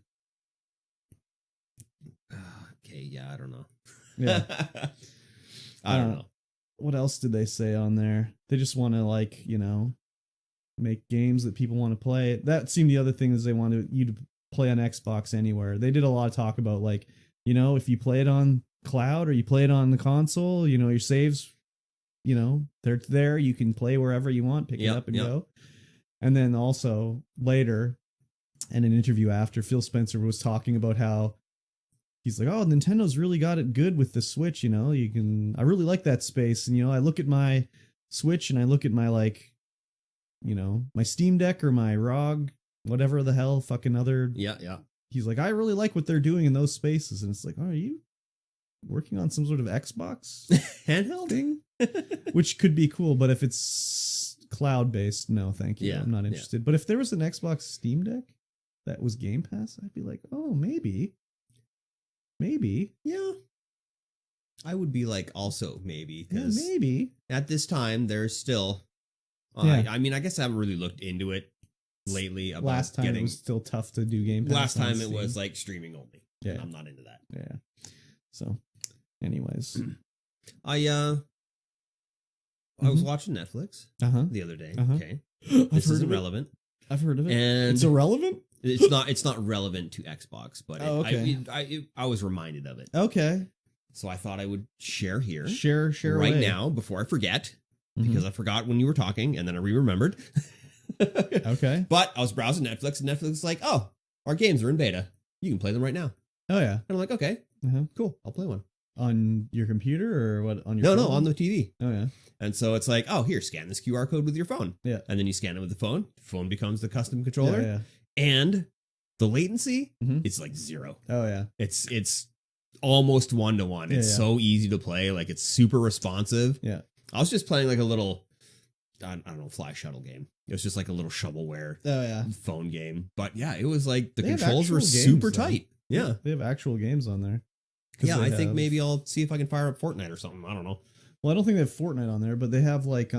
Okay, yeah, I don't know. Yeah. I don't know. What else did they say on there? They just want to like, make games that people want to play. That seemed the other thing is they wanted you to play on Xbox anywhere. They did a lot of talk about like, if you play it on cloud or you play it on the console, your saves, they're there. You can play wherever you want, pick it up and go. And then also later, in an interview after, Phil Spencer was talking about how he's like, oh, Nintendo's really got it good with the Switch. I really like that space. And, I look at my Switch and I look at my like, my Steam Deck or my ROG, whatever the hell, fucking other. Yeah. He's like, I really like what they're doing in those spaces. And it's like, oh, are you working on some sort of Xbox handheld thing? Which could be cool. But if it's cloud based, no, thank you. Yeah, I'm not interested. But if there was an Xbox Steam Deck that was Game Pass, I'd be like, oh, maybe. Yeah. I would be like, also maybe. Yeah, maybe. At this time, there's still... I mean, I guess I haven't really looked into it lately. About last time it was still tough to do Game Pass. Last time it was like streaming only. Yeah. I'm not into that. Yeah. So, anyways. I was watching Netflix Uh-huh. the other day. Uh-huh. Okay. This heard is of it. irrelevant. I've heard of it. And It's irrelevant? it's not relevant to Xbox, but Oh, okay. I was reminded of it. Okay. So I thought I would share here. Share right away. now before I forget, Mhm. because I forgot when you were talking and then I remembered. Okay. But I was browsing Netflix and Netflix is like, oh, our games are in beta. You can play them right now. Oh yeah. And I'm like, okay, Uh-huh. cool. I'll play one. On your computer or what? On your No, phone? on the TV. Oh yeah. And so it's like, oh, here, scan this QR code with your phone. Yeah. And then you scan it with the phone. Phone becomes the custom controller. Yeah. And the latency, Mhm. it's like 0. Oh yeah. It's almost 1-to-1. It's Yeah. so easy to play. Like it's super responsive. Yeah. I was just playing like a little, I don't know, fly shuttle game. It was just like a little shovelware Oh yeah. phone game. But yeah, it was like the They have controls were actual games, super though. tight. Yeah. They have actual games on there. 'Cause Yeah, they I think have- maybe I'll see if I can fire up Fortnite or something. I don't know. Well, I don't think they have Fortnite on there, but they have like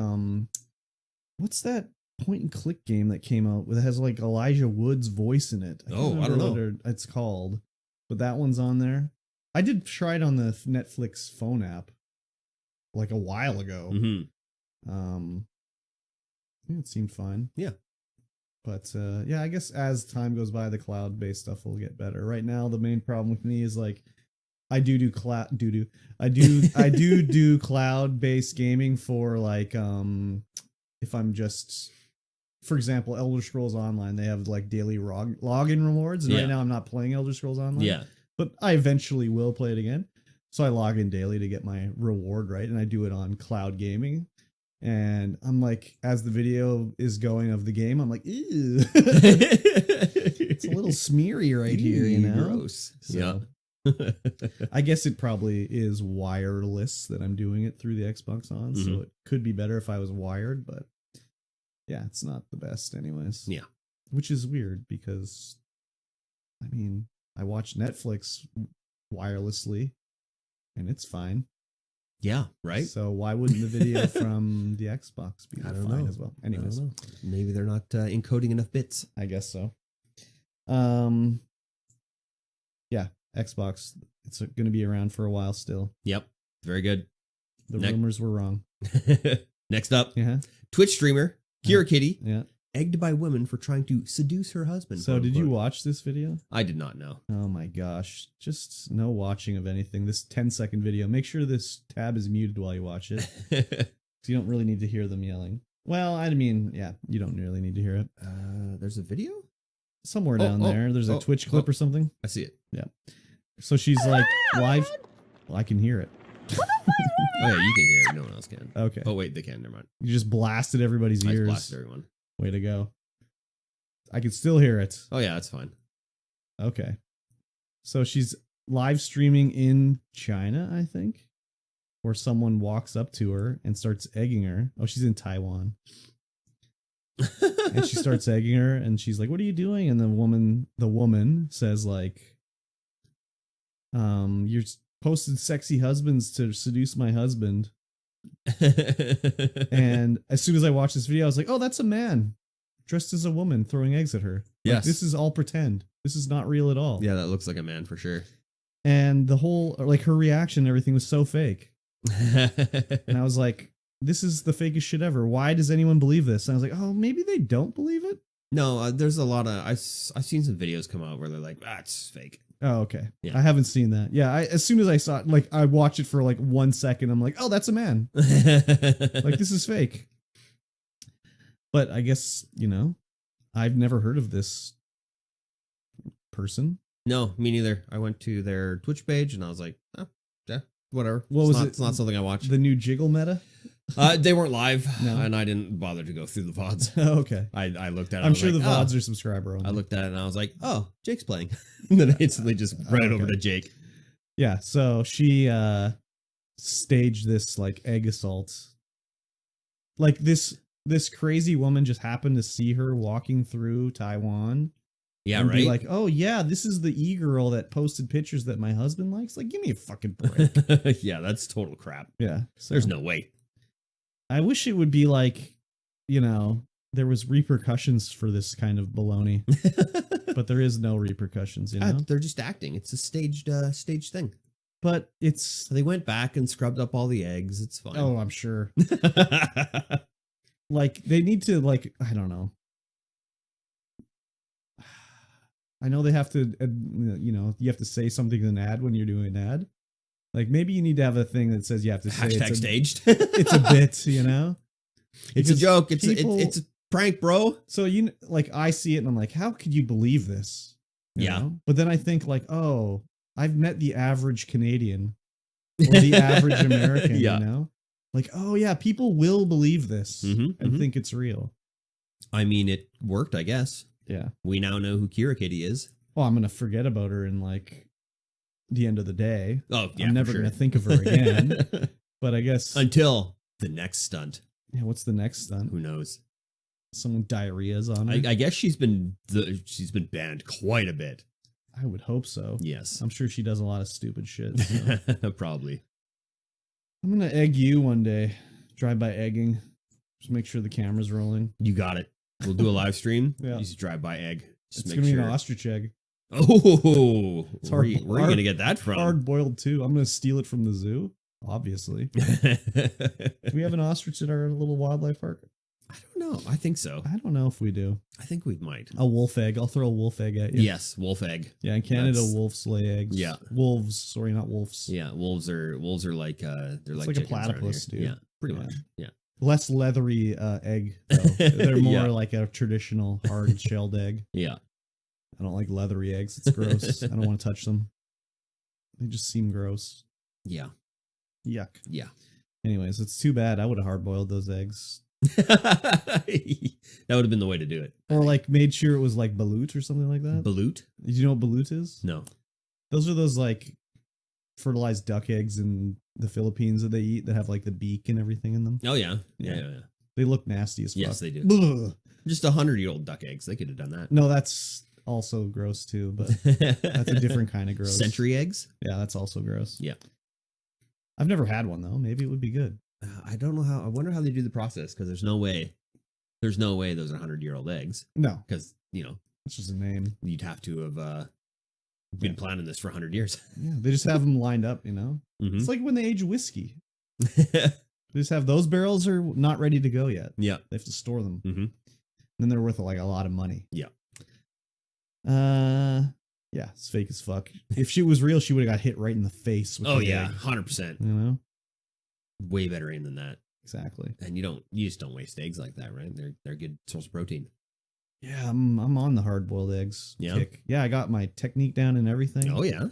what's that point and click game that came out that has like Elijah Wood's voice in it? Oh, I remember don't what it's called, but that one's on there. I did try it on the Netflix phone app like a while ago. Hmm. Yeah, it seemed fine. Yeah. But yeah, I guess as time goes by, the cloud-based stuff will get better. Right now, the main problem with me is like I do cloud-based gaming for like if I'm just, for example, Elder Scrolls Online, they have like daily login rewards, and Yeah. right now I'm not playing Elder Scrolls Online. Yeah. But I eventually will play it again. So I log in daily to get my reward, right? And I do it on cloud gaming. And I'm like, as the video is going of the game, I'm like, ew. It's a little smeary right here, you know? Gross. So, Yeah. I guess it probably is wireless that I'm doing it through the Xbox on. So Mhm. it could be better if I was wired, but yeah, it's not the best anyways. Yeah. Which is weird because, I mean, I watch Netflix wirelessly and it's fine. Yeah. Right. So why wouldn't the video from the Xbox be I don't fine know. as well? I Anyways, don't know. Maybe they're not encoding enough bits. I guess so. Yeah, Xbox. It's going to be around for a while still. Yep. Very good. The Next- rumors were wrong. Next up, Yeah, Twitch streamer Kira Kitty yeah. egged by women for trying to seduce her husband. So quote, did you unquote. watch this video? I did not know. Oh my gosh. Just no watching of anything. This 10-second video. Make sure this tab is muted while you watch it. So you don't really need to hear them yelling. Well, I mean, yeah, you don't really need to hear it. There's a video? Somewhere Oh, down oh, there, there's a oh, Twitch clip oh. or something. I see it. So she's like live. Well, I can hear it. Oh yeah, you can hear it. No one else can. Okay. Oh wait, they can. Never mind. You just blasted everybody's I just ears. blasted everyone. Way to go. I can still hear it. Oh yeah, that's fine. Okay. So she's live streaming in China, I think. Or someone walks up to her and starts egging her. Oh, she's in Taiwan. And she starts egging her and she's like, "What are you doing?" And the woman says like, "You're posted sexy husbands to seduce my husband." And as soon as I watched this video, I was like, "Oh, that's a man dressed as a woman throwing eggs at her." Like, Yes. this is all pretend. This is not real at all. Yeah, that looks like a man for sure. And the whole, like, her reaction and everything was so fake. And I was like, this is the fakest shit ever. Why does anyone believe this? And I was like, oh, maybe they don't believe it? No, there's a lot of I've seen some videos come out where they're like, it's fake. Oh, okay. Yeah. I haven't seen that. Yeah, as soon as I saw it, like, I watched it for like 1 second. I'm like, oh, that's a man. Like, this is fake. But I guess, you know, I've never heard of this person. No, me neither. I went to their Twitch page and I was like, oh, yeah, whatever. What was it? It's not something I watch. The new Jiggle meta? They weren't live, No. and I didn't bother to go through the VODs. Oh, okay. I looked at it. I I'm was sure like, the oh. VODs are subscriber only. I looked at it and I was like, oh, Jake's playing. And then I instantly just ran over Okay. to Jake. Yeah, so she staged this like egg assault. Like this crazy woman just happened to see her walking through Taiwan. Yeah, and right? be like, oh yeah, this is the e-girl that posted pictures that my husband likes. Like, give me a fucking break. Yeah, that's total crap. Yeah. So There's no way. I wish it would be like, you know, there was repercussions for this kind of baloney. But there is no repercussions, you know? They're just acting. It's a staged thing. But it's So they went back and scrubbed up all the eggs. It's fine. oh, I'm sure. like they need to like I don't know. I know they have to, you know, you have to say something in an ad when you're doing an ad. Like maybe you need to have a thing that says you have to say Hashtag staged. it's a bit, you know. It's a Because joke. It's people- it's a prank, bro. So you like I see it and I'm like, how could you believe this? You Yeah. know? But then I think like, oh, I've met the average Canadian or the average American, Yeah. you know? Like, oh yeah, people will believe this Mhm, and mhm. think it's real. I mean, it worked, I guess. Yeah. We now know who Kira Kitty is. Well, I'm gonna forget about her in like the end of the day. Oh, yeah. I'm never for sure. gonna think of her again. But I guess Until the next stunt. yeah, what's the next stunt? Who knows? Someone diarrhea's on her. I guess she's been banned quite a bit. I would hope so. Yes. I'm sure she does a lot of stupid shit. So. Probably. I'm gonna egg you one day. Drive by egging. Just make sure the camera's rolling. You got it. We'll do a live stream. Yeah. Just drive by egg. Just It's make gonna be sure. an ostrich egg. Oh, It's where are you hard- going to get that from? Hard boiled too. I'm gonna steal it from the zoo. Obviously. Do we have an ostrich at our little wildlife park? I don't know. I think so. I don't know if we do. I think we might. A wolf egg. I'll throw a wolf egg at you. Yes, wolf egg. Yeah, in Canada, That's- wolves lay eggs. Yeah. Wolves. Sorry, not wolves. Yeah, wolves are like they're like like a chickens around platypus, here. dude. Yeah, pretty Yeah. much. Yeah. Less leathery egg. Though. They're more Yeah. like a traditional hard shelled egg. Yeah. I don't like leathery eggs. It's gross. I don't want to touch them. They just seem gross. Yeah. Yuck. Yeah. Anyways, it's too bad. I would have hard boiled those eggs. That would have been the way to do it. Or like made sure it was like balut or something like that. Balut? Did you know what balut is? No. Those are those like fertilized duck eggs in the Philippines that they eat that have like the beak and everything in them. Oh yeah. Yeah. Yeah. They look nasty as fuck. Yes, they do. Ugh. Just 100-year-old duck eggs. They could have done that. No, that's also gross too, but that's a different kind of gross. Century eggs? Yeah, that's also gross. Yeah. I've never had one though. Maybe it would be good. I don't know how. I wonder how they do the process because there's no way those are 100-year-old eggs No, because it's just a name. you'd have to have been planning this for 100 years. Yeah, they just have them lined up, you know? Mhm. It's like when they age whiskey. They just have those barrels are not ready to go yet. Yeah. They have to store them. Mhm. Then they're worth like a lot of money. Yeah. Yeah, it's fake as fuck. If she was real, she would have got hit right in the face. With Oh the yeah, egg, 100%. you know? Way better aim than that. Exactly. And you just don't waste eggs like that, right? They're a good source of protein. Yeah, I'm on the hard boiled eggs Yeah? kick. Yeah, I got my technique down and everything. Oh yeah.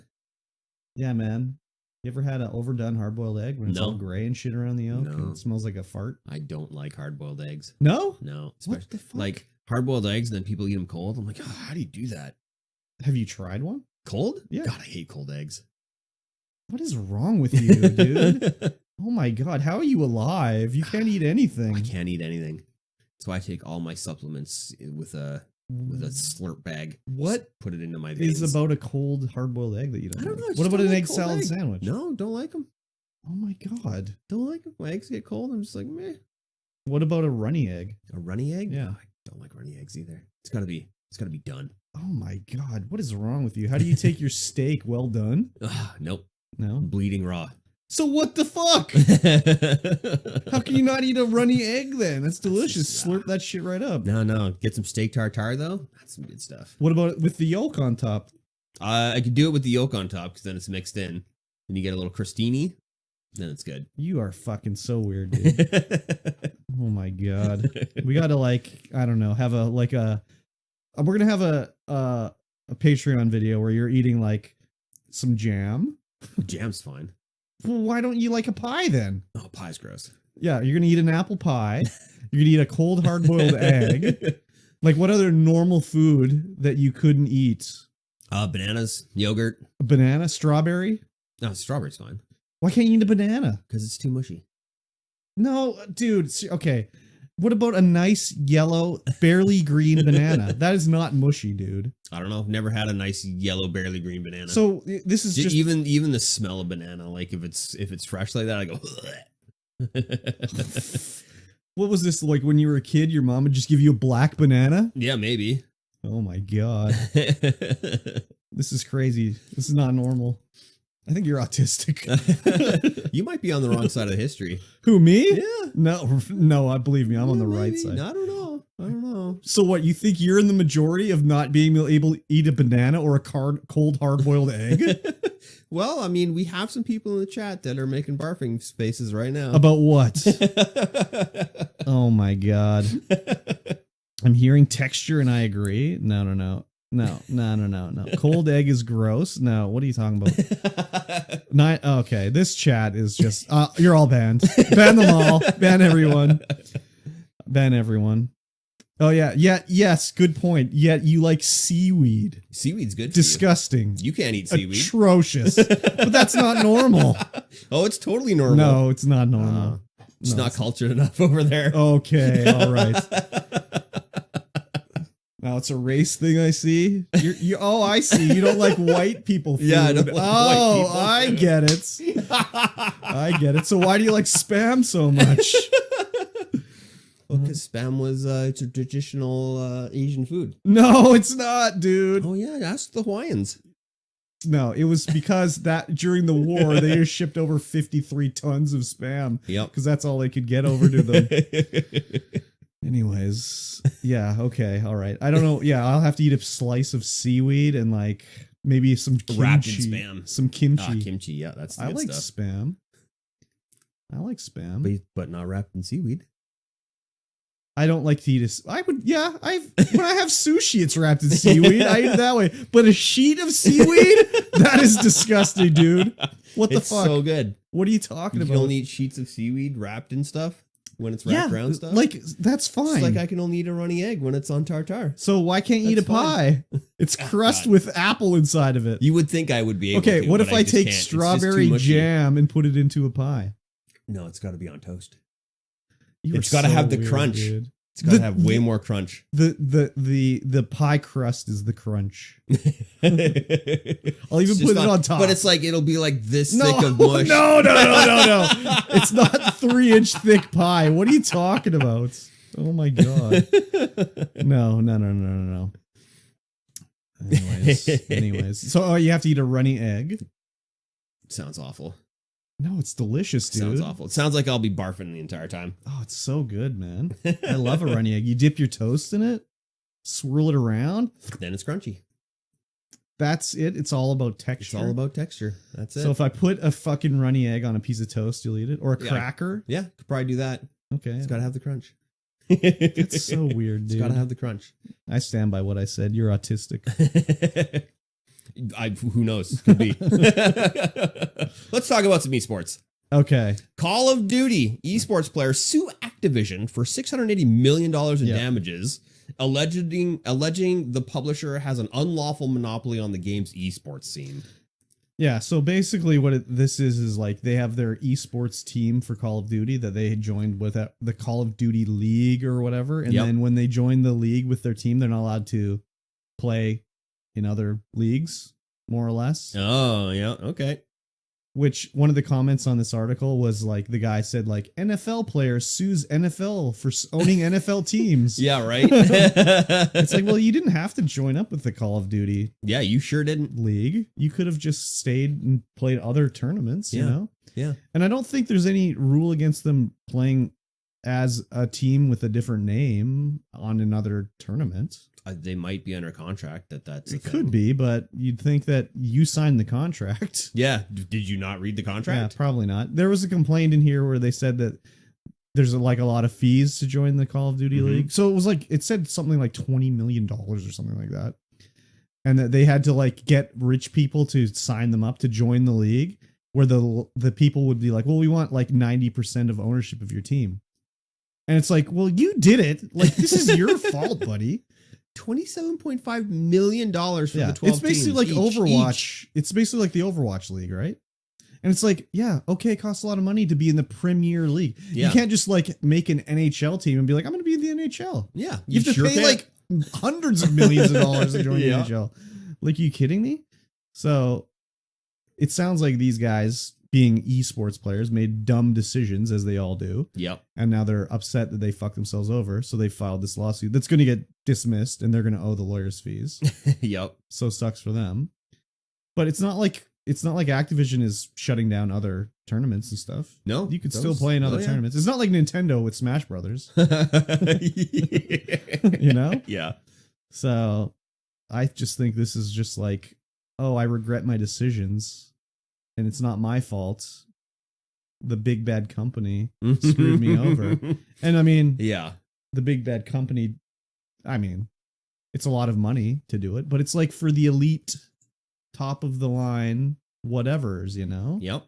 Yeah, man. You ever had an overdone hard boiled egg when it's No. all gray and shit around the yolk No. and it smells like a fart? I don't like hard-boiled eggs. No? No. What Especially the fuck? like hard-boiled eggs and then people eat them cold. I'm like, oh, how do you do that? Have you tried one? Cold? Yeah. God, I hate cold eggs. What is wrong with you, dude? Oh my god, how are you alive? You can't eat anything. I can't eat anything. So I take all my supplements with a slurp bag. What Just put it into my veins. is about a cold hard-boiled egg that you don't I don't like? know, I just What about don't an like egg cold salad egg. sandwich? No, don't like them. Oh my god. Don't like them. My eggs get cold. I'm just like, meh. What about a runny egg? A runny egg? Yeah. Oh, I don't like runny eggs either. It's gotta be done. Oh my god, what is wrong with you? How do you take your steak well done? Ugh, nope. No. Bleeding raw. So what the fuck? How can you not eat a runny egg then? That's delicious. Slurp that shit right up. No. Get some steak tartare though. That's some good stuff. What about with the yolk on top? I could do it with the yolk on top because then it's mixed in. Then you get a little crostini. Then it's good. You are fucking so weird, dude. Oh my god. We gotta like, I don't know, have a like a we're gonna have a Patreon video where you're eating like some jam. Jam's fine. Well, why don't you like a pie then? Oh, pie's gross. Yeah, you're gonna eat an apple pie. You're gonna eat a cold hard-boiled egg. Like what other normal food that you couldn't eat? Bananas, yogurt. A banana, strawberry? No, strawberry's fine Why can't you eat a banana? because it's too mushy. No, dude. Okay. What about a nice yellow, barely green banana? That is not mushy, dude. I don't know. I've never had a nice yellow, barely green banana. So this is just even the smell of banana, like if it's fresh like that, I go. What was this like when you were a kid? Your mom would just give you a black banana? Yeah, maybe. Oh my god. This is crazy. This is not normal. I think you're autistic. You might be on the wrong side of history. Who, me? Yeah. No, I believe me. I'm on the right Maybe. side. I don't know. So what, you think you're in the majority of not being able to eat a banana or a cold hard-boiled egg? Well, I mean, we have some people in the chat that are making barfing faces right now. About what? Oh my God. I'm hearing texture and I agree. No. Cold egg is gross. No, what are you talking about? Okay, this chat is just, you're all banned. Ban them all. Ban everyone. Ban everyone. Oh yeah, yes, good point. Yet you like seaweed. Seaweed's good for Disgusting. you. You can't eat seaweed. Atrocious. But that's not normal. Oh, it's totally normal. No, it's not normal. It's not cultured enough over there. Okay, all right. Now it's a race thing, I see. Oh, I see. You don't like white people food. Yeah, I don't like white people I food. get it. I get it. So why do you like Spam so much? Well, because Spam was it's a traditional Asian food. No, it's not, dude. Oh yeah, ask the Hawaiians. No, it was because that during the war they just shipped over 53 tons of Spam. Yep. Because that's all they could get over to them. Anyways, yeah, okay, all right. I don't know. Yeah, I'll have to eat a slice of seaweed and like maybe some kimchi. Wrapped in Spam. Some kimchi. Kimchi, yeah, that's the I good like stuff. Spam. I like Spam. But not wrapped in seaweed. I don't like to eat when I have sushi, it's wrapped in seaweed. I eat it that way. But a sheet of seaweed? That is disgusting, dude. What the It's fuck? so good. What are you talking You about? can only eat sheets of seaweed wrapped in stuff when it's wrapped around stuff. Like, that's fine. It's like I can only eat a runny egg when it's on tartare. So why can't you eat a That's pie? It's crust God. with apple inside of it. You would think I would be able to. Okay, what but if I just take can't. It's just too strawberry mushy. jam and put it into a pie? No, it's got to be on toast. You It's are got to so have the weird, crunch. dude. It's got to have way more crunch. The pie crust is the crunch. I'll even It's put it just on top. But it's like it'll be like this thick of mush. No. It's not 3-inch thick pie. What are you talking about? Oh my God. No. Anyways. So you have to eat a runny egg? Sounds awful. No, it's delicious, dude. Sounds awful. It sounds like I'll be barfing the entire time. Oh, it's so good, man. I love a runny egg. You dip your toast in it, swirl it around. Then it's crunchy. That's it. It's all about texture. It's all about texture. That's it. So if I put a fucking runny egg on a piece of toast, you'll eat it? Or a cracker? Yeah, could probably do that. Okay. It's got to have the crunch. That's so weird, dude. It's got to have the crunch. I stand by what I said. You're autistic. Who knows? Could be. Let's talk about some esports. Okay. Call of Duty esports players sue Activision for $680 million in damages, alleging the publisher has an unlawful monopoly on the game's esports scene. Yeah, so basically what this is like they have their esports team for Call of Duty that they had joined with at the Call of Duty League or whatever. And then when they join the league with their team, they're not allowed to play in other leagues, more or less. Oh, yeah. Okay. Which one of the comments on this article was like the guy said like NFL player sues NFL for owning NFL teams. Yeah, right. It's like, well, you didn't have to join up with the Call of Duty Yeah, you sure didn't. League. You could have just stayed and played other tournaments, you know? Yeah. And I don't think there's any rule against them playing as a team with a different name on another tournament. They might be under contract that's It could be, but you'd think that you signed the contract. Yeah. Did you not read the contract? Yeah, probably not. There was a complaint in here where they said that there's like a lot of fees to join the Call of Duty League. So it was like, it said something like $20 million or something like that. And that they had to like get rich people to sign them up to join the league, where the people would be like, well, we want like 90% of ownership of your team. And it's like, well, you did it. Like, this is your fault, buddy. $27.5 million for the 12 It's basically like teams Overwatch. each. It's basically like the Overwatch League, right? And it's like, yeah, okay, it costs a lot of money to be in the Premier League. Yeah. You can't just like make an NHL team and be like, I'm going to be in the NHL. Yeah. You have to pay like hundreds of millions of dollars to join the NHL. Like, are you kidding me? So it sounds like these guys, being esports players, made dumb decisions, as they all do. Yep. And now they're upset that they fucked themselves over. So they filed this lawsuit that's going to get dismissed and they're going to owe the lawyers fees. Yep. So sucks for them. But it's not like it's not like Activision is shutting down other tournaments and stuff. No, You could still play in other tournaments. It's not like Nintendo with Smash Brothers. You know? Yeah. So I just think this is just like, oh, I regret my decisions and it's not my fault. The big bad company screwed me over. And I mean, yeah, the big bad company, I mean, it's a lot of money to do it, but it's like for the elite, top of the line, whatever's, you know? Yep.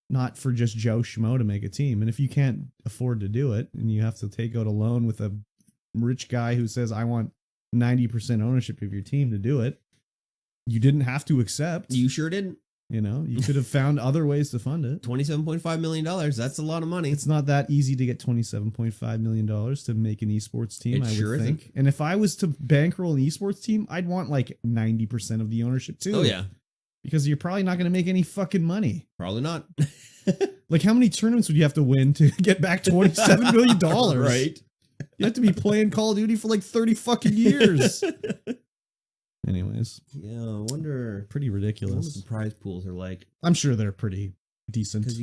Not for just Joe Schmo to make a team. And if you can't afford to do it and you have to take out a loan with a rich guy who says, I want 90% ownership of your team to do it, you didn't have to accept. You sure didn't. You know, you could have found other ways to fund it. $27.5 million. That's a lot of money. It's not that easy to get $27.5 million to make an esports team, I would think. Isn't. And if I was to bankroll an esports team, I'd want like 90% of the ownership too. Oh, yeah. Because you're probably not going to make any fucking money. Probably not. Like, how many tournaments would you have to win to get back $27 million? Right. You have to be playing Call of Duty for like 30 fucking years. Anyways. Yeah, I wonder. Pretty ridiculous. What the prize pools are like. I'm sure they're pretty decent. Because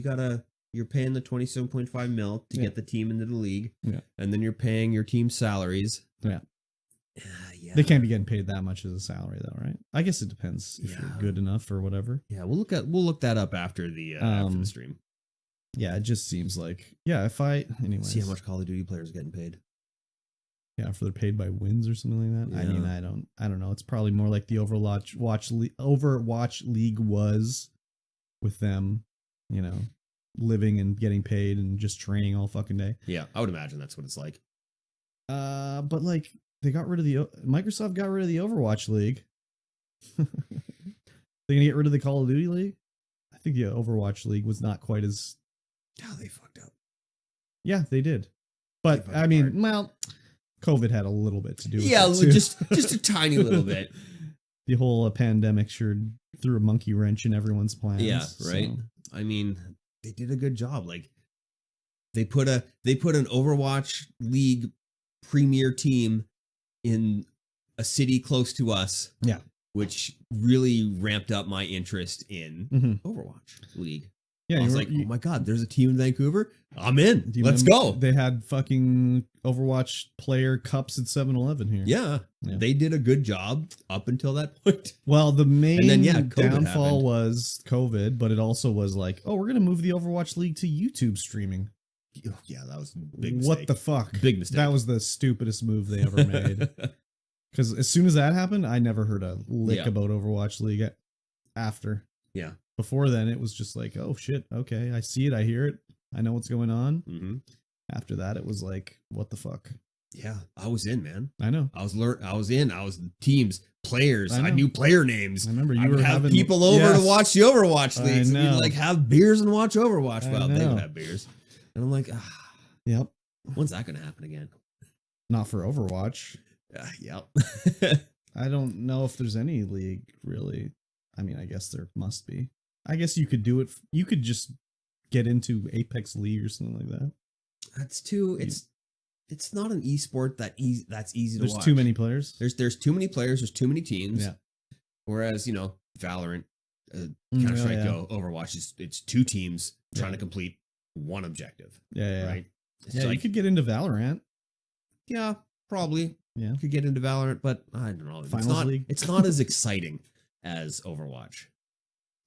you're paying the 27.5 mil to get the team into the league. Yeah. And then you're paying your team salaries. Yeah. Yeah. They can't be getting paid that much as a salary though, right? I guess it depends if Yeah. you're good enough or whatever. Yeah, we'll look that up after the stream. Yeah, it just seems like, yeah, anyways. See how much Call of Duty players are getting paid. Yeah, if they're paid by wins or something like that. Yeah. I mean, I don't know. It's probably more like the Overwatch League was with them, you know, living and getting paid and just training all fucking day. Yeah, I would imagine that's what it's like. But like Microsoft got rid of the Overwatch League. They're gonna get rid of the Call of Duty League. I think the Overwatch League was not quite as. Oh, they fucked up. Yeah, they did. But I mean, well, COVID had a little bit to do with it. Yeah, just a tiny little bit. The whole pandemic sure threw a monkey wrench in everyone's plans. Yeah, right. So. I mean, they did a good job. Like they put an Overwatch League premier team in a city close to us. Yeah. Which really ramped up my interest in Overwatch League. Yeah, I was like, oh my God, there's a team in Vancouver. I'm in. Let's go. They had fucking Overwatch player cups at 7-Eleven here. Yeah, they did a good job up until that point. Well, the main downfall happened. was COVID, but it also was like, oh, we're going to move the Overwatch League to YouTube streaming. Yeah, that was a big mistake. What the fuck? Big mistake. That was the stupidest move they ever made. Because as soon as that happened, I never heard a lick about Overwatch League after. Yeah. Before then, it was just like, oh shit, okay, I see it, I hear it, I know what's going on. Mm-hmm. After that, it was like, what the fuck? Yeah, I was in, man. I know. I was in. I was teams, players. I knew player names. I remember I would have people over to watch the Overwatch leagues. And we'd like have beers and watch Overwatch. Well, they would have beers, and I'm like, yep. When's that going to happen again? Not for Overwatch. Yep. I don't know if there's any league really. I mean, I guess there must be. I guess you could do it. You could just get into Apex League or something like that. That's too. It's not an esport that's easy to watch. There's too many players. There's too many players. There's too many teams. Yeah. Whereas Valorant, Counter Strike Go, Overwatch it's two teams trying to complete one objective. Yeah. Right. Yeah. You could get into Valorant. Yeah, probably. Yeah. Could get into Valorant, but I don't know. It's not as exciting as Overwatch.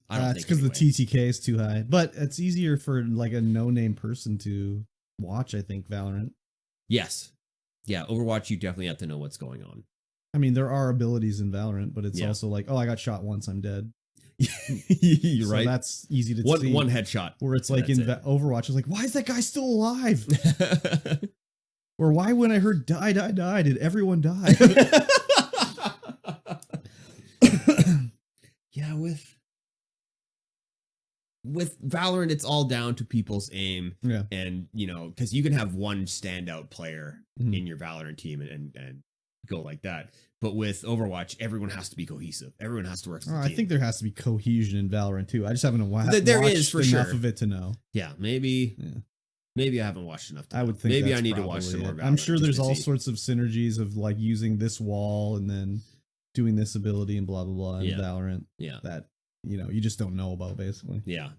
I don't think it's because the TTK is too high, but it's easier for like a no-name person to watch. I think Valorant. Yes, yeah. Overwatch, you definitely have to know what's going on. I mean, there are abilities in Valorant, but it's also like, oh, I got shot once, I'm dead. You're right. That's easy to see. One headshot. Where it's like in Overwatch, it's like, why is that guy still alive? Or why, when I heard die, did everyone die? Yeah, with Valorant, it's all down to people's aim. Yeah. And, because you can have one standout player in your Valorant team and go like that. But with Overwatch, everyone has to be cohesive. Everyone has to work as a team. I think there has to be cohesion in Valorant too. I just haven't watched enough of it to know. Yeah, maybe I haven't watched enough to know. I would think maybe I need to watch some more Valorant. I'm sure there's all sorts of synergies of like using this wall and then doing this ability and blah blah blah in Valorant. Yeah. That you just don't know about, basically. Yeah.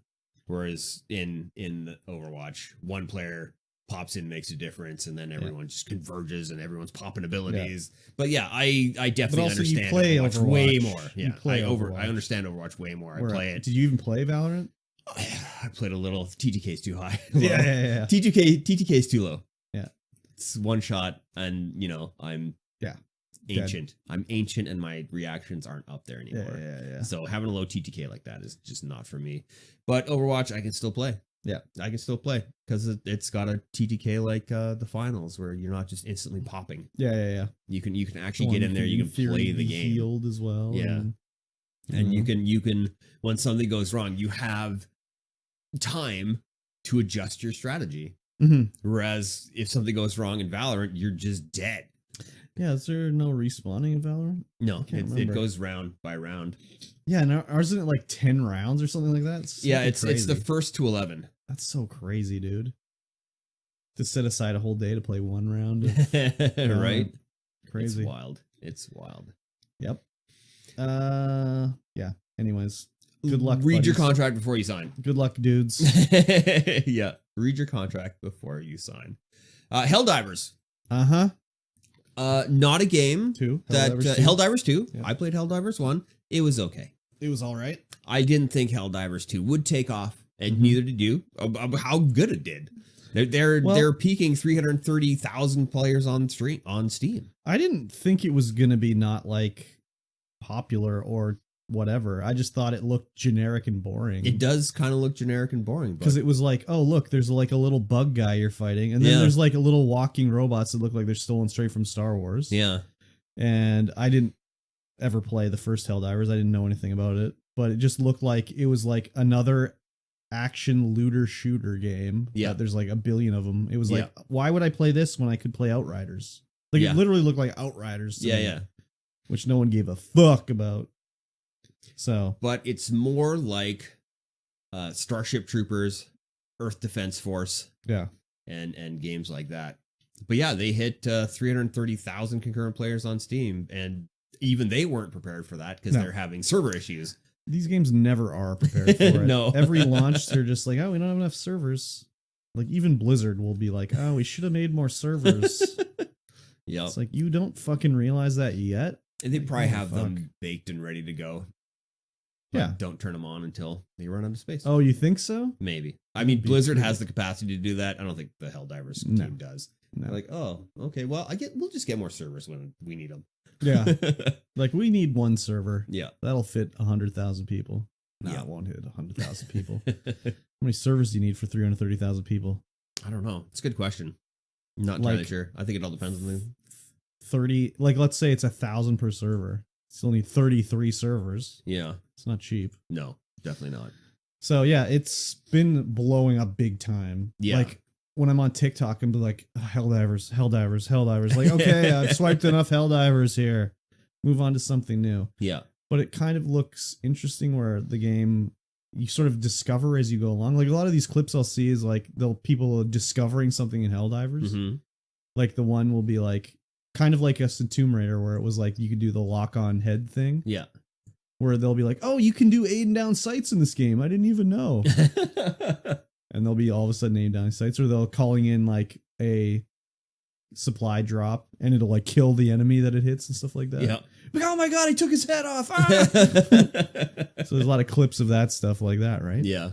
Whereas in the Overwatch, one player pops in, makes a difference, and then everyone just converges and everyone's popping abilities. But yeah, I definitely also you understand play Overwatch way Overwatch. more. You Yeah, play I Overwatch. understand Overwatch way more. I play it. Did you even play Valorant? I played a little. TTK's too high. Yeah. TTK's too low. Yeah. It's one shot, and I'm ancient. Dead. I'm ancient, and my reactions aren't up there anymore. Yeah. So having a low TTK like that is just not for me. But Overwatch, I can still play. Yeah, I can still play because it's got a TTK like the finals where you're not just instantly popping. Yeah. You can actually get in there. You can play the game. Healed as well. Yeah, and you can when something goes wrong, you have time to adjust your strategy. Mm-hmm. Whereas if something goes wrong in Valorant, you're just dead. Yeah, is there no respawning in Valorant? No, it goes round by round. Yeah, and ours isn't it like 10 rounds or something like that? It's the first to 11. That's so crazy, dude. To set aside a whole day to play one round. Right? Crazy. It's wild. Yep. Yeah. Anyways, good luck. Read your contract before you sign. Good luck, dudes. Yeah. Read your contract before you sign. Helldivers. Uh-huh. Not a game. Helldivers 2. Yeah. I played Helldivers 1. It was okay. It was all right. I didn't think Helldivers 2 would take off, and neither did you. How good it did. They're peaking 330,000 players on Steam. I didn't think it was gonna be not like popular or whatever. I just thought it looked generic and boring. It does kind of look generic and boring because it was like, oh look, there's like a little bug guy you're fighting, and then there's like a little walking robots that look like they're stolen straight from Star Wars. Yeah, and I didn't ever play the first Helldivers. I didn't know anything about it, but it just looked like it was like another action looter shooter game. Yeah, there's like a billion of them. It was like, why would I play this when I could play Outriders? Like it literally looked like Outriders to me, which no one gave a fuck about. So, but it's more like Starship Troopers, Earth Defense Force, and games like that. But yeah, they hit 330,000 concurrent players on Steam, and even they weren't prepared for that because they're having server issues. These games never are prepared for it. No. Every launch, they're just like, oh, we don't have enough servers. Like, even Blizzard will be like, oh, we should have made more servers. Yeah, it's like, you don't fucking realize that yet? And they probably have them baked and ready to go. But don't turn them on until they run out of space. Oh, you think so? Maybe. I mean, Blizzard has the capacity to do that. I don't think the Helldivers team does. No. They're like, oh, okay, well, we'll just get more servers when we need them. Yeah. Like, we need one server. Yeah. That'll fit 100,000 people. No, it won't hit 100,000 people. How many servers do you need for 330,000 people? I don't know. It's a good question. I'm not entirely sure. I think it all depends on the 30. Like, let's say it's 1,000 per server. Still need 33 servers. Yeah. It's not cheap. No, definitely not. So, yeah, it's been blowing up big time. Yeah. Like, when I'm on TikTok, I'm like, oh, Helldivers. Like, okay, I've swiped enough Helldivers here. Move on to something new. Yeah. But it kind of looks interesting where the game, you sort of discover as you go along. Like, a lot of these clips I'll see is like, people discovering something in Helldivers. Mm-hmm. Like, the one will be like, kind of like us in Tomb Raider, where it was like, you could do the lock-on head thing. Yeah. Where they'll be like, oh, you can do aim down sights in this game. I didn't even know. And they'll be all of a sudden aim down sights, or they'll calling in like a supply drop and it'll like kill the enemy that it hits and stuff like that. Yeah. Like, oh my god, he took his head off. Ah! So there's a lot of clips of that stuff like that, right? Yeah.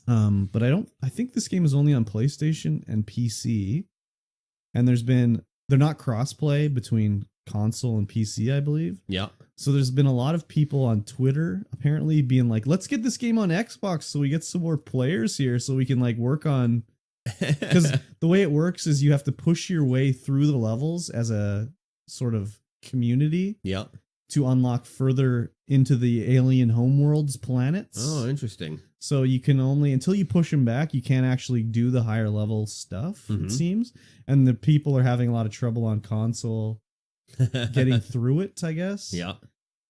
But I think this game is only on PlayStation and PC. And they're not crossplay between console and PC, I believe. Yeah. So there's been a lot of people on Twitter apparently being like, let's get this game on Xbox so we get some more players here so we can like work on, because the way it works is you have to push your way through the levels as a sort of community. Yeah. To unlock further into the alien homeworld's planets. Oh, interesting. So you can only, until you push them back, you can't actually do the higher level stuff, it seems. And the people are having a lot of trouble on console getting through it, I guess. Yeah.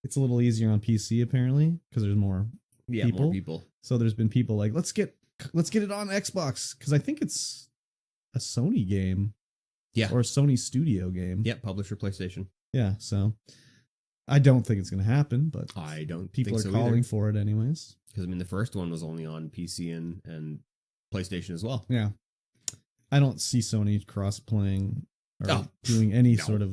It's a little easier on PC apparently because there's more people. More people. So there's been people like, let's get it on Xbox, because I think it's a Sony game. Yeah. Or a Sony studio game. Yeah, publisher PlayStation. Yeah, so I don't think it's going to happen, but I don't people think are so calling for it anyways. Because I mean, the first one was only on PC and PlayStation as well. Yeah. I don't see Sony cross-playing or Oh, doing any no. sort of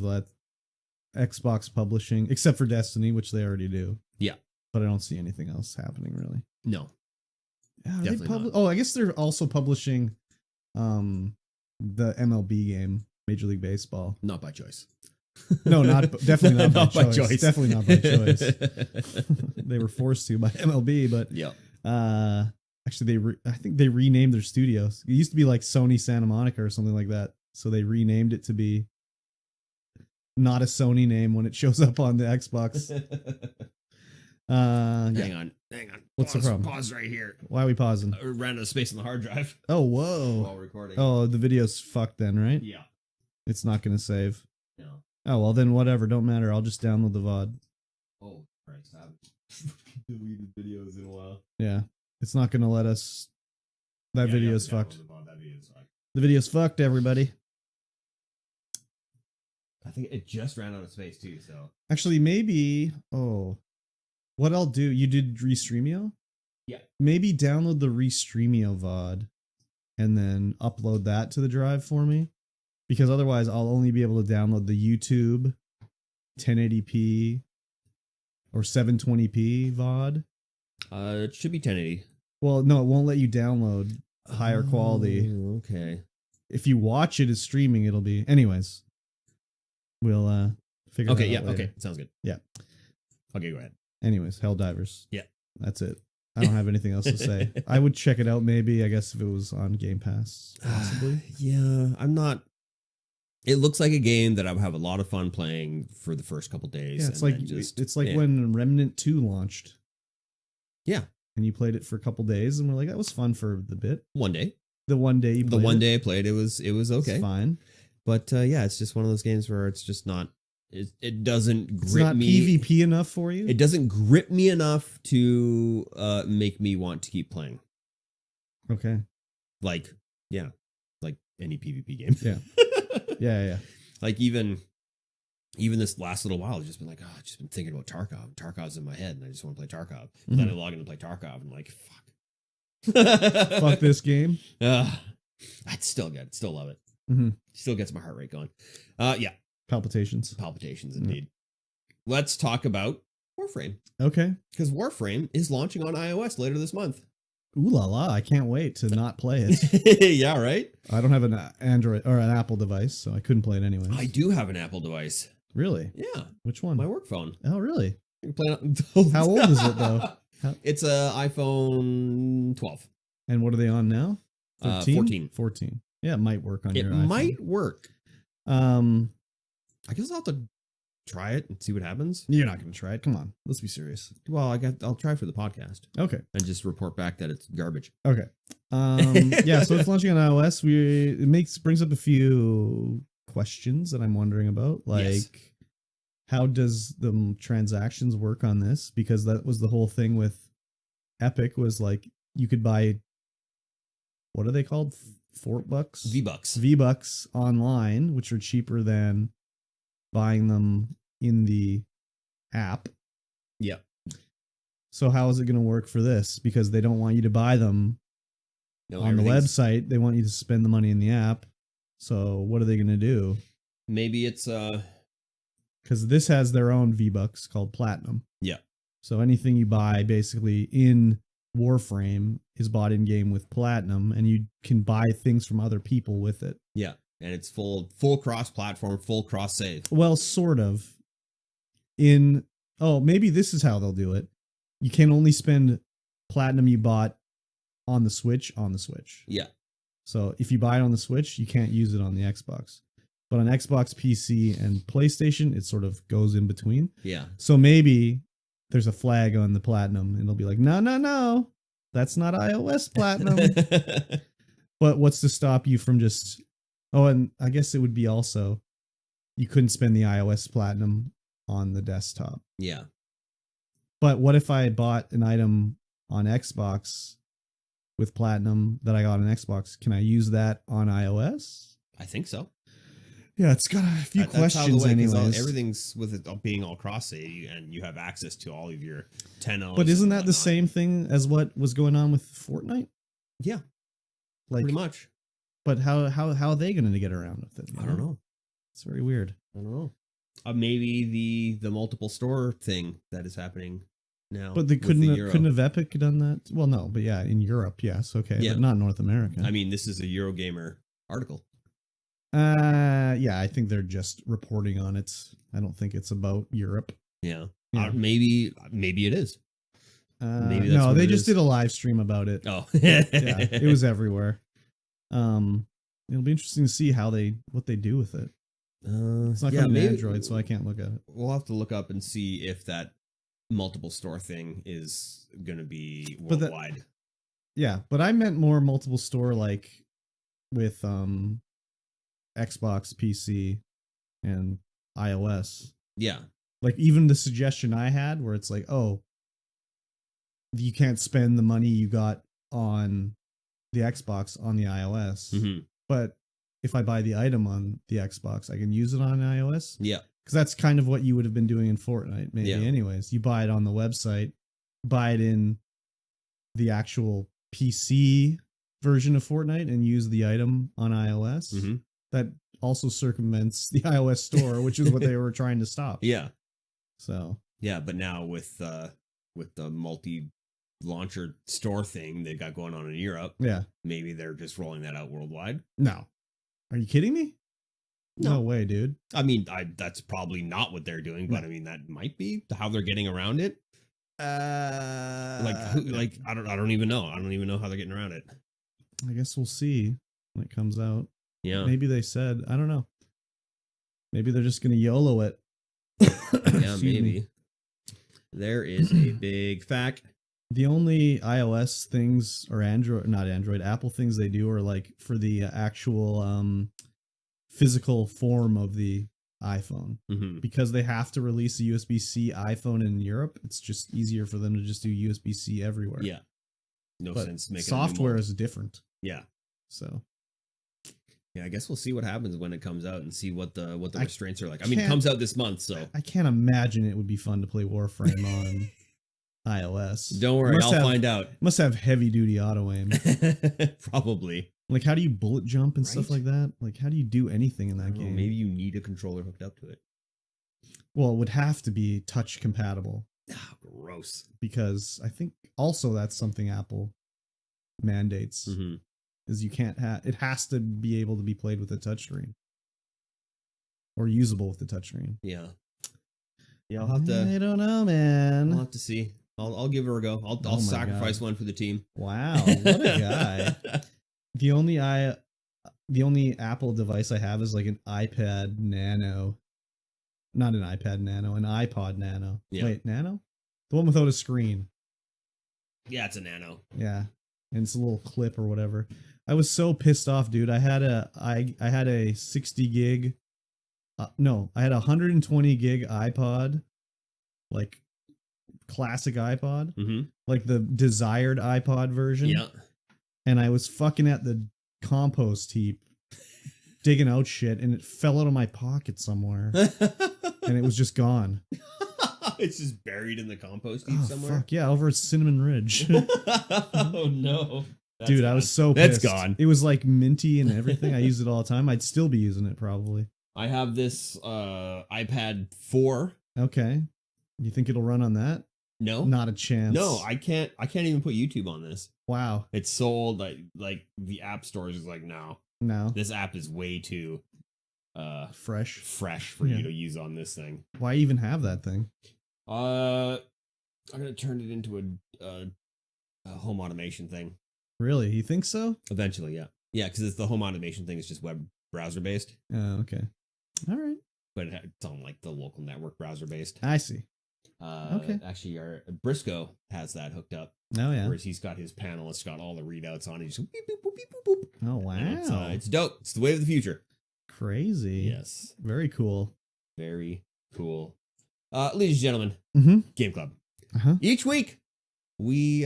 Xbox publishing, except for Destiny, which they already do. Yeah. But I don't see anything else happening, really. No. Yeah, are Definitely they not. Oh, I guess they're also publishing the MLB game, Major League Baseball. Not by choice. No, definitely not, Not by by choice. choice. Definitely not by choice. They were forced to by MLB, but Yeah. actually I think they renamed their studios. It used to be like Sony Santa Monica or something like that. So they renamed it to be not a Sony name when it shows up on the Xbox. Yeah. Hang on. What's the problem? Pause right here. Why are we pausing? Ran out of space on the hard drive Oh, while whoa. recording. Oh, the video's fucked then, right? Yeah. It's not going to save. No. Oh, well, then whatever. Don't matter. I'll just download the VOD. Oh, Christ. I haven't deleted videos in a while. Yeah. It's not going to let us. That Yeah, video's you have fucked. to download the VOD. That video's fucked. The video's fucked, everybody. I think it just ran out of space too, so. Actually, maybe. Oh. What I'll do. You did Restreamio? Yeah. Maybe download the Restreamio VOD and then upload that to the drive for me. Because otherwise, I'll only be able to download the YouTube 1080p or 720p VOD. It should be 1080. Well, no, it won't let you download higher quality. Oh, okay. If you watch it as streaming, it'll be. Anyways, we'll figure Okay, that yeah, out later. okay. Sounds good. Yeah. Okay, go ahead. Anyways, Helldivers. Yeah. That's it. I don't have anything else to say. I would check it out maybe, I guess, if it was on Game Pass, possibly. Yeah, I'm not. It looks like a game that I would have a lot of fun playing for the first couple days. Yeah, it's and like then just, it's like yeah. when Remnant 2 launched. Yeah. And you played it for a couple days and we're like, that was fun for the bit. One day. The one day you played The one it, day I played it was okay. it's fine. But yeah, it's just one of those games where it's just not. It doesn't It's grip not me. PvP enough for you? It doesn't grip me enough to make me want to keep playing. Okay. Like any PvP game. Yeah. Yeah. Like even this last little while, I've just been like, oh, I've just been thinking about Tarkov. Tarkov's in my head, and I just want to play Tarkov. But then I log in and play Tarkov, and I'm like, fuck. Fuck this game. It's still good. Still love it. Mm-hmm. Still gets my heart rate going. Yeah, Palpitations. palpitations indeed. Let's talk about Warframe. Okay. Because Warframe is launching on iOS later this month. Ooh la la. I can't wait to not play it. Yeah, right? I don't have an Android or an Apple device, so I couldn't play it anyways. I do have an Apple device. Really? Yeah, Which one? my work phone. Oh, really? You can play it. How old is it, though? It's a iPhone 12. And what are they on now? 14. 14. Yeah, it might work on It your iPhone. might work. I guess I'll have to try it and see what happens. You're not going to try it. Come on. Let's be serious. Well, I'll try for the podcast Okay. and just report back that it's garbage. Okay. Yeah, so it's launching on iOS. It brings up a few questions that I'm wondering about. Like, Yes. how does the transactions work on this? Because that was the whole thing with Epic, was like you could buy, what are they called? $4? V-Bucks. V-Bucks online, which are cheaper than buying them in the app. Yep. So how is it going to work for this? Because they don't want you to buy them No, on the everything's- website. They want you to spend the money in the app. So what are they going to do? Maybe it's Because this has their own V-Bucks called Platinum. Yeah. So anything you buy basically in Warframe is bought in game with Platinum, and you can buy things from other people with it. yeah, and it's full cross-platform, full cross-save. Well, sort of. Maybe this is how they'll do it. You can only spend Platinum you bought on the Switch. Yeah. So if you buy it on the Switch, you can't use it on the Xbox. But on Xbox, PC, and PlayStation, it sort of goes in between. Yeah. So maybe there's a flag on the Platinum, and it'll be like, no, that's not iOS Platinum. But what's to stop you from just... Oh, and I guess it would be also, you couldn't spend the iOS Platinum on the desktop. Yeah. But what if I bought an item on Xbox with Platinum that I got on Xbox? Can I use that on iOS? I think so. Yeah, it's got a few That's how the questions, way, 'cause anyways. everything's with it being all cross-save, and you have access to all of your 10 But isn't that the same thing as what was going on with Fortnite? Yeah, Like, pretty much. but how are they going to get around with it? I don't know. It's very weird. I don't know. Maybe the multiple store thing that is happening now. But they with couldn't the have, Euro. couldn't have Epic done that? Well, no, but yeah, in Europe, yes, okay, Yeah. but not North America. I mean, this is a Eurogamer article. Yeah, I think they're just reporting on it. I don't think it's about Europe. Yeah. Yeah. Maybe it is. Maybe that's no, what they it just is. did a live stream about it. Oh, Yeah, it was everywhere. It'll be interesting to see what they do with it. It's not coming to Android, so I can't look at it. We'll have to look up and see if that multiple store thing is going to be But worldwide. Yeah, but I meant more multiple store, like with Xbox, PC, and iOS. Yeah. Like even the suggestion I had where it's like, oh, you can't spend the money you got on the Xbox on the iOS. Mm-hmm. But if I buy the item on the Xbox, I can use it on iOS. Yeah. Because that's kind of what you would have been doing in Fortnite, maybe. Yeah. Anyways, you buy it on the website, buy it in the actual PC version of Fortnite, and use the item on iOS. Mm-hmm. That also circumvents the iOS store, which is what they were trying to stop. Yeah. So yeah, but now with the multi-launcher store thing they've got going on in Europe, yeah, maybe they're just rolling that out worldwide. no, are you kidding me? No way, dude. I mean, that's probably not what they're doing, but I mean that might be how they're getting around it. Like I don't even know. I don't even know how they're getting around it. I guess we'll see when it comes out. Yeah, Maybe they said, I don't know. Maybe they're just gonna YOLO it. yeah, maybe. There is a big fact. The only iOS things or Apple things they do are like for the actual physical form of the iPhone. Mm-hmm. Because they have to release a USB-C iPhone in Europe, it's just easier for them to just do USB-C everywhere. Yeah. No but sense making software is different. Yeah. So yeah, I guess we'll see what happens when it comes out and see what the restraints are like. I mean, it can't- comes out this month, so I can't imagine it would be fun to play Warframe on iOS. don't worry, I'll find out. Must have heavy duty auto aim. Probably. Like, how do you bullet jump and stuff Right? like that? Like, how do you do anything in that game? Maybe you need a controller hooked up to it. Well, it would have to be touch compatible Ah, gross. because I think also that's something Apple mandates Mm-hmm. is you can't have it has to be able to be played with a touchscreen or usable with the touchscreen. Yeah. Yeah, I'll have to. I don't know, man. I'll have to see. I'll give her a go. I'll Oh my sacrifice God. one for the team. Wow, what a guy. The only Apple device I have is like an iPad Nano. Not an iPad Nano, an iPod Nano. Yeah. Wait, Nano? The one without a screen. Yeah, it's a Nano. Yeah. And it's a little clip or whatever. I was so pissed off, dude. I had a 60 gig I had a 120 gig iPod, like classic iPod, Mm-hmm. like the desired iPod version. Yeah. And I was fucking at the compost heap digging out shit, and it fell out of my pocket somewhere, and it was just gone. It's just buried in the compost heap Oh, somewhere. fuck yeah, over at Cinnamon Ridge. Oh no. That's Dude, I gone. was so That's pissed. gone. It was like minty and everything. I use it all the time. I'd still be using it probably. I have this iPad 4. Okay. You think it'll run on that? No. Not a chance. No, I can't even put YouTube on this. Wow. It's sold like the app stores is like, no. No. This app is way too Fresh. for Yeah. you to use on this thing. Why even have that thing? I'm gonna turn it into a home automation thing Really? You think so? eventually. Yeah, because it's the home automation thing is just web browser based, Oh, okay. All right. but it's on like the local network browser based. I see. Okay. Actually, our Briscoe has that hooked up. Oh, yeah. Whereas he's got his panel, it's got all the readouts on it. He's just beep, boop, boop, beep, boop, boop. Oh, wow. And it's dope. It's the way of the future. Crazy. Yes. Very cool. Very cool. Ladies and gentlemen, Mm-hmm. Game Club. Uh-huh. Each week, we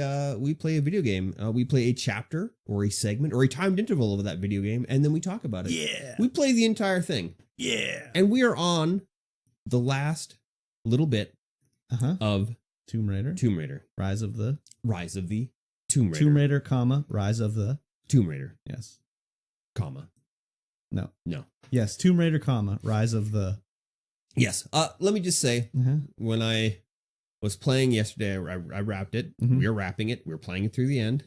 play a video game. We play a chapter or a segment or a timed interval of that video game, and then we talk about it. Yeah. We play the entire thing. Yeah. And we are on the last little bit of Tomb Raider. Rise of the Tomb Raider. Tomb Raider, comma, Rise of the Tomb Raider, Yes. comma. No. No. Yes, Tomb Raider, comma, Rise of the Yes. Let me just say, when I was playing yesterday, I wrapped it. Mhm. We were wrapping it. We were playing it through the end.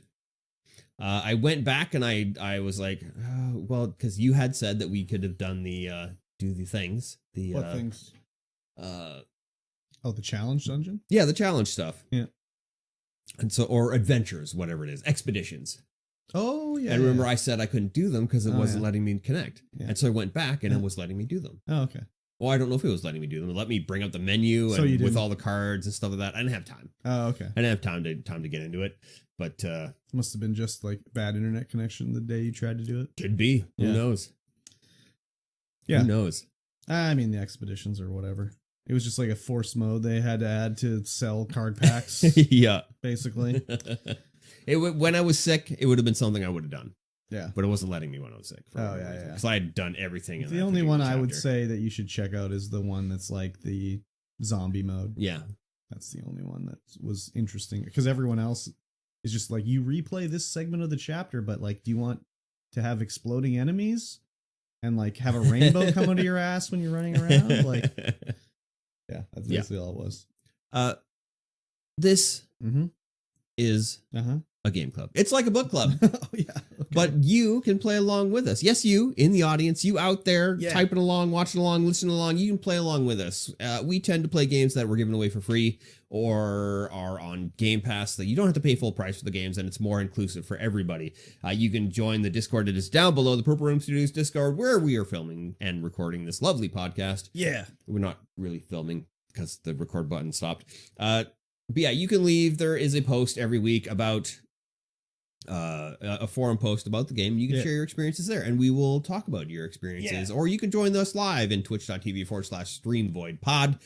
I went back and I was like, well, because you had said that we could have done the do the things. The What things? The challenge dungeon? Yeah, the challenge stuff. Yeah. And so, or adventures, whatever it is, expeditions. Oh, yeah. And remember, I said I couldn't do them because it wasn't yeah. letting me connect. Yeah. And so I went back and Yeah. it was letting me do them. Oh, okay. Well, I don't know if it was letting me do them. It let me bring up the menu So you and with didn't- all the cards and stuff like that. I didn't have time. Oh, okay. I didn't have time to get into it. But Must have been just like bad internet connection the day you tried to do it. could be. Yeah. Who knows? Yeah. Who knows? I mean, the expeditions or whatever. It was just like a force mode they had to add to sell card packs, Yeah. basically. When I was sick, it would have been something I would have done. Yeah. But it wasn't letting me when I was sick. Oh, yeah. Because I had done everything. In The that only particular one I would chapter. say that you should check out is the one that's like the zombie mode. Yeah. That's the only one that was interesting because everyone else is just like, you replay this segment of the chapter, but like, do you want to have exploding enemies and like have a rainbow come out of your ass when you're running around? Like, yeah, that's basically all it was. This Mm-hmm. is Uh-huh. a game club. It's like a book club. Oh, yeah. Okay. But you can play along with us. Yes, you in the audience, you out there Yeah. typing along, watching along, listening along, you can play along with us. We tend to play games that we're giving away for free or are on Game Pass that you don't have to pay full price for the games and it's more inclusive for everybody. You can join the Discord that is down below, the Purple Room Studios Discord, where we are filming and recording this lovely podcast. yeah. We're not really filming because the record button stopped. But yeah, you can leave. There is a post every week about a forum post about the game. You can share your experiences there and we will talk about your experiences. Or you can join us live in twitch.tv/StreamVoid pod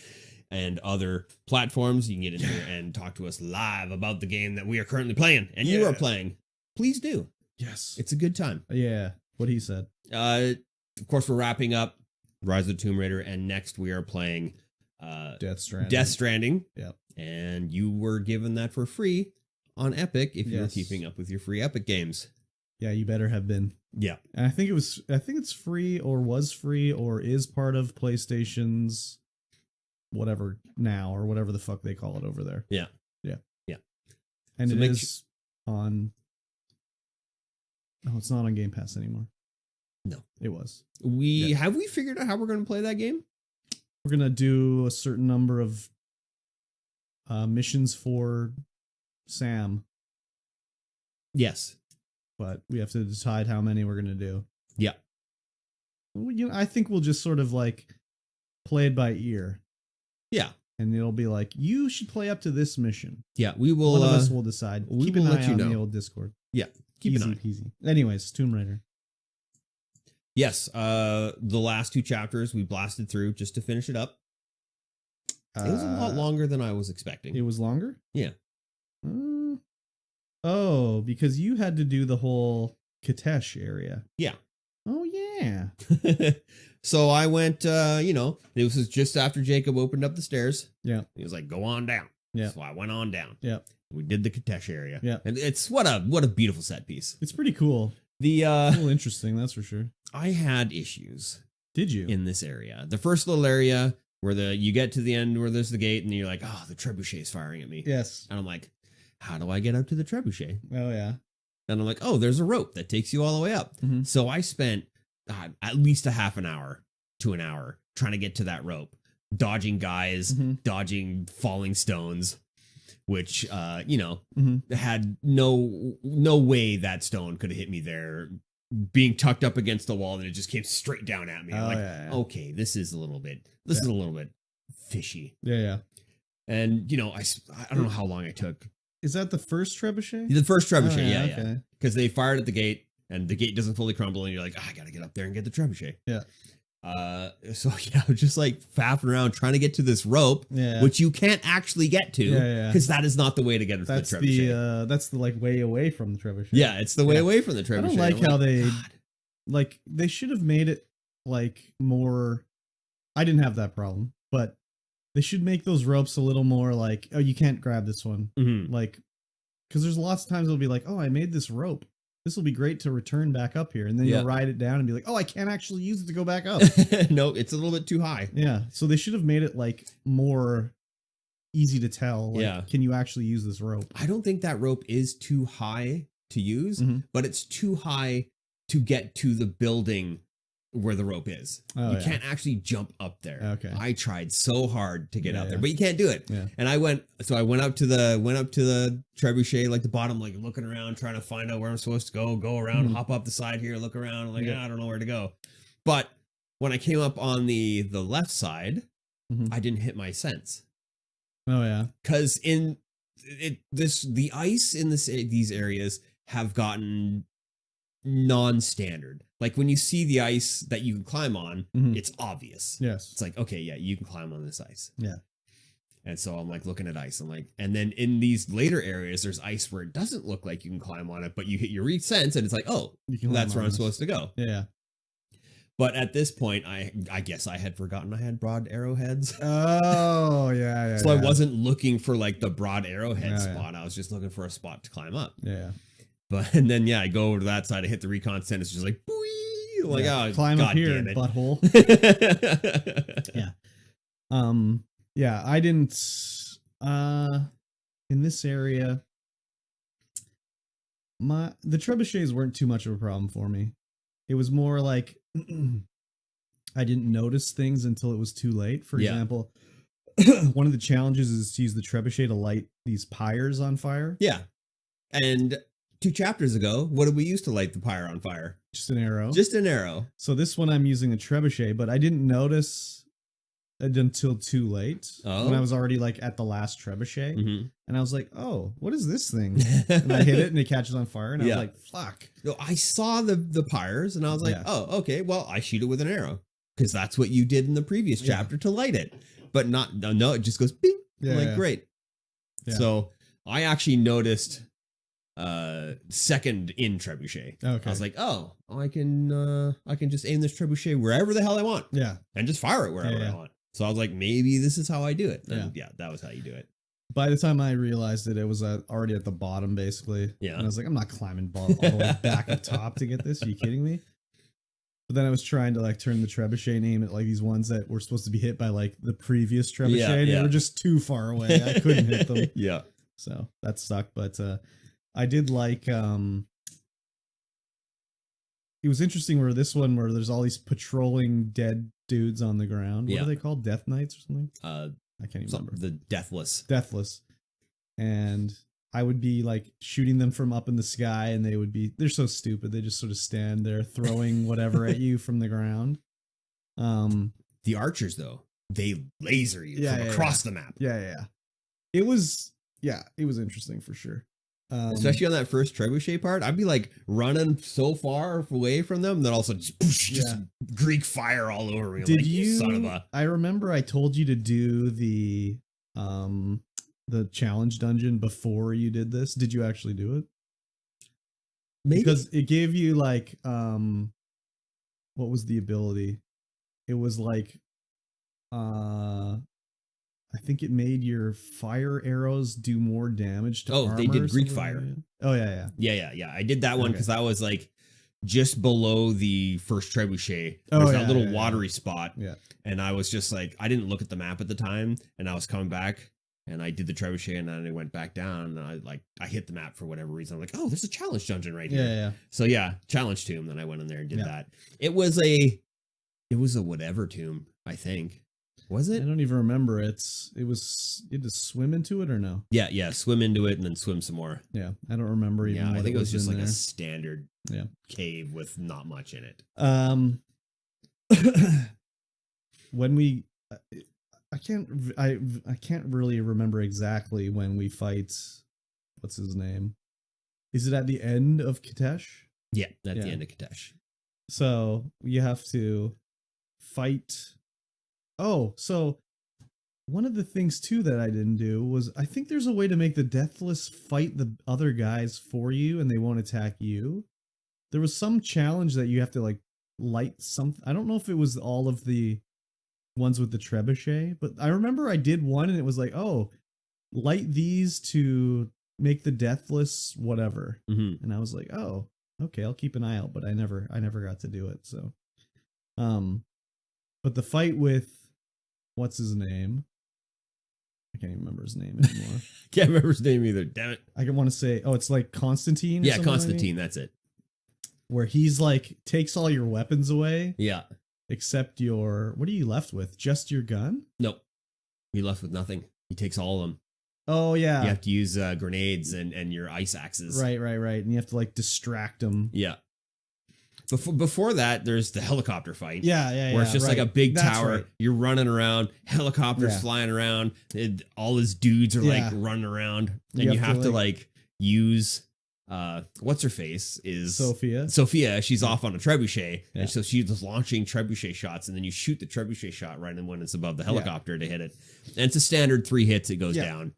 and other platforms. You can get in here and talk to us live about the game that we are currently playing and you are playing. Please do. Yes. It's a good time. Yeah. What he said. Of course, we're wrapping up Rise of the Tomb Raider and next we are playing Death Stranding. Death Stranding. Yep. And you were given that for free on Epic if you were Yes. keeping up with your free Epic games. Yeah, you better have been. Yeah. And I think it's free or was free or is part of PlayStation's whatever now or whatever the fuck they call it over there. Yeah. Yeah. Yeah. And So it make is on. No, it's not on Game Pass anymore. No. It was. Have we figured out how we're going to play that game? We're gonna do a certain number of missions for Sam, Yes. but we have to decide how many we're gonna do. Yeah. Well, I think we'll just sort of like play it by ear. Yeah. And it'll be like, you should play up to this mission. Yeah. We will. One of us will decide. we Keep will an let eye you on the know. old Discord. Yeah. Keep Easy an eye. peasy. Anyways, Tomb Raider. Yes. The last two chapters we blasted through just to finish it up. It was a lot longer than I was expecting. It was longer? Yeah. Oh, because you had to do the whole Katesh area. Yeah. Oh, yeah. So I went, this was just after Jacob opened up the stairs. Yeah. He was like, go on down. Yeah. So I went on down. Yeah. We did the Katesh area. Yeah. And it's what a beautiful set piece. It's pretty cool. The A little interesting, that's for sure. I had issues Did you? in this area. The first little area where you get to the end where there's the gate and you're like, oh, the trebuchet is firing at me. Yes. And I'm like, how do I get up to the trebuchet? Oh, yeah. And I'm like, oh, there's a rope that takes you all the way up. Mhm. So I spent at least a half an hour to an hour trying to get to that rope, dodging guys, Mhm. dodging falling stones, which, Mhm. had no way that stone could have hit me there, being tucked up against the wall, and it just came straight down at me. I'm Oh, like, yeah. okay, this is a little bit fishy. Yeah. And, I don't know how long I took. Is that the first trebuchet? The first trebuchet, Oh, yeah. Okay. Because they fired at the gate, and the gate doesn't fully crumble, and you're like, I gotta get up there and get the trebuchet. Yeah. So yeah, I'm just like faffing around trying to get to this rope, Yeah. which you can't actually get to, Yeah. because that is not the way to get into That's the trebuchet. that's the like way away from the trebuchet. Yeah, it's the way Yeah. away from the trebuchet. I don't like I'm how they God. like they should have made it like more. I didn't have that problem, but they should make those ropes a little more like, oh, you can't grab this one, Mhm. like, because there's lots of times it'll be like, oh, I made this rope. This will be great to return back up here, and then Yeah. you'll ride it down and be like, oh, I can't actually use it to go back up. No, it's a little bit too high. Yeah, so they should have made it like more easy to tell. Like, Yeah. can you actually use this rope? I don't think that rope is too high to use, Mhm. but it's too high to get to the building where the rope is. Oh, You yeah. can't actually jump up there. Okay. I tried so hard to get Yeah, out there, yeah. but you can't do it. Yeah. And I went up to the trebuchet, like the bottom, like looking around, trying to find out where I'm supposed to go around, Mhm. hop up the side here, look around, like, Yeah. I don't know where to go. But when I came up on the left side, Mhm. I didn't hit my sense. Oh yeah. Because the ice in these areas have gotten non-standard. Like when you see the ice that you can climb on, Mhm. it's obvious. Yes. It's like, okay, yeah, you can climb on this ice. Yeah. And so I'm like looking at ice. I'm like, and then in these later areas, there's ice where it doesn't look like you can climb on it, but you hit your reach sense, and it's like, oh, You can that's climb where on I'm this. supposed to go. Yeah. But at this point, I guess I had forgotten I had broad arrowheads. Oh yeah. So I wasn't looking for like the broad arrowhead Yeah, yeah. spot. I was just looking for a spot to climb up. Yeah. But and then I go over to that side. I hit the recon stand. It's just like, boing! Like, Yeah. oh, Climb God up here, damn it. butthole. Yeah. Yeah, I didn't in this area the trebuchets weren't too much of a problem for me. It was more like I didn't notice things until it was too late. For Yeah. example, one of the challenges is to use the trebuchet to light these pyres on fire. Yeah. And 2 chapters ago, what did we use to light the pyre on fire? Just an arrow. Just an arrow. So this one I'm using a trebuchet, but I didn't notice it until too late when I Oh. was already like at the last trebuchet, Mm-hmm. and I was like, "Oh, what is this thing?" And I hit it, and it catches on fire, and I Yeah. was like, "Fuck!" No, I saw the pyres, and I was like, Yeah. oh, okay, well, I shoot it with an arrow. Because that's what you did in the previous Yeah. chapter to light it. But no, it just goes bing. Yeah, I'm like, yeah. great. Yeah. So I actually noticed second in trebuchet. Okay. I was like, oh, I can just aim this trebuchet wherever the hell I want Yeah. and just fire it wherever Yeah. I want. So I was like, maybe this is how I do it. And yeah, that was how you do it. By the time I realized it was already at the bottom, basically. Yeah. And I was like, I'm not climbing all the way back up top to get this. Are you kidding me? But then I was trying to like turn the trebuchet and aim at like these ones that were supposed to be hit by like the previous trebuchet. Yeah, and yeah. They were just too far away. I couldn't hit them. Yeah. So that sucked. But I did like it was interesting where this one where there's all these patrolling dead dudes on the ground. What Yeah. are they called? Death Knights or something? Uh, I can't even remember. the deathless. Deathless. And I would be like shooting them from up in the sky, and they're so stupid. They just sort of stand there throwing whatever at you from the ground. The archers, though, they laser you Yeah, from yeah, across the map. Yeah. It was interesting for sure. Especially on that first trebuchet part, I'd be like running so far away from them that also just Greek fire all over me. I'm Did like, you? son of a? I remember I told you to do the challenge dungeon before you did this. Did you actually do it? Maybe. Because it gave you like what was the ability? It was like I think it made your fire arrows do more damage to armor. They did or Greek something fire. like that. Oh yeah. Yeah. I did that one Okay. because I was like just below the first trebuchet. Oh, There's yeah, that little yeah, yeah. watery spot. Yeah. And I was just like, I didn't look at the map at the time, and I was coming back, and I did the trebuchet, and then I went back down, and I hit the map for whatever reason. I'm like, oh, there's a challenge dungeon right here. Yeah. So yeah, challenge tomb. Then I went in there and did Yeah. that. It was a whatever tomb, I think. Was I it? don't even remember. You had to swim into it or no? Yeah. Swim into it and then swim some more. Yeah, I don't remember even. Yeah, what I think it was just in like there. a standard Yeah. cave with not much in it. When we I can't really remember exactly when we fight what's his name. Is it at the end of Kitesh? Yeah, at Yeah. the end of Kadesh. So you have to fight. Oh, so one of the things too that I didn't do was I think there's a way to make the Deathless fight the other guys for you and they won't attack you. There was some challenge that you have to like light something. I don't know if it was all of the ones with the trebuchet, but I remember I did one and it was like, oh, light these to make the Deathless whatever. Mm-hmm. And I was like, oh, okay, I'll keep an eye out, but I never got to do it. So, but the fight with what's his name? I can't even remember his name anymore. Can't remember his name either. Damn it. I want to say, oh, it's like Constantine. Yeah, Constantine. That's it. Where he's like takes all your weapons away. Yeah. Except your, what are you left with? Just your gun? Nope. You're left with nothing. He takes all of them. Oh yeah. You have to use grenades and your ice axes. Right. And you have to like distract them. Yeah. Before that, there's the helicopter fight. Yeah. Where it's just like a big tower. Right. You're running around, helicopters flying around, and all his dudes are like running around, and you have to like use what's her face is Sophia. She's off on a trebuchet, and so she's just launching trebuchet shots, and then you shoot the trebuchet shot right when it's above the helicopter to hit it, and it's a standard 3 hits. It goes down.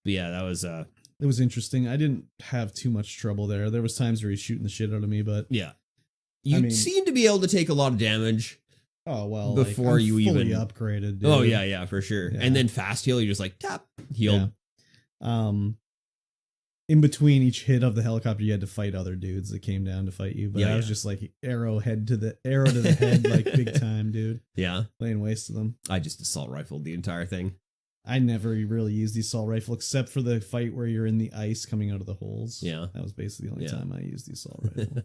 But yeah, that was it was interesting. I didn't have too much trouble there. There was times where he's shooting the shit out of me, but yeah. You seem to be able to take a lot of damage. Oh well, before like, you fully even upgraded. Dude. Oh yeah, for sure. Yeah. And then fast heal, you're just like tap heal. Yeah. In between each hit of the helicopter, you had to fight other dudes that came down to fight you. But I was just like arrow to the head, like big time, dude. Yeah, laying waste to them. I just assault rifled the entire thing. I never really used the assault rifle except for the fight where you're in the ice coming out of the holes. Yeah, that was basically the only time I used the assault rifle.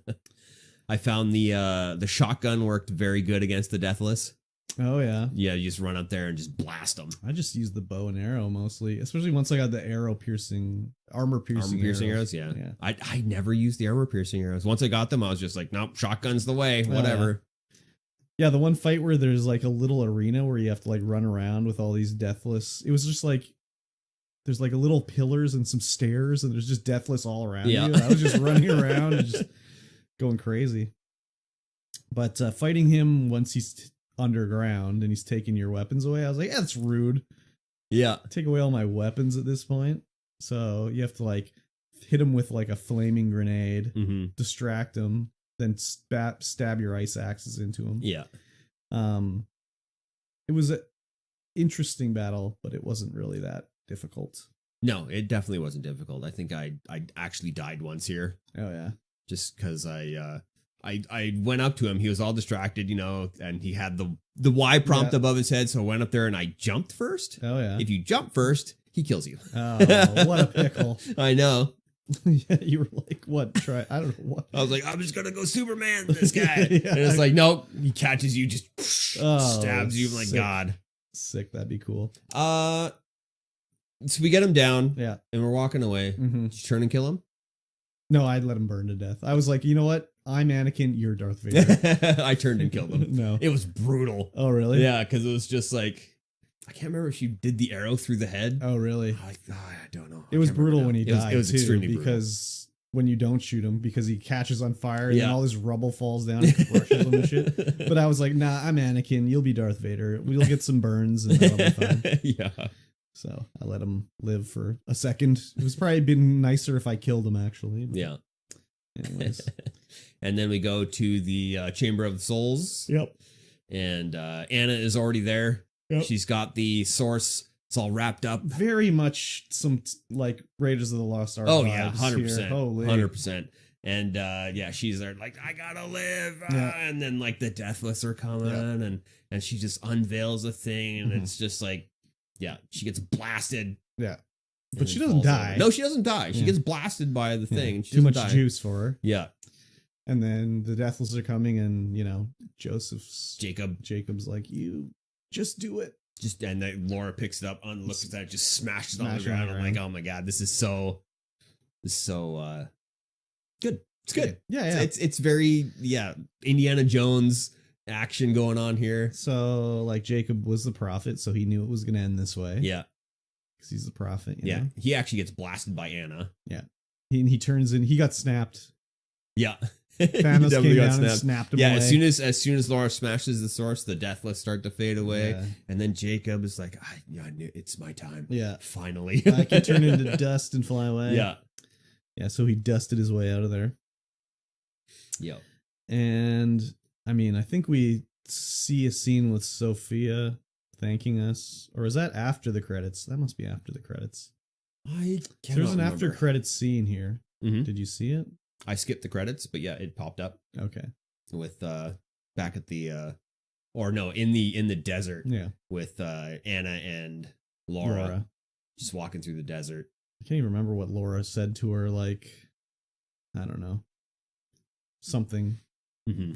I found the shotgun worked very good against the Deathless. Oh yeah. Yeah, you just run up there and just blast them. I just used the bow and arrow mostly, especially once I got the armor piercing arrows. Yeah. I never used the armor piercing arrows. Once I got them, I was just like, nope, shotgun's the way, whatever. Yeah, the one fight where there's like a little arena where you have to like run around with all these Deathless. It was just like there's like a little pillars and some stairs and there's just Deathless all around you. I was just running around and just going crazy. But fighting him once he's underground and he's taking your weapons away, I was like, that's rude. Yeah. Take away all my weapons at this point. So you have to like hit him with like a flaming grenade, distract him, then stab your ice axes into him. Yeah. It was an interesting battle, but it wasn't really that difficult. No, it definitely wasn't difficult. I think I actually died once here. Oh yeah. Just because I went up to him. He was all distracted, and he had the Y prompt above his head. So I went up there and I jumped first. Oh yeah. If you jump first, he kills you. Oh, what a pickle. I know. You were like, what? I don't know what. I was like, I'm just gonna go Superman this guy. And it's like, nope. He catches you, just stabs you. I'm like, God. Sick. That'd be cool. So we get him down. Yeah. And we're walking away. Did you turn and kill him? No, I'd let him burn to death. I was like, you know what? I'm Anakin. You're Darth Vader. I turned and killed him. No. It was brutal. Oh, really? Yeah, because it was just like, I can't remember if you did the arrow through the head. Oh, really? I don't know. It was brutal when he died. It was extremely brutal. Because when you don't shoot him, because he catches on fire and then all his rubble falls down and crushes him and shit. But I was like, nah, I'm Anakin. You'll be Darth Vader. We'll get some burns and that'll be fine. Yeah. So I let him live for a second. It was probably been nicer if I killed him, actually. But yeah. Anyways. And then we go to the Chamber of the Souls. Yep. And Anna is already there. Yep. She's got the source. It's all wrapped up. Very much some like Raiders of the Lost Ark. Oh yeah, 100%. Holy. 100%. And she's there like, I gotta live. And then like the Deathless are coming and she just unveils a thing and it's just like, she gets blasted. Yeah. But she doesn't die. Over. No, she doesn't die. She gets blasted by the thing. And she Too much die. juice for her. Yeah. And then the Deathless are coming and, Jacob's like, you just do it. And then Laura picks it up, looks at that, just smashes it on the ground. I'm like, oh my God, this is so good. It's good. Yeah. It's very, Indiana Jones action going on here. So like Jacob was the prophet, so he knew it was going to end this way. Yeah. Because he's the prophet. You know? He actually gets blasted by Anna. Yeah. He turns in, he got snapped. Yeah. Thanos definitely came got down and snapped. snapped him Yeah, away. as soon as Laura smashes the source, the deathless start to fade away, Yeah. and then Jacob is like, I knew it's my time. Yeah. Finally, I can turn into dust and fly away. Yeah. Yeah, so he dusted his way out of there. Yep. And I mean, I think we see a scene with Sophia thanking us. Or is that after the credits? That must be after the credits. I So there's an after remember. credits scene here. Mhm. Did you see it? I skipped the credits, but yeah, it popped up Okay. with back at the or no, in the desert Yeah. with Anna and Laura just walking through the desert. I can't even remember what Laura said to her, like, I don't know. Something. Mm-hmm.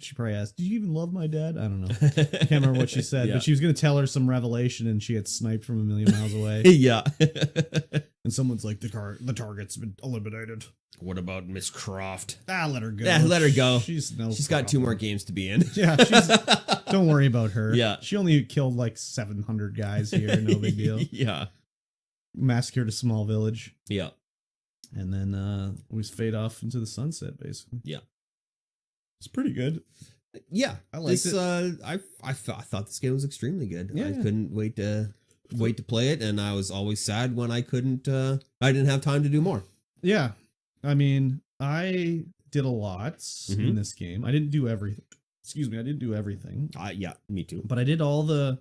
She probably asked, "Do you even love my dad?" I don't know. I can't remember what she said, Yeah. but she was going to tell her some revelation, and she had sniped from a million miles away. Yeah. And someone's like, the target's been eliminated. What about Miss Croft? Let her go. Yeah, let her go. She's got 2 more games to be in. Yeah, don't worry about her. Yeah. She only killed like 700 guys here. No big deal. Yeah. Massacred a small village. Yeah. And then we fade off into the sunset, basically. Yeah. It's pretty good. Yeah. I liked it. I thought this game was extremely good. Yeah. I couldn't wait to play it, and I was always sad when I didn't have time to do more. Yeah. I mean, I did a lot in this game. I didn't do everything. Excuse me, I didn't do everything. Yeah, me too. But I did all the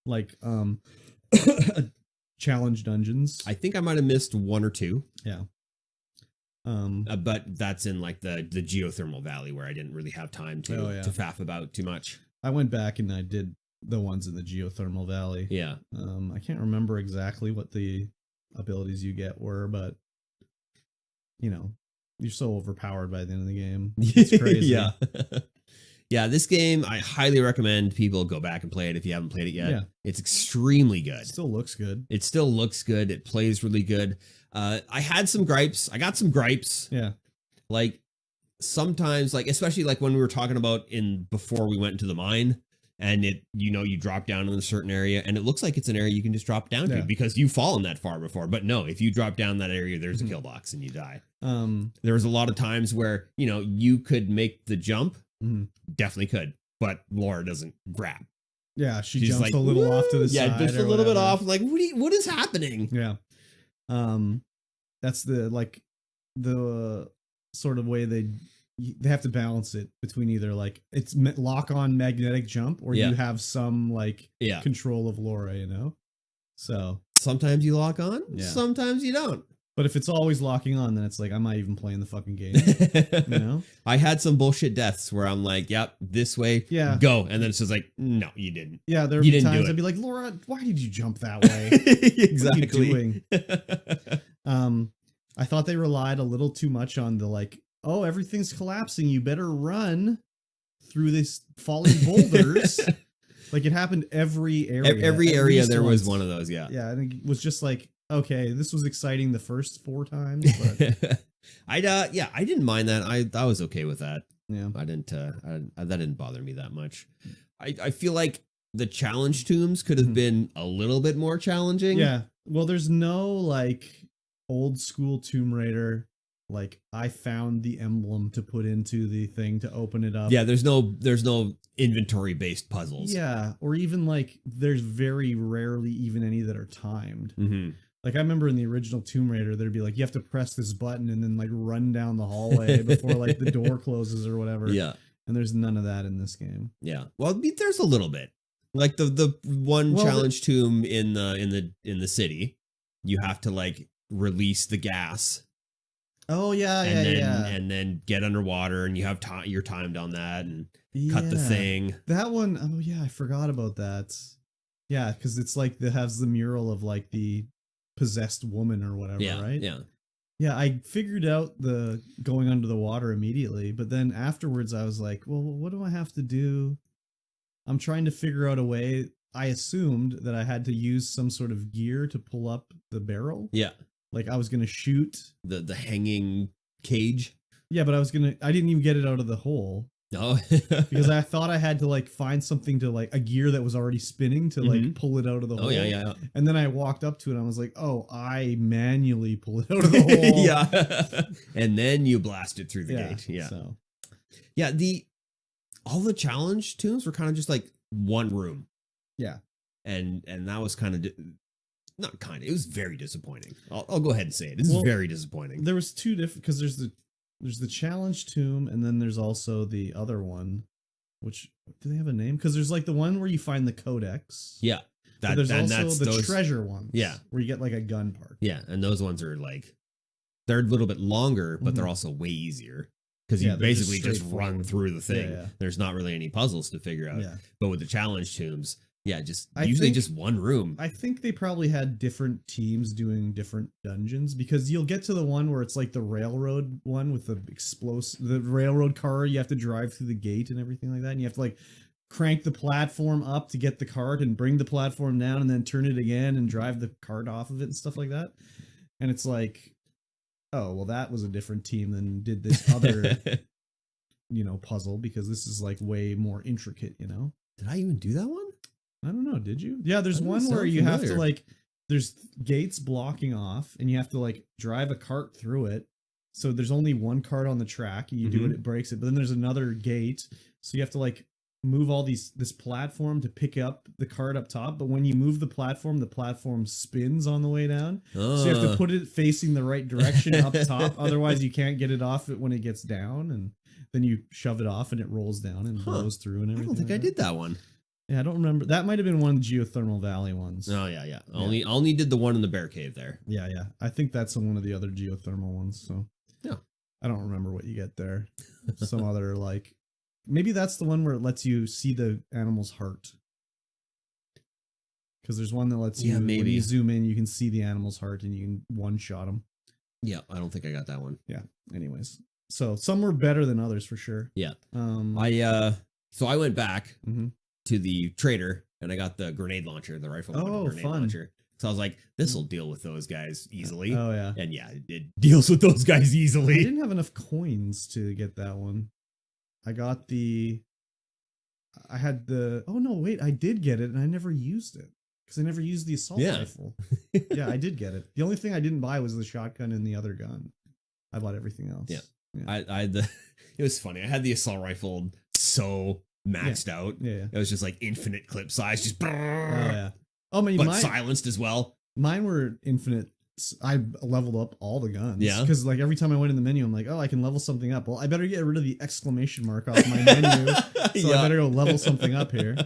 like challenge dungeons. I think I might have missed 1 or 2. Yeah. But that's in like the geothermal valley where I didn't really have time to faff about too much. I went back and I did the ones in the geothermal valley. Yeah. I can't remember exactly what the abilities you get were, but you know, you're so overpowered by the end of the game. It's crazy. Yeah. Yeah, this game, I highly recommend people go back and play it if you haven't played it yet. Yeah. It's extremely good. It still looks good. It still looks good. It plays really good. I had some gripes. I got some gripes. Yeah. Like sometimes, like especially like when we were talking about before we went into the mine, and you drop down in a certain area, and it looks like it's an area you can just drop down to because you've fallen that far before. But no, if you drop down that area, there's a kill box and you die. There was a lot of times where you could make the jump. Definitely could, but Laura doesn't grab. Yeah, she's jumps like, a little off to the side. Yeah, just a little bit off. Like, what is happening? Yeah. That's the sort of way they have to balance it between either like it's lock on magnetic jump or you have some like control of Laura, So sometimes you lock on, sometimes you don't. But if it's always locking on, then it's like, I'm not even playing the fucking game. I had some bullshit deaths where I'm like, yep, this way, go. And then it's just like, no, you didn't. Yeah, there would be times I'd be like, Laura, why did you jump that way? Exactly. What are you doing? I thought they relied a little too much on the like, oh, everything's collapsing. You better run through this falling boulders. Like it happened every area. Every area there was one of those, yeah. Yeah, and it was just like, okay, this was exciting the first 4 times, but I didn't mind that. I was okay with that. Yeah, I didn't. That didn't bother me that much. I feel like the challenge tombs could have been a little bit more challenging. Yeah. Well, there's no like old school Tomb Raider. Like I found the emblem to put into the thing to open it up. Yeah, there's no inventory based puzzles. Yeah, or even like there's very rarely even any that are timed. Like I remember in the original Tomb Raider, there'd be like, you have to press this button and then like run down the hallway before like the door closes or whatever. Yeah. And there's none of that in this game. Yeah. Well, there's a little bit. Like the one challenge tomb in the city, you have to like release the gas. Oh yeah, and then get underwater, and you have you're timed on that, and cut the thing. That one, oh yeah, I forgot about that. Yeah, because it's like it has the mural of like the possessed woman or whatever, right? Yeah. Yeah, I figured out the going under the water immediately, but then afterwards I was like, well, what do I have to do? I'm trying to figure out a way. I assumed that I had to use some sort of gear to pull up the barrel. Yeah. Like I was going to shoot the hanging cage. Yeah, but I didn't even get it out of the hole. Oh, because I thought I had to like find something to like a gear that was already spinning to like pull it out of the hole. Oh yeah. And then I walked up to it and I was like, oh, I manually pull it out of the hole. Yeah. And then you blast it through the gate. Yeah. So Yeah, all the challenge tombs were kind of just like one room. yeah. And that was kind of not kind of, it was very disappointing. I'll go ahead and say it. It's Well, very disappointing. There was two different, because there's the challenge tomb, and then there's also the other one, which, do they have a name? Because there's like the one where you find the codex. Yeah. But there's also the treasure ones. Yeah. Where you get like a gun part. Yeah, and those ones are like, they're a little bit longer, but they're also way easier. Because you basically just run through the thing. Yeah. There's not really any puzzles to figure out. Yeah. But with the challenge tombs, yeah, I usually think- just one room. I think they probably had different teams doing different dungeons, because you'll get to the one where it's like the railroad one with the railroad car. You have to drive through the gate and everything like that. And you have to like crank the platform up to get the cart and bring the platform down and then turn it again and drive the cart off of it and stuff like that. And it's like, oh, well, that was a different team than did this other, puzzle, because this is like way more intricate, Did I even do that one? I don't know. Did you? Yeah, there's That one doesn't where sound you have to familiar. like, there's gates blocking off and you have to like drive a cart through it. So there's only one cart on the track. You do it, it breaks it. But then there's another gate. So you have to like move this platform to pick up the cart up top. But when you move the platform spins on the way down. So you have to put it facing the right direction up top. Otherwise you can't get it off it when it gets down. And then you shove it off and it rolls down and blows through and I everything. don't think I did that one. Yeah, I don't remember. That might have been one of the Geothermal Valley ones. Oh yeah. Only did the one in the bear cave there. Yeah. I think that's one of the other geothermal ones. So yeah, I don't remember what you get there. Some other like, maybe that's the one where it lets you see the animal's heart. Because there's one that lets you, when you zoom in, you can see the animal's heart and you can one-shot them. Yeah, I don't think I got that one. Yeah. Anyways, so some were better than others for sure. Yeah. So I went back to the trader and I got the grenade launcher, the rifle grenade launcher. So I was like, this will deal with those guys easily. Oh yeah. And yeah, it deals with those guys easily. I didn't have enough coins to get that one. I had the, oh no, wait, I did get it and I never used it. Because I never used the assault rifle. Yeah, I did get it. The only thing I didn't buy was the shotgun and the other gun. I bought everything else. Yeah. It was funny. I had the assault rifle so maxed out. Yeah. It was just like infinite clip size, just Oh man, but silenced as well. Mine were infinite. I leveled up all the guns. Yeah. Because like every time I went in the menu, I'm like, oh, I can level something up. Well, I better get rid of the exclamation mark off my menu. So I better go level something up here.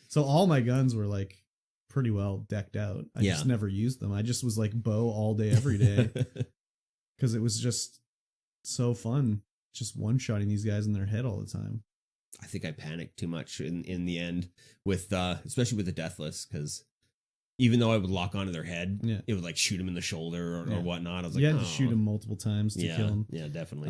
So all my guns were like pretty well decked out. I just never used them. I just was like bow all day, every day. Because it was just so fun. Just one-shotting these guys in their head all the time. I think I panicked too much in the end with especially with the deathless, because even though I would lock onto their head, it would like shoot them in the shoulder or whatnot. I was like, you had to shoot them multiple times to kill them. Yeah, definitely.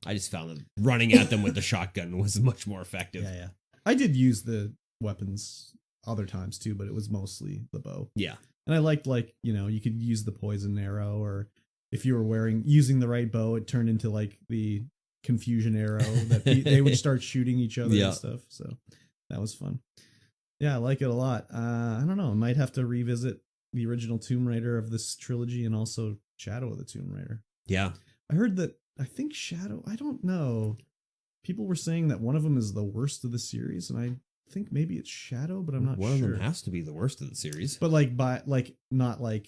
I just found that running at them with the shotgun was much more effective. Yeah. I did use the weapons other times too, but it was mostly the bow. Yeah. And I liked you could use the poison arrow, or if you were using the right bow, it turned into like the confusion arrow that they would start shooting each other and stuff. So that was fun. Yeah, I like it a lot. I don't know. I might have to revisit the original Tomb Raider of this trilogy and also Shadow of the Tomb Raider. Yeah. I heard that, I think Shadow, I don't know. People were saying that one of them is the worst of the series, and I think maybe it's Shadow, but I'm not sure. One of them has to be the worst of the series. But not like,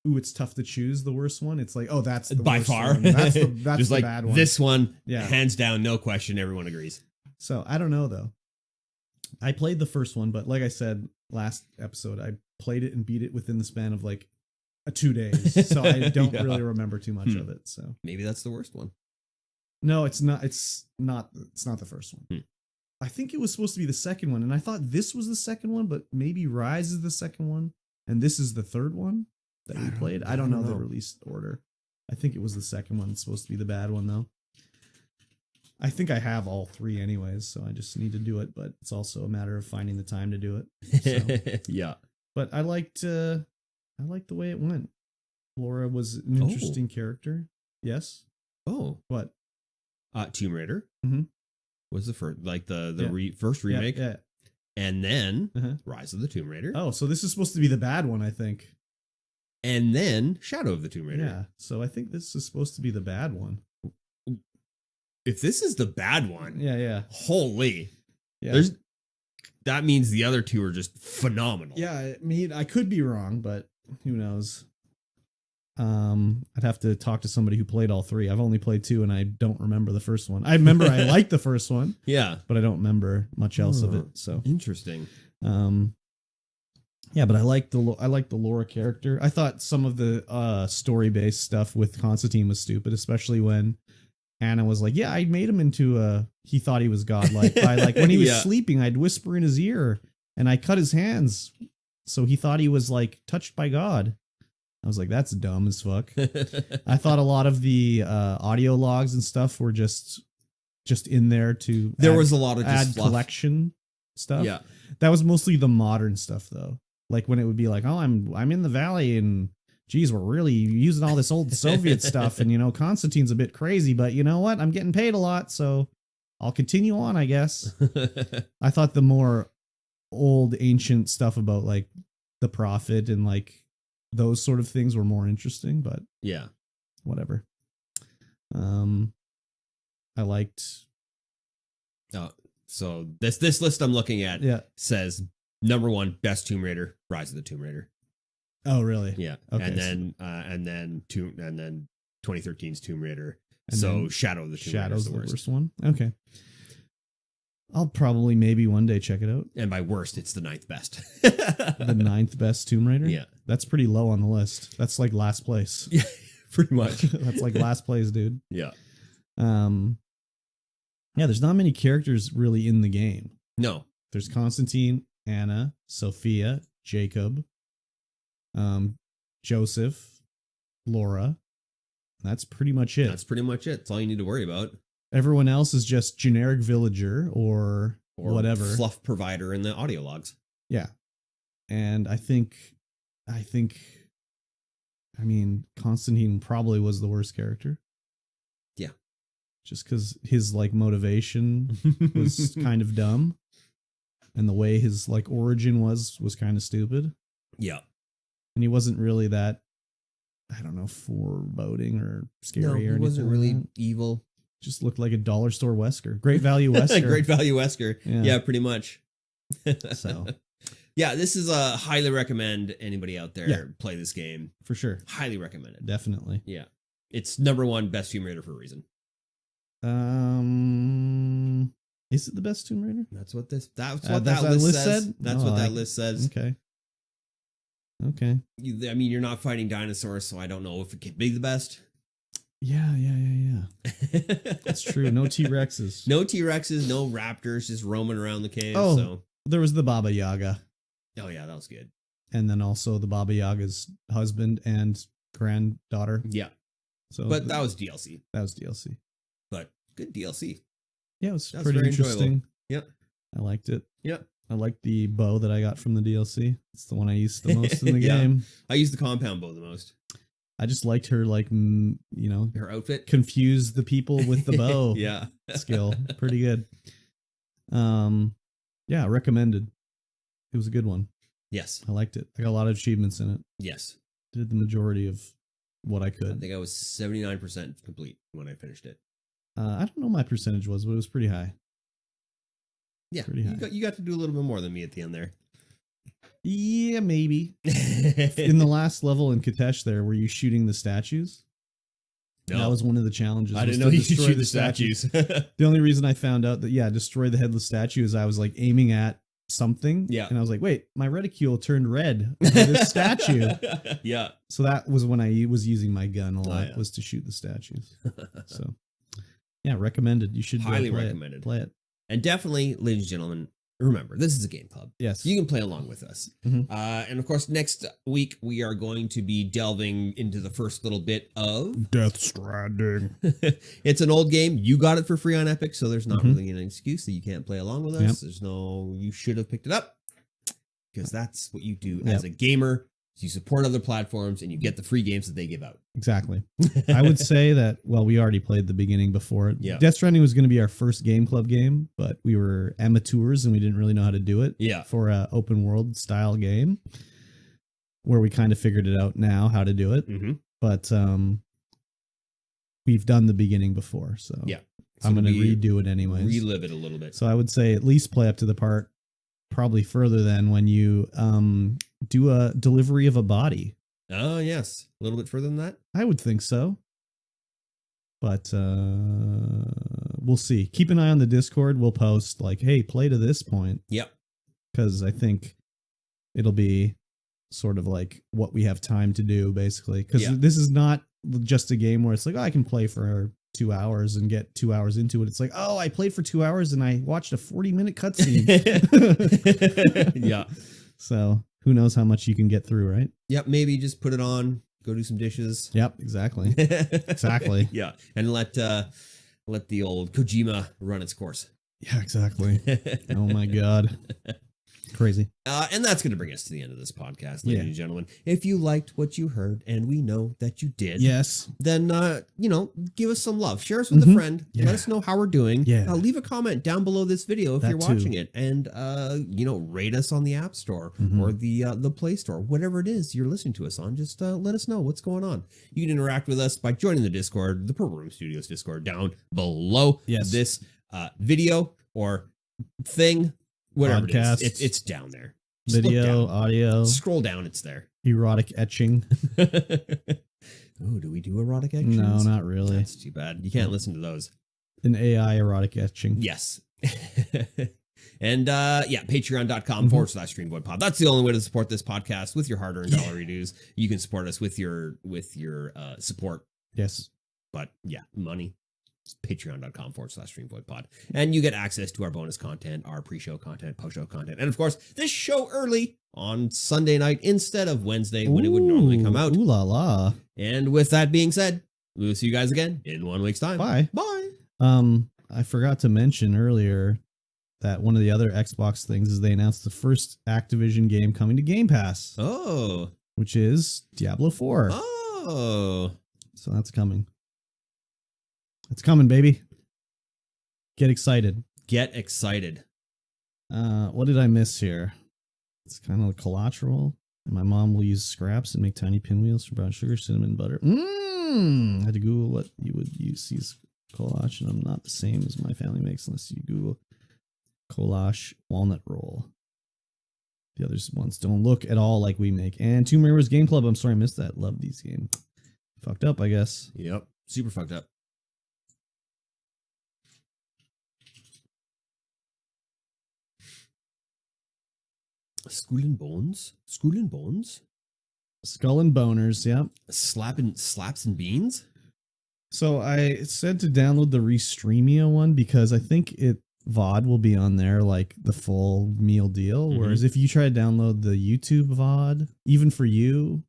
ooh, it's tough to choose the worst one. It's like, oh, that's the by worst far. one. That's just the like bad one. This one, hands down, no question, everyone agrees. So I don't know though. I played the first one, but like I said last episode, I played it and beat it within the span of like 2 days. So I don't really remember too much of it. So maybe that's the worst one. No, it's not. It's not the first one. I think it was supposed to be the second one, and I thought this was the second one, but maybe Rise is the second one, and this is the third one that we played. I don't know the release order. I think it was the second one. It's supposed to be the bad one though. I think I have all three anyways, so I just need to do it, but it's also a matter of finding the time to do it. So. Yeah. But I liked the way it went. Laura was an interesting character. Yes. Oh. What? Tomb Raider. Mm-hmm. was the first, like the Yeah. first remake, Yeah. and then Uh-huh. Rise of the Tomb Raider, Oh, so this is supposed to be the bad one, I think. and then Shadow of the Tomb Raider. Yeah. So I think this is supposed to be the bad one. If this is the bad one, Yeah. holy, Yeah. that means the other two are just phenomenal. Yeah, I mean, I could be wrong, but who knows? I'd have to talk to somebody who played all three. I've only played two, and I don't remember the first one. I remember I liked the first one, Yeah. but I don't remember much else of it. So Interesting. yeah, but I like the Laura character. I thought some of the story based stuff with Constantine was stupid, especially when Anna was like, "Yeah, I made him into he thought he was godlike by like when he was Yeah. sleeping, I'd whisper in his ear, and I cut his hands, so he thought he was like touched by God." I was like, "That's dumb as fuck." I thought a lot of the audio logs and stuff were just in there to was a lot of just add fluff. collection stuff. Yeah. That was mostly the modern stuff though. Like when it would be like, "Oh, I'm in the valley and geez, we're really using all this old Soviet stuff, and you know, Constantine's a bit crazy, but you know what? I'm getting paid a lot, so I'll continue on, I guess." I thought the more old ancient stuff about like the prophet and like those sort of things were more interesting, but Yeah. whatever. I liked. Oh, so this list I'm looking at Yeah. says number 1 best Tomb Raider, Rise of the Tomb Raider. Oh, really? Yeah. Okay, and then 2013's Tomb Raider. And So then Shadow of the Tomb Raider Shadow's is the worst. worst one. Okay. I'll probably maybe one day check it out. And by worst, it's the 9th best. The 9th best Tomb Raider. Yeah. That's pretty low on the list. That's like last place. Yeah, pretty much. That's like last place, dude. Yeah. Yeah, there's not many characters really in the game. No. There's Constantine, Anna, Sophia, Jacob, Joseph, Laura. That's pretty much it. That's pretty much it. That's all you need to worry about. Everyone else is just generic villager or whatever. Fluff provider in the audio logs. Yeah. And I mean, Constantine probably was the worst character. Yeah. Just because his like motivation was kind of dumb. And the way his like origin was kind of stupid. Yeah. And he wasn't really that, I don't know, foreboding or scary No, or he anything. wasn't like really that. evil. Just looked like a dollar store Wesker. Great value Wesker. Great value Wesker. Yeah. Yeah, pretty much. So. Yeah, this is a highly recommend anybody out there Yeah. play this game. For sure. Highly recommended. Definitely. Yeah. It's number 1 best Tomb Raider for a reason. Is it the best Tomb Raider? That's what that that list list says. said? That's Oh, what that I- list says. Okay. I mean, you're not fighting dinosaurs, so I don't know if it could be the best. Yeah. That's true. No T-Rexes. No T-Rexes, no raptors just roaming around the cave. Oh. So. There was the Baba Yaga. Oh, yeah, that was good. And then also the Baba Yaga's husband and granddaughter. Yeah. So, But that was DLC. That was DLC. But good DLC. Yeah, it was That was pretty very interesting. enjoyable. Yep. I liked it. Yep. I liked the bow that I got from the DLC. It's the one I used the most in the Yeah. game. I used the compound bow the most. I just liked her, like, Her outfit. confuse the people with the bow Yeah. skill. Pretty good. Yeah, recommended. It was a good one. Yes. I liked it. I got a lot of achievements in it. Yes. Did the majority of what I I could. think I was 79% complete when I finished it. I don't know what my percentage was, but it was pretty high. Yeah. Pretty high. You got to do a little bit more than me at the end there. Yeah, maybe. In the last level in Katesh there, were you shooting the statues? No. That was one of the challenges. I was didn't to know you could destroy shoot the statues. The only reason I found out that, destroy the headless statue is I was like aiming at something. Yeah. And I was like, wait, my reticule turned red for this statue. Yeah. So that was when I was using my gun a lot, yeah. was to shoot the statues. So, yeah, recommended. You should Highly play recommended. Play it. And definitely, ladies and gentlemen, remember, this is a game club. Yes. You can play along with us. Mhm. And of course, next week, we are going to be delving into the first little bit of Death Stranding. It's an old game. You got it for free on Epic, so there's not Mhm. really an excuse that you can't play along with us. Yep. There's no, you should have picked it up because that's what you do Yep. as a gamer. So you support other platforms and you get the free games that they give out. Exactly. I would say that, well, we already played the beginning before. Yeah. Death Stranding was going to be our first game club game, but we were amateurs and we didn't really know how to do it. Yeah. For an open world style game where we kind of figured it out now how to do it. Mm-hmm. But we've done the beginning before. So yeah. So I'm going to redo it anyways. Relive it a little bit. So I would say at least play up to the part, probably further than when you do a delivery of a body. Oh, yes. A little bit further than that? I would think so. But we'll see. Keep an eye on the Discord. We'll post like, hey, play to this point. Yep. Because I think it'll be sort of like what we have time to do, basically. Because this is not just a game where it's like, oh, I can play for 2 hours and get 2 hours into it. It's like, oh, I played for 2 hours and I watched a 40-minute cutscene. Yeah. So who knows how much you can get through, right? Yep. Maybe just put it on, go do some dishes. Yep. Exactly. Exactly. Yeah. And let the old Kojima run its course. Yeah, exactly. Oh my God. Crazy. And that's going to bring us to the end of this podcast, ladies and gentlemen. If you liked what you heard, and we know that you did, yes, then, give us some love. Share us with a friend. Yeah. Let us know how we're doing. Yeah. Leave a comment down below this video if you're watching it. And, rate us on the App Store or the Play Store, whatever it is you're listening to us on. Just let us know what's going on. You can interact with us by joining the Discord, the Purple Room Studios Discord, down below this video or thing. Whatever Podcasts. it is, it's down there. Just video, audio, scroll down. It's there. erotic etching. Oh, do we do erotic etchings? No, not really. That's too bad. You can't listen to those. An AI erotic etching. Yes. And patreon.com/StreamVoid pod. That's the only way to support this podcast with your hard-earned dollar dues. You can support us with your support. Yes. But yeah, money. Patreon.com/StreamVoid pod. And you get access to our bonus content, our pre-show content, post-show content, and of course, this show early on Sunday night instead of Wednesday when it would normally come out. Ooh la la. And with that being said, we'll see you guys again in 1 week's time. Bye. Bye. I forgot to mention earlier that one of the other Xbox things is they announced the first Activision game coming to Game Pass. Oh. Which is Diablo 4. Oh. So that's coming. It's coming, baby. Get excited. Get excited. What did I miss here? It's kind of collateral. And my mom will use scraps and make tiny pinwheels for brown sugar, cinnamon, and butter. I had to Google what you would use these collage, and I'm not the same as my family makes unless you Google collage walnut roll. The other ones don't look at all like we make. And Tomb Raider's Game Club. I'm sorry I missed that. Love these games. Fucked up, I guess. Yep. Super fucked up. Skull and Bones? Skull and Bones? Skull and Boners, yep. Slaps and Beans? So I said to download the Restreamio one because I think VOD will be on there like the full meal deal. Mm-hmm. Whereas if you try to download the YouTube VOD, even for you,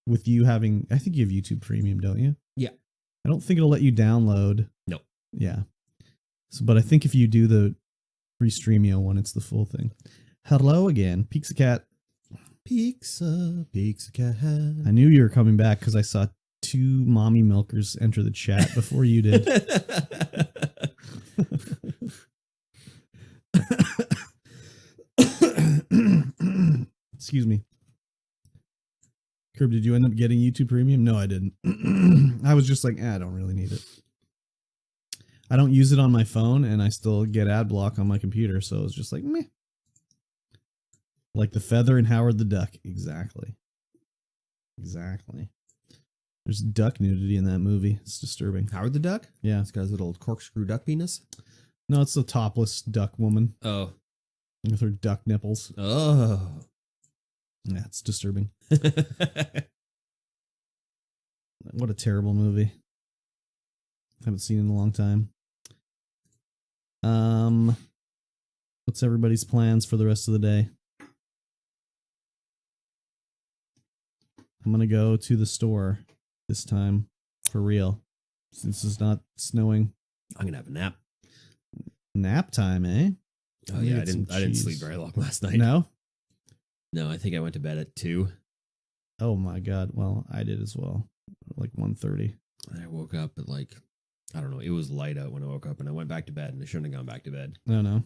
with you having, I think you have YouTube Premium, don't you? Yeah. I don't think it'll let you download. No. Yeah. So, but I think if you do the Restreamio one, it's the full thing. Hello again, Pizza Cat. Pizza Cat. I knew you were coming back because I saw 2 mommy milkers enter the chat before you did. Excuse me. Curb, did you end up getting YouTube Premium? No, I didn't. I was just like, I don't really need it. I don't use it on my phone, and I still get ad block on my computer, so it's just like, meh. Like the feather in Howard the Duck. Exactly. There's duck nudity in that movie. It's disturbing. Howard the Duck? Yeah. It's got his little corkscrew duck penis? No, it's the topless duck woman. Oh. With her duck nipples. Oh. Yeah, it's disturbing. What a terrible movie. Haven't seen it in a long time. What's everybody's plans for the rest of the day? I'm going to go to the store this time for real. Since it's not snowing. I'm going to have a nap. Nap time, eh? Oh yeah, I didn't sleep very long last night. No? No, I think I went to bed at 2. Oh my god. Well, I did as well. Like 1:30. I woke up at like, I don't know, it was light out when I woke up and I went back to bed and I shouldn't have gone back to bed. No, no.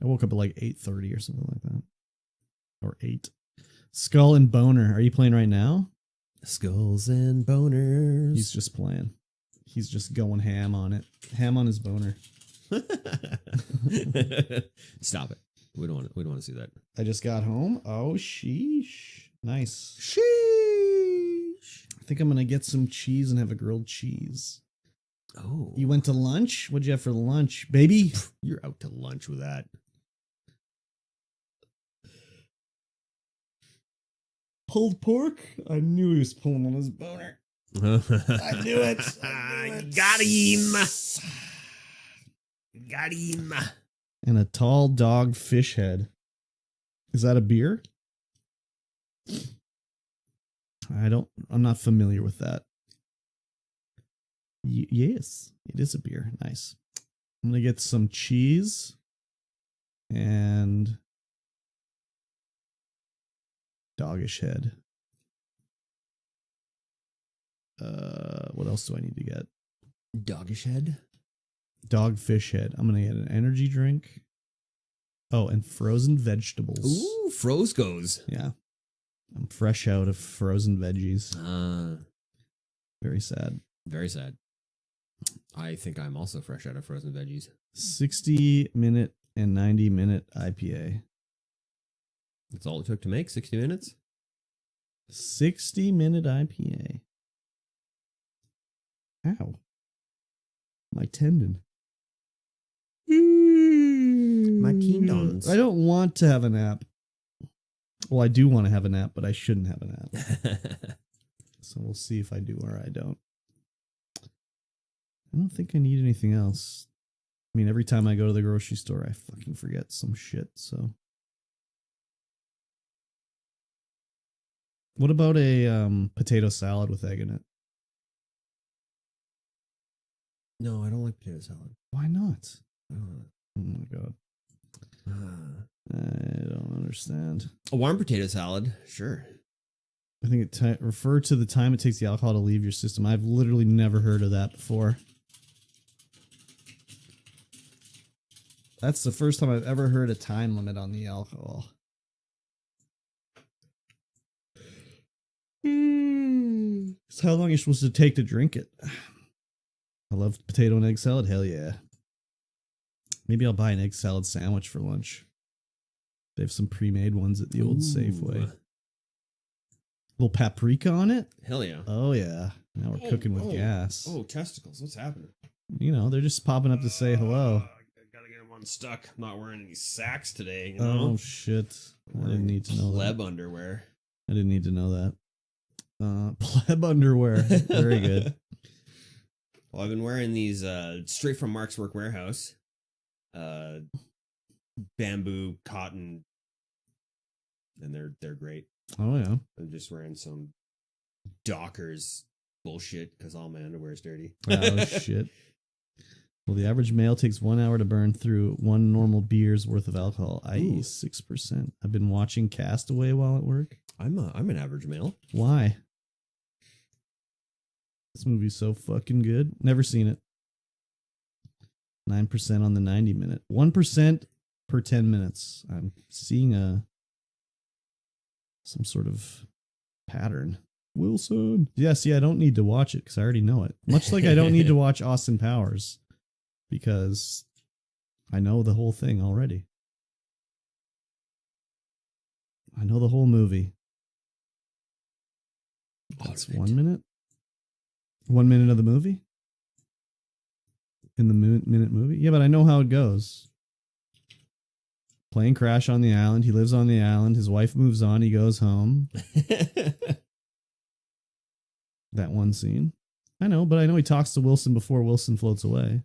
I woke up at like 8:30 or something like that. Or 8. Skull and Boner. Are you playing right now? Skulls and boners. He's just playing. He's just going ham on it. Ham on his boner. Stop it. We don't want to see that. I just got home. Oh, sheesh. Nice. Sheesh. I think I'm going to get some cheese and have a grilled cheese. Oh. You went to lunch? What'd you have for lunch, baby? You're out to lunch with that. Pulled pork? I knew he was pulling on his boner. I knew it. Got him. Got him. And a tall dog fish head. Is that a beer? I'm not familiar with that. Yes, it is a beer. Nice. I'm going to get some cheese and doggish head. What else do I need to get? Doggish head? Dogfish head. I'm going to get an energy drink. Oh, and frozen vegetables. Ooh, Frosco's. Yeah. I'm fresh out of frozen veggies. Very sad. Very sad. I think I'm also fresh out of frozen veggies. 60-minute and 90-minute IPA. That's all it took to make, 60 minutes? 60-minute IPA. Ow. My tendon. My tendons. I don't want to have a nap. Well, I do want to have a nap, but I shouldn't have a nap. So we'll see if I do or I don't. I don't think I need anything else. I mean, every time I go to the grocery store, I fucking forget some shit, so. What about a potato salad with egg in it? No, I don't like potato salad. Why not? Uh, Oh my god. I don't understand. A warm potato salad, sure. I think it refer to the time it takes the alcohol to leave your system. I've literally never heard of that before. That's the first time I've ever heard a time limit on the alcohol. It's how long you're supposed to take to drink it. I love potato and egg salad. Hell yeah. Maybe I'll buy an egg salad sandwich for lunch. They have some pre-made ones at the old Safeway. Little paprika on it? Hell yeah. Oh yeah. Now we're cooking with gas. Oh, testicles. What's happening? You know, they're just popping up to say hello. I gotta get them unstuck. I'm not wearing any sacks today. You know? Oh shit. I didn't need to know pleb that. underwear. I didn't need to know that. Pleb underwear. Very good. Well, I've been wearing these straight from Mark's Work Warehouse. Bamboo, cotton, and they're great. Oh yeah. I'm just wearing some Dockers bullshit because all my underwear is dirty. Oh shit. Well, the average male takes 1 hour to burn through one normal beer's worth of alcohol, i.e. 6%. I've been watching Castaway while at work. I'm an average male. Why? This movie's so fucking good. Never seen it. 9% on the 90-minute. 1% per 10 minutes. I'm seeing some sort of pattern. Wilson. Yeah, see, I don't need to watch it because I already know it. Much like I don't need to watch Austin Powers because I know the whole thing already. I know the whole movie. That's 1 minute? 1 minute of the movie? In the minute movie? Yeah, but I know how it goes. Plane crash on the island. He lives on the island. His wife moves on. He goes home. That one scene. I know, but I know he talks to Wilson before Wilson floats away.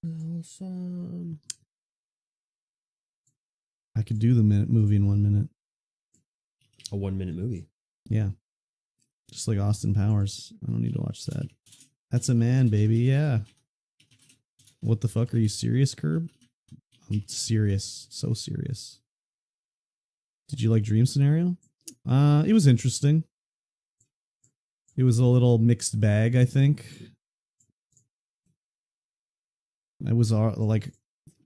Wilson. I could do the movie in 1 minute. A 1 minute movie. Yeah. Just like Austin Powers. I don't need to watch that. That's a man, baby. Yeah. What the fuck? Are you serious, Curb? I'm serious. So serious. Did you like Dream Scenario? It was interesting. It was a little mixed bag, I think. It was like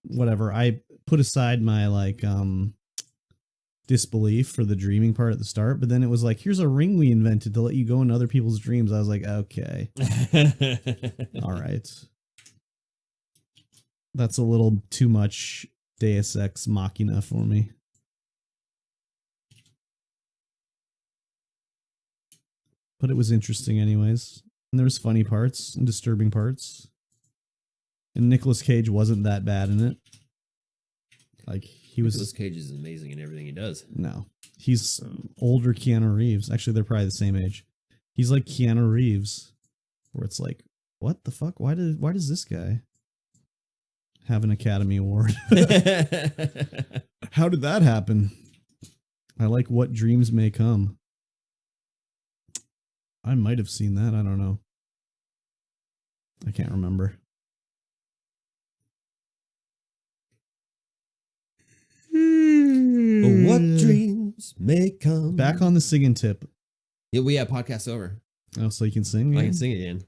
whatever. I put aside my like disbelief for the dreaming part at the start, but then it was like, here's a ring we invented to let you go into other people's dreams. I was like, okay. All right. That's a little too much Deus Ex Machina for me. But it was interesting anyways. And there was funny parts and disturbing parts. And Nicolas Cage wasn't that bad in it. Like, he was... Nicolas Cage is amazing in everything he does. No. He's older Keanu Reeves. Actually, they're probably the same age. He's like Keanu Reeves. Where it's like, what the fuck? Why does this guy have an Academy Award? How did that happen? I like What Dreams May Come. I might have seen that. I don't know. I can't remember. What dreams may come. Back on the singing tip. Yeah, we have podcast over. Oh, so you can sing? I again? can sing it again.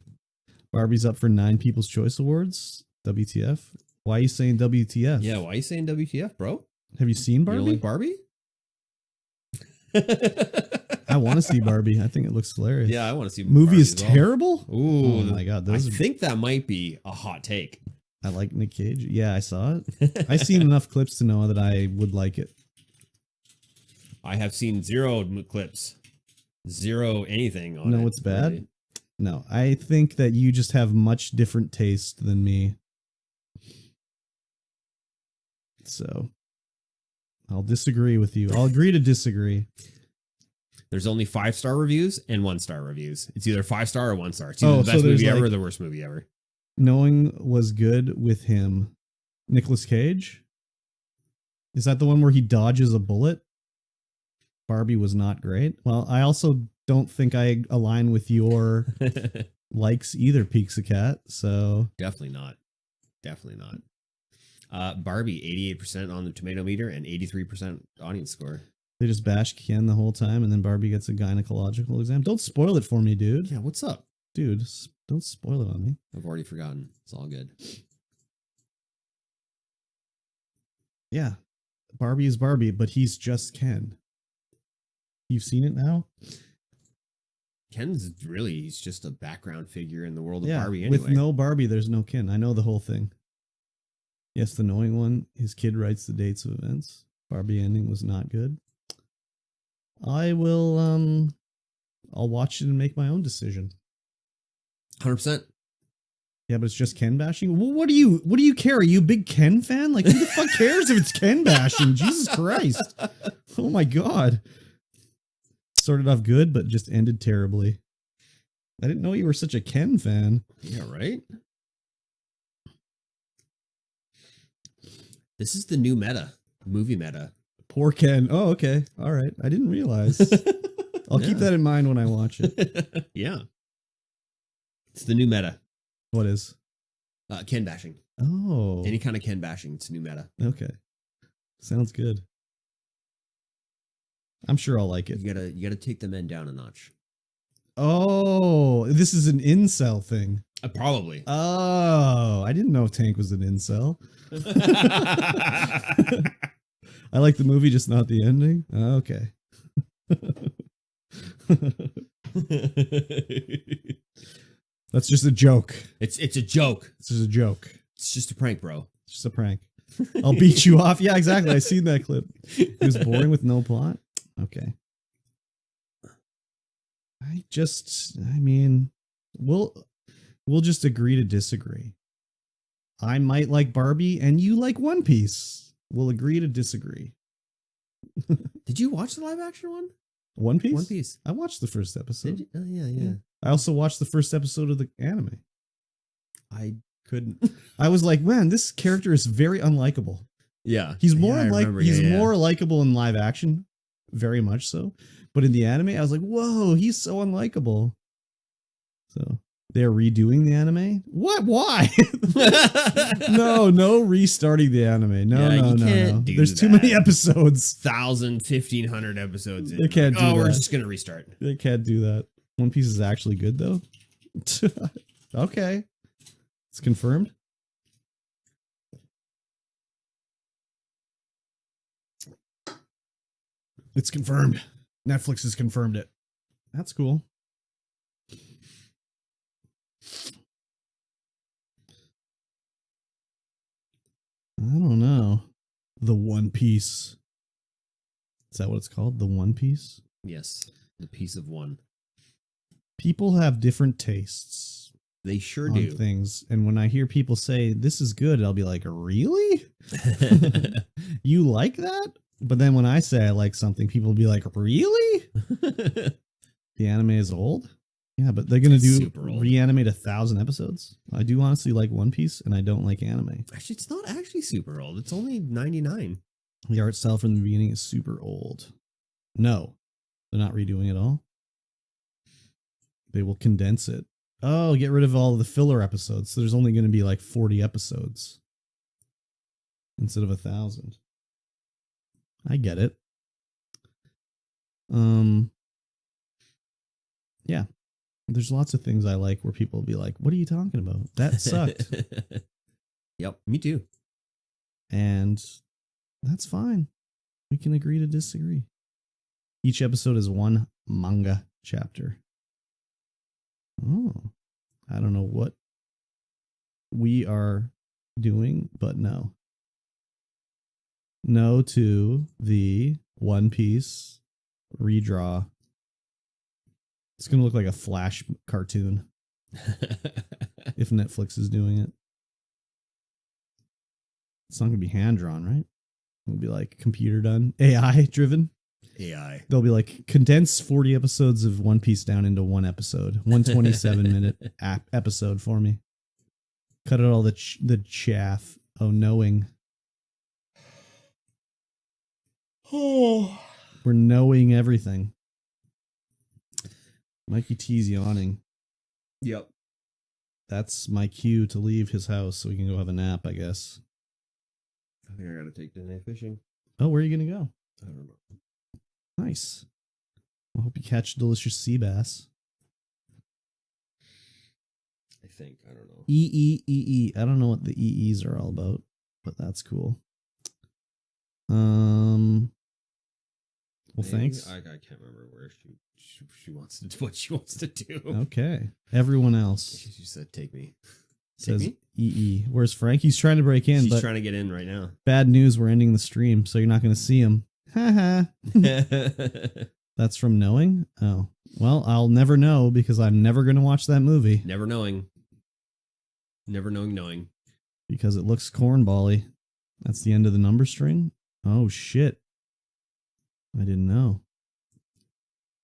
Barbie's up for 9 People's Choice Awards. WTF? Why are you saying WTF? Yeah, why are you saying WTF, bro? Have you seen Barbie? You don't like Barbie? I want to see Barbie. I think it looks hilarious. Yeah, I want to see Movie Barbie is as well. terrible? Ooh. Oh my god. I think that might be a hot take. I like Nick Cage. Yeah, I saw it. I've seen enough clips to know that I would like it. I have seen 0 clips. 0 anything on it. No, it's bad? Really. No, I think that you just have much different taste than me. So, I'll disagree with you. I'll agree to disagree. There's only 5-star reviews and 1-star reviews. It's either 5-star or 1-star. It's Oh, either the so best there's movie ever like- or the worst movie ever. Knowing was good with him. Nicolas Cage? Is that the one where he dodges a bullet? Barbie was not great. Well, I also don't think I align with your likes either, Pixacat. So Definitely not. Definitely not. Barbie, 88% on the tomato meter and 83% audience score. they just bash Ken the whole time, and then Barbie gets a gynecological exam. Don't spoil it for me, dude. Yeah, what's up? Dude, don't spoil it on me. I've already forgotten. It's all good. Yeah, Barbie is Barbie, but he's just Ken. You've seen it now? Ken's really, he's just a background figure in the world of Yeah, Barbie anyway. with no Barbie, there's no Ken. I know the whole thing. Yes, the knowing one. His kid writes the dates of events. Barbie ending was not good. I will, I'll watch it and make my own decision. 100%. Yeah, but it's just Ken bashing. Well, what do you care? Are you a big Ken fan? Like, who the fuck cares if it's Ken bashing? Jesus Christ! Oh my god! Started off good, but just ended terribly. I didn't know you were such a Ken fan. Yeah, right? This is the new meta. Movie meta. Poor Ken. Oh, okay. All right. I didn't realize. I'll keep that in mind when I watch it. Yeah. It's the new meta. What is? Ken bashing. Oh. Any kind of Ken bashing. It's new meta. Okay. Sounds good. I'm sure I'll like it. You gotta take the men down a notch. Oh, this is an incel thing. Probably. Oh, I didn't know Tank was an incel. I like the movie, just not the ending. Okay. That's just a joke. It's a joke. It's just a joke. It's just a prank, bro. It's just a prank. I'll beat you off. Yeah, exactly. I seen that clip. It was boring with no plot. Okay. I mean, we'll just agree to disagree. I might like Barbie and you like One Piece. We'll agree to disagree. Did you watch the live action one? One Piece? One Piece. I watched the first episode. Did you? Oh, yeah. I also watched the first episode of the anime. I couldn't. I was like, man, this character is very unlikable. Yeah. He's more I remember. he's Yeah. more likable in live action, very much so. But in the anime, I was like, whoa, he's so unlikable. So They're redoing the anime? What? Why? No restarting the anime. No, Yeah, you no. can't do There's too many that. episodes. 1,500 episodes. They can't do we're that. just gonna restart. They can't do that. One Piece is actually good though. Okay. It's confirmed. It's confirmed. Netflix has confirmed it. That's cool. I don't know. The One Piece. Is that what it's called? The One Piece? Yes, the piece of one. People have different tastes They sure on do. things. And when I hear people say, this is good, I'll be like, really? You like that? But then when I say I like something, people will be like, really? The anime is old? Yeah, but they're going to do super old. reanimate 1,000 episodes. I do honestly like One Piece, and I don't like anime. Actually, it's not actually super old. It's only 99. The art style from the beginning is super old. No, they're not redoing it all. They will condense it. Oh, get rid of all of the filler episodes. So there's only going to be like 40 episodes instead of 1,000. I get it. Yeah. There's lots of things I like where people will be like, what are you talking about? That sucked. Yep, me too. And that's fine. We can agree to disagree. Each episode is one manga chapter. Oh, I don't know what we are doing, but no. No to the One Piece redraw. It's going to look like a Flash cartoon if Netflix is doing it. It's not going to be hand drawn, right? It'll be like computer done, AI driven. AI. They'll be like, condense 40 episodes of One Piece down into one episode. 127-minute episode for me. Cut out all the chaff. Oh, knowing. Oh, we're knowing everything. Mikey T's yawning. Yep. That's my cue to leave his house so we can go have a nap, I guess. I think I gotta take Danae fishing. Oh, where are you going to go? I don't know. Nice. I hope you catch delicious sea bass. I think. I don't know. E. I don't know what the EEs are all about, but that's cool. Well, Maybe. thanks. I can't remember where she wants to do what she wants to do. Okay. Everyone else She said, "Take me." says me? EE. Where's Frank? He's trying to break in, She's but trying to get in right now. bad news. We're ending the stream, so you're not going to see him. Haha. That's from knowing? Oh. Well, I'll never know because I'm never going to watch that movie. Never knowing. Never knowing. Because it looks cornbally. That's the end of the number string? Oh, shit. I didn't know.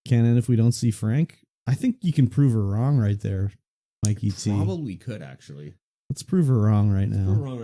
Can it if we don't see Frank? I think you can prove her wrong right there, Mikey T. Probably could, actually. Let's prove her wrong right Prove now. her wrong